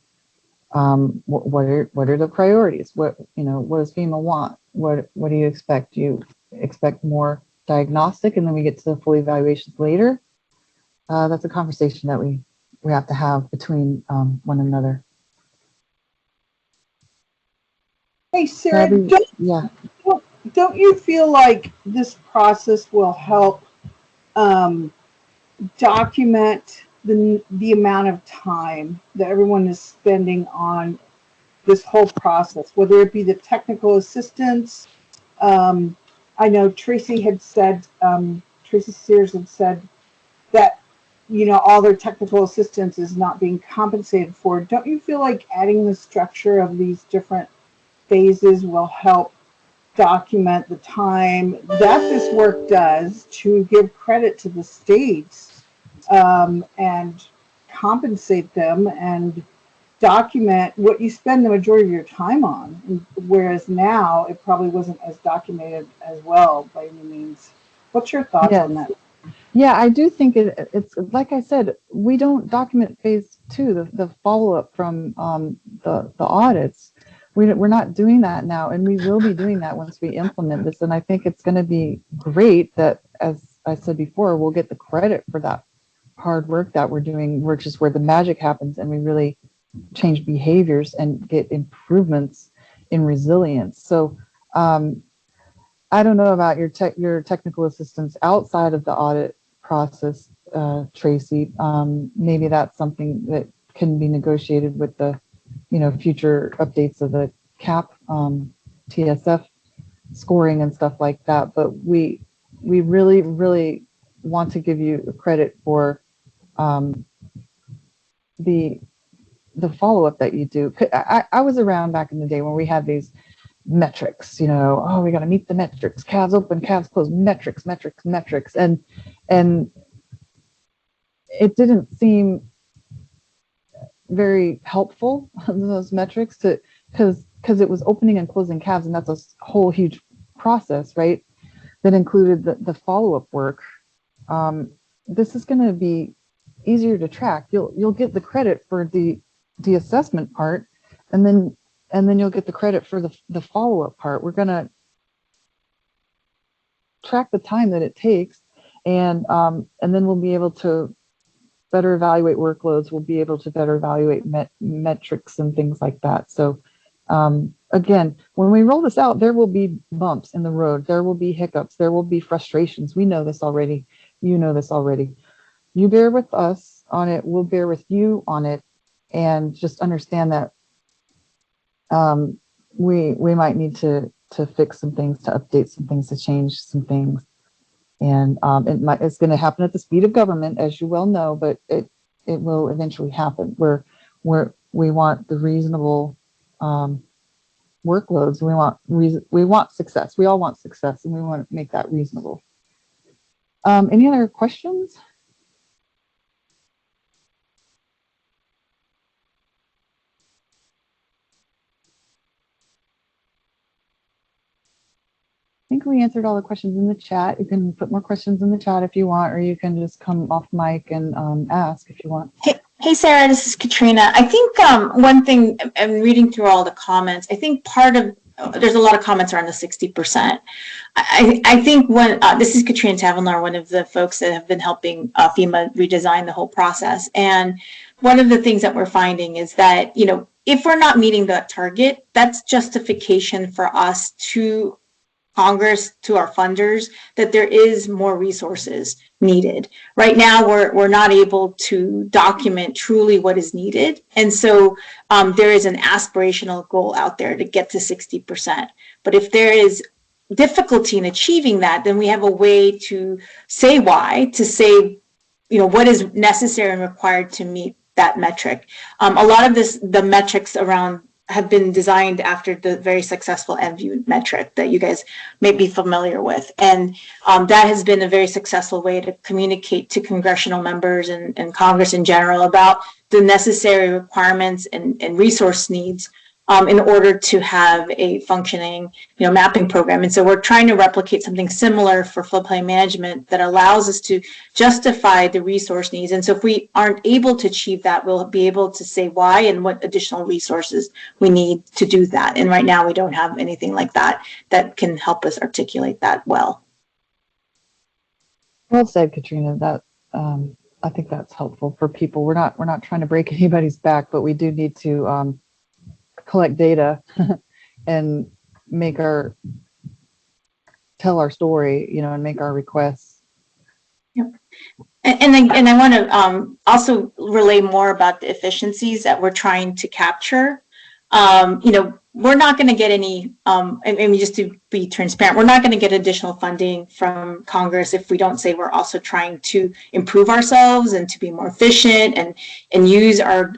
what are the priorities. What does FEMA want? What do you expect? Do you expect more diagnostic, and then we get to the full evaluations later? That's a conversation that we have to have between one another. Hey, Sarah, Yeah. don't you feel like this process will help document the amount of time that everyone is spending on this whole process, whether it be the technical assistance? I know Tracy Sears had said that all their technical assistance is not being compensated for. Don't you feel like adding the structure of these different phases will help document the time that this work does, to give credit to the states and compensate them and document what you spend the majority of your time on, whereas now it probably wasn't as documented as well by any means. What's your thoughts on that? Yeah, I do think it's like I said, we don't document phase 2, the follow-up from the audits. we're not doing that now, and we will be doing that once we implement this. And I think it's going to be great that, as I said before, we'll get the credit for that hard work that we're doing, which is where the magic happens, and we really change behaviors and get improvements in resilience. So I don't know about your technical assistance outside of the audit process, Tracy. Maybe that's something that can be negotiated with the, future updates of the CAP, TSF scoring and stuff like that. But we really, really want to give you credit for the follow-up that you do. I was around back in the day when we had these metrics, we got to meet the metrics, calves open, calves closed, metrics. And it didn't seem very helpful, those metrics, because it was opening and closing calves, and that's a whole huge process, right? That included the follow-up work. This is going to be easier to track. You'll get the credit for the assessment part, and then you'll get the credit for the follow-up part. We're going to track the time that it takes, and then we'll be able to better evaluate workloads. We'll be able to better evaluate metrics and things like that. So again, when we roll this out, there will be bumps in the road. There will be hiccups. There will be frustrations. We know this already. You know this already. You bear with us on it. We'll bear with you on it. And just understand that we might need to fix some things, to update some things, to change some things. And it's going to happen at the speed of government, as you well know, but it will eventually happen. We want the reasonable workloads. We want success. We all want success, and we want to make that reasonable. Any other questions? I think we answered all the questions in the chat. You can put more questions in the chat if you want, or you can just come off mic and ask if you want. Hey, Sarah, this is Katrina. I think one thing, I'm reading through all the comments, I think there's a lot of comments around the 60%. I think this is Katrina Tavenlar, one of the folks that have been helping FEMA redesign the whole process. And one of the things that we're finding is that, if we're not meeting that target, that's justification for us to Congress, to our funders, that there is more resources needed. Right now, we're not able to document truly what is needed. And so there is an aspirational goal out there to get to 60%. But if there is difficulty in achieving that, then we have a way to say why, to say, what is necessary and required to meet that metric. A lot of the metrics around have been designed after the very successful NVIEW metric that you guys may be familiar with. And that has been a very successful way to communicate to congressional members and Congress in general about the necessary requirements and resource needs in order to have a functioning, mapping program. And so we're trying to replicate something similar for floodplain management that allows us to justify the resource needs. And so if we aren't able to achieve that, we'll be able to say why and what additional resources we need to do that. And right now we don't have anything like that can help us articulate that well. Well said, Katrina. That I think that's helpful for people. We're not trying to break anybody's back, but we do need to collect data and tell our story, and make our requests. Yep. And I want to also relay more about the efficiencies that we're trying to capture. We're not going to get any, just to be transparent, we're not going to get additional funding from Congress if we don't say we're also trying to improve ourselves and to be more efficient and use our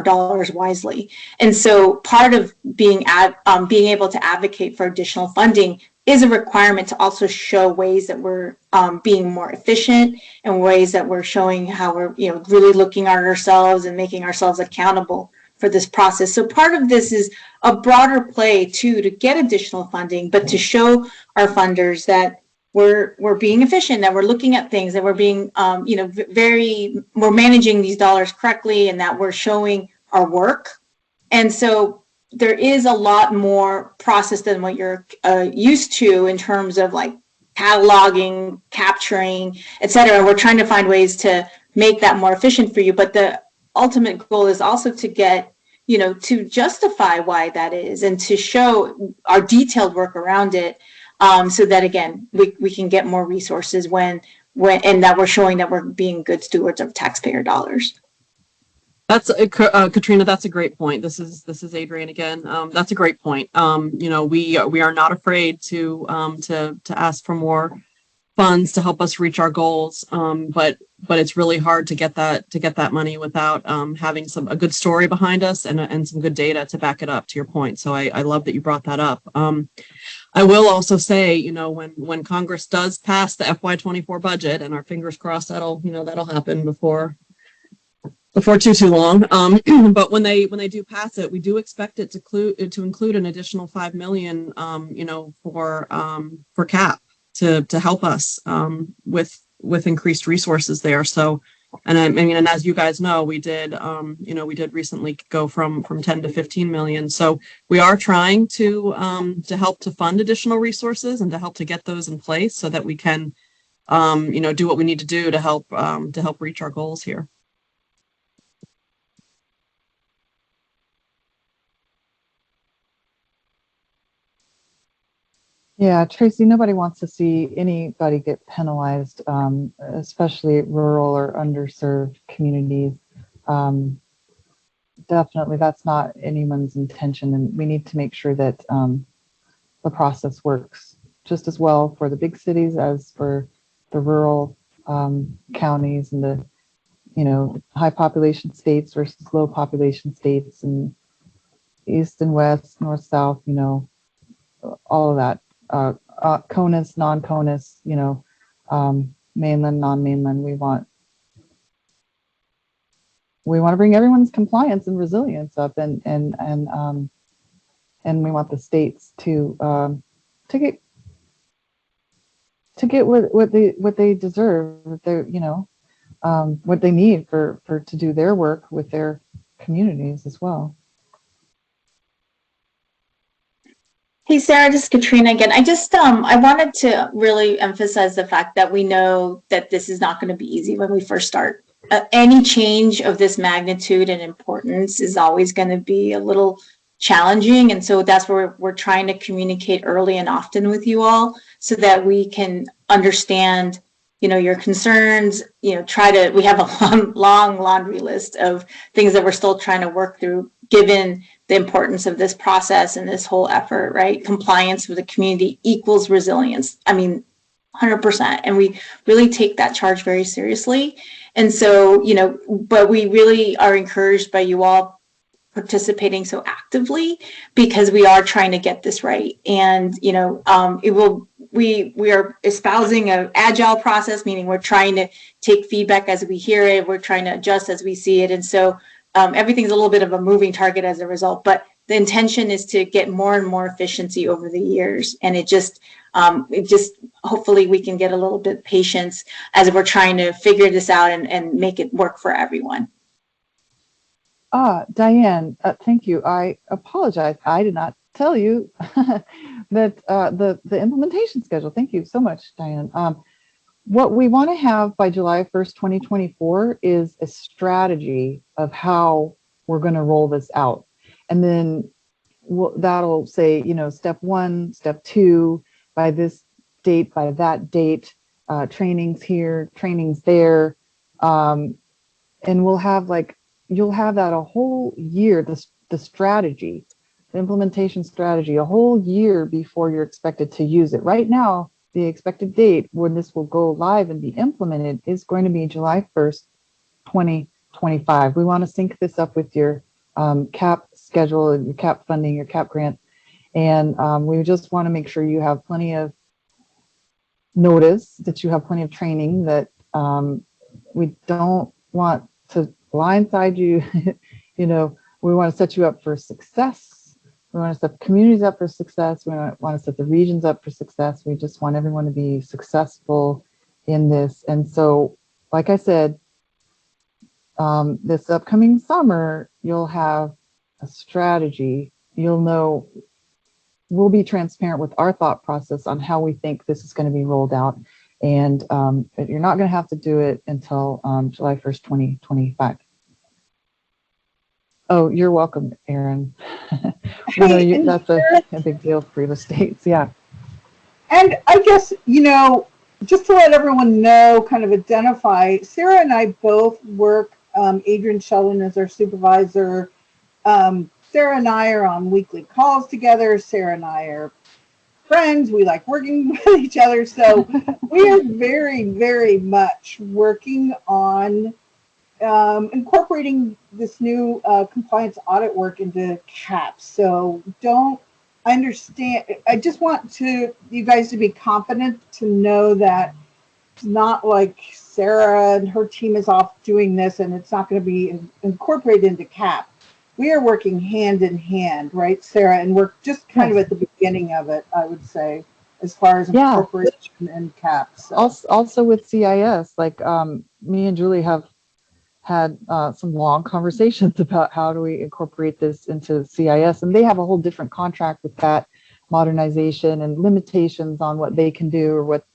dollars wisely. And so part of being able to advocate for additional funding is a requirement to also show ways that we're being more efficient and ways that we're showing how we're really looking at ourselves and making ourselves accountable for this process. So part of this is a broader play too, to get additional funding, but to show our funders that we're being efficient, that we're looking at things, that we're being we're managing these dollars correctly, and that we're showing our work. And so there is a lot more process than what you're used to in terms of like cataloging, capturing, et cetera. We're trying to find ways to make that more efficient for you. But the ultimate goal is also to get, you know, to justify why that is and to show our detailed work around it, so that, again, we can get more resources when and that we're showing that we're being good stewards of taxpayer dollars. That's Katrina. That's a great point. This is Adrienne again. That's a great point. You know, we are not afraid to ask for more funds to help us reach our goals. But it's really hard to get that money without having a good story behind us and some good data to back it up. To your point, so I love that you brought that up. I will also say, you know, when Congress does pass the FY24 budget, and our fingers crossed that'll happen before too long. But when they do pass it, we do expect it to include an additional $5 million, you know, for CAP to help us with increased resources there. So, and I mean, and as you guys know, we did recently go from 10 to 15 million. So we are trying to help to fund additional resources and to help to get those in place so that we can, you know, do what we need to do to help reach our goals here. Yeah, Tracy, nobody wants to see anybody get penalized, especially rural or underserved communities. Definitely, that's not anyone's intention, and we need to make sure that the process works just as well for the big cities as for the rural counties and the, you know, high population states versus low population states, and east and west, north, south, you know, all of that. CONUS, non-CONUS, you know, mainland, non-mainland. We want to bring everyone's compliance and resilience up, and we want the states to get what they deserve, you know, what they need for to do their work with their communities as well. Hey, Sarah, this is Katrina again. I just, I wanted to really emphasize the fact that we know that this is not going to be easy when we first start. Any change of this magnitude and importance is always going to be a little challenging. And so that's where we're trying to communicate early and often with you all so that we can understand, you know, your concerns, you know, we have a long laundry list of things that we're still trying to work through, given the importance of this process and this whole effort, right? Compliance with the community equals resilience. I mean, 100%. And we really take that charge very seriously. And so, you know, but we really are encouraged by you all participating so actively because we are trying to get this right. And, you know, we are espousing an agile process, meaning we're trying to take feedback as we hear it. We're trying to adjust as we see it. And so everything's a little bit of a moving target as a result, but the intention is to get more and more efficiency over the years. And it just hopefully we can get a little bit of patience as we're trying to figure this out and make it work for everyone. Diane, thank you. I apologize. I did not tell you that the implementation schedule. Thank you so much, Diane. What we want to have by July 1st, 2024 is a strategy of how we're going to roll this out. And then that'll say, you know, step 1, step 2, by this date, by that date, trainings here, trainings there. And we'll have you'll have that a whole year, the strategy, the implementation strategy, a whole year before you're expected to use it. Right now, the expected date when this will go live and be implemented is going to be July 1st, 2025. We want to sync this up with your CAP schedule and your CAP funding, your CAP grant. And we just want to make sure you have plenty of notice, that you have plenty of training, that we don't want to blindside you. You know, we want to set you up for success. We want to set the communities up for success. We want to set the regions up for success. We just want everyone to be successful in this. And so, like I said, this upcoming summer, you'll have a strategy you'll know, we'll be transparent with our thought process on how we think this is going to be rolled out. And you're not going to have to do it until July 1st, 2025. Oh, you're welcome, Aaron. Hey, That's a big deal for real estate. Yeah. And I guess, just to let everyone know, kind of identify, Sarah and I both work, Adrian Sheldon is our supervisor. Sarah and I are on weekly calls together. Sarah and I are friends. We like working with each other. So we are very, very much working on incorporating this new compliance audit work into CAP. So I just want you guys to be confident to know that it's not like Sarah and her team is off doing this and it's not going to be incorporated into CAP. We are working hand in hand, right, Sarah? And we're just kind of at the beginning of it, I would say, as far as incorporation and CAP. So. Also with CIS, like me and Julie have had some long conversations about how do we incorporate this into CIS, and they have a whole different contract with that modernization and limitations on what they can do or what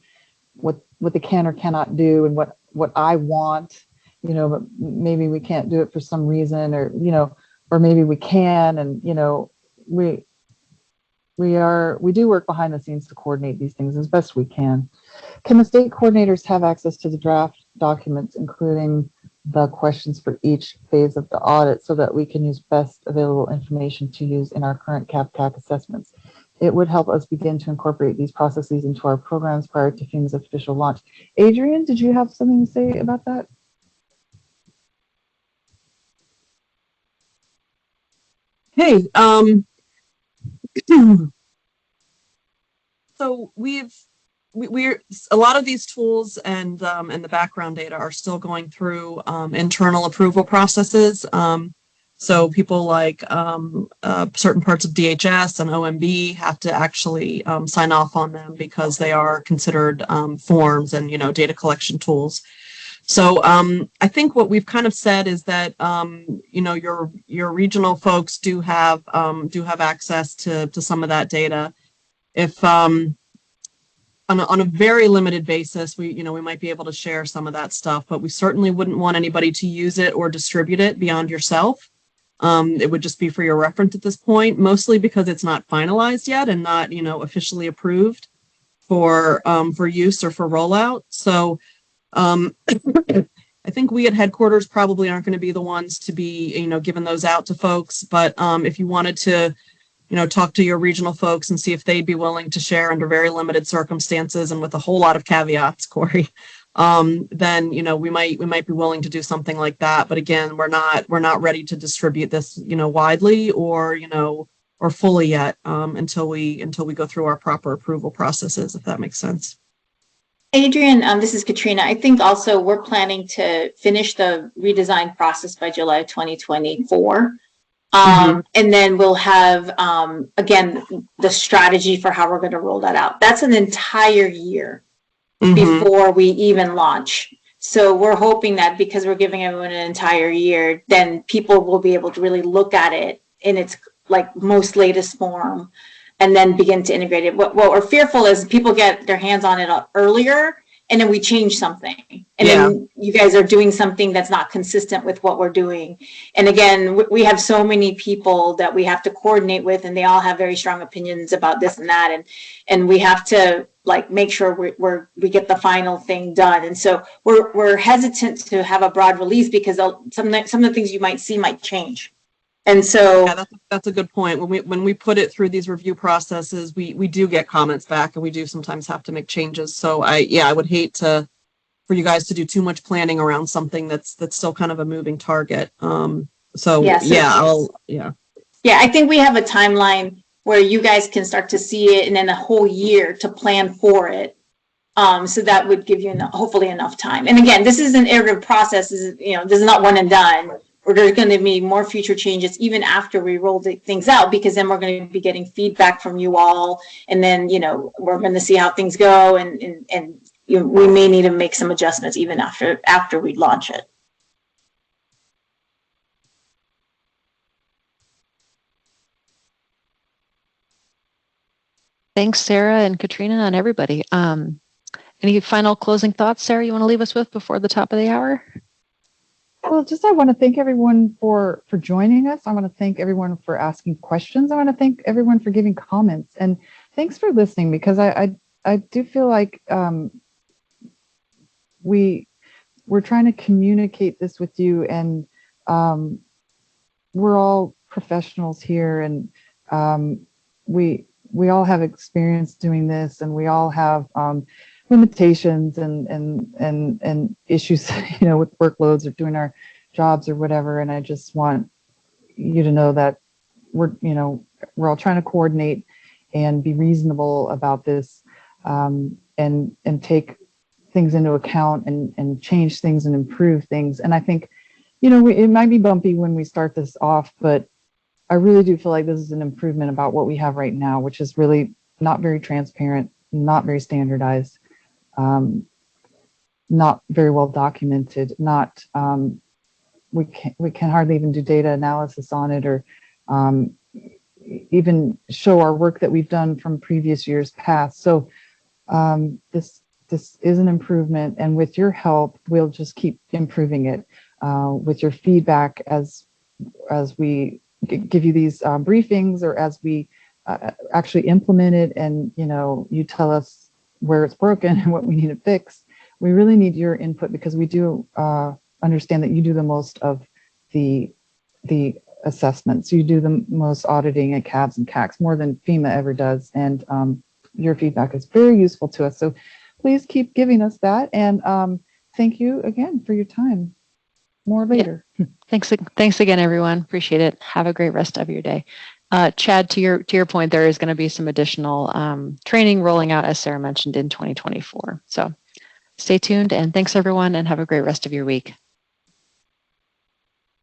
they can or cannot do, and what I want, but maybe we can't do it for some reason, or or maybe we can, and we do work behind the scenes to coordinate these things as best we can. Can the state coordinators have access to the draft documents, including the questions for each phase of the audit, so that we can use best available information to use in our current CAP-CAC assessments? It would help us begin to incorporate these processes into our programs prior to FEMA's official launch. Adrian, did you have something to say about that? Hey, so we're a lot of these tools and the background data are still going through internal approval processes. So people like certain parts of DHS and OMB have to actually sign off on them because they are considered forms and data collection tools. So I think what we've kind of said is that your regional folks do have access to some of that data. If on a very limited basis, we might be able to share some of that stuff, but we certainly wouldn't want anybody to use it or distribute it beyond yourself. It would just be for your reference at this point, mostly because it's not finalized yet and not officially approved for use or for rollout. So I think we at headquarters probably aren't going to be the ones to be, giving those out to folks. But if you wanted to, talk to your regional folks and see if they'd be willing to share under very limited circumstances and with a whole lot of caveats, Corey, then, we might be willing to do something like that. But again, we're not ready to distribute this, widely or fully yet until we go through our proper approval processes, if that makes sense. Adrian, this is Katrina. I think also we're planning to finish the redesign process by July 2024. And then we'll have, again, the strategy for how we're going to roll that out. That's an entire year before we even launch. So we're hoping that because we're giving everyone an entire year, then people will be able to really look at it in its most latest form and then begin to integrate it. What we're fearful is people get their hands on it earlier and then we change something. And then you guys are doing something that's not consistent with what we're doing. And again, we have so many people that we have to coordinate with, and they all have very strong opinions about this and that. And we have to make sure we get the final thing done. And so we're hesitant to have a broad release because some of the things you might see might change. And so that's a good point. When we put it through these review processes, we do get comments back, and we do sometimes have to make changes. So I would hate for you guys to do too much planning around something that's still kind of a moving target. I think we have a timeline where you guys can start to see it, and then a whole year to plan for it. So that would give you hopefully enough time. And again, this is an iterative process. This is not one and done. Or there's going to be more future changes even after we roll things out, because then we're going to be getting feedback from you all, and then we're going to see how things go, and we may need to make some adjustments even after we launch it. Thanks, Sarah and Katrina and everybody. Any final closing thoughts, Sarah, you want to leave us with before the top of the hour? Well, just I want to thank everyone for joining us. I want to thank everyone for asking questions. I want to thank everyone for giving comments, and thanks for listening, because I do feel like we're trying to communicate this with you, and we're all professionals here, and we all have experience doing this, and we all have limitations and issues, with workloads or doing our jobs or whatever. And I just want you to know that we're all trying to coordinate and be reasonable about this, and take things into account and change things and improve things. And I think, it might be bumpy when we start this off, but I really do feel like this is an improvement about what we have right now, which is really not very transparent, not very standardized, not very well documented, we can hardly even do data analysis on it, or even show our work that we've done from previous years past. So this is an improvement, and with your help, we'll just keep improving it, with your feedback as we give you these briefings, or as we actually implement it, and you tell us where it's broken and what we need to fix. We really need your input, because we do understand that you do the most of the assessments. You do the most auditing at CABs and CACs, more than FEMA ever does, and your feedback is very useful to us. So please keep giving us that, and thank you again for your time. More later. Yeah. Thanks again, everyone. Appreciate it. Have a great rest of your day. Chad, to your point, there is going to be some additional training rolling out, as Sarah mentioned, in 2024. So stay tuned, and thanks everyone, and have a great rest of your week.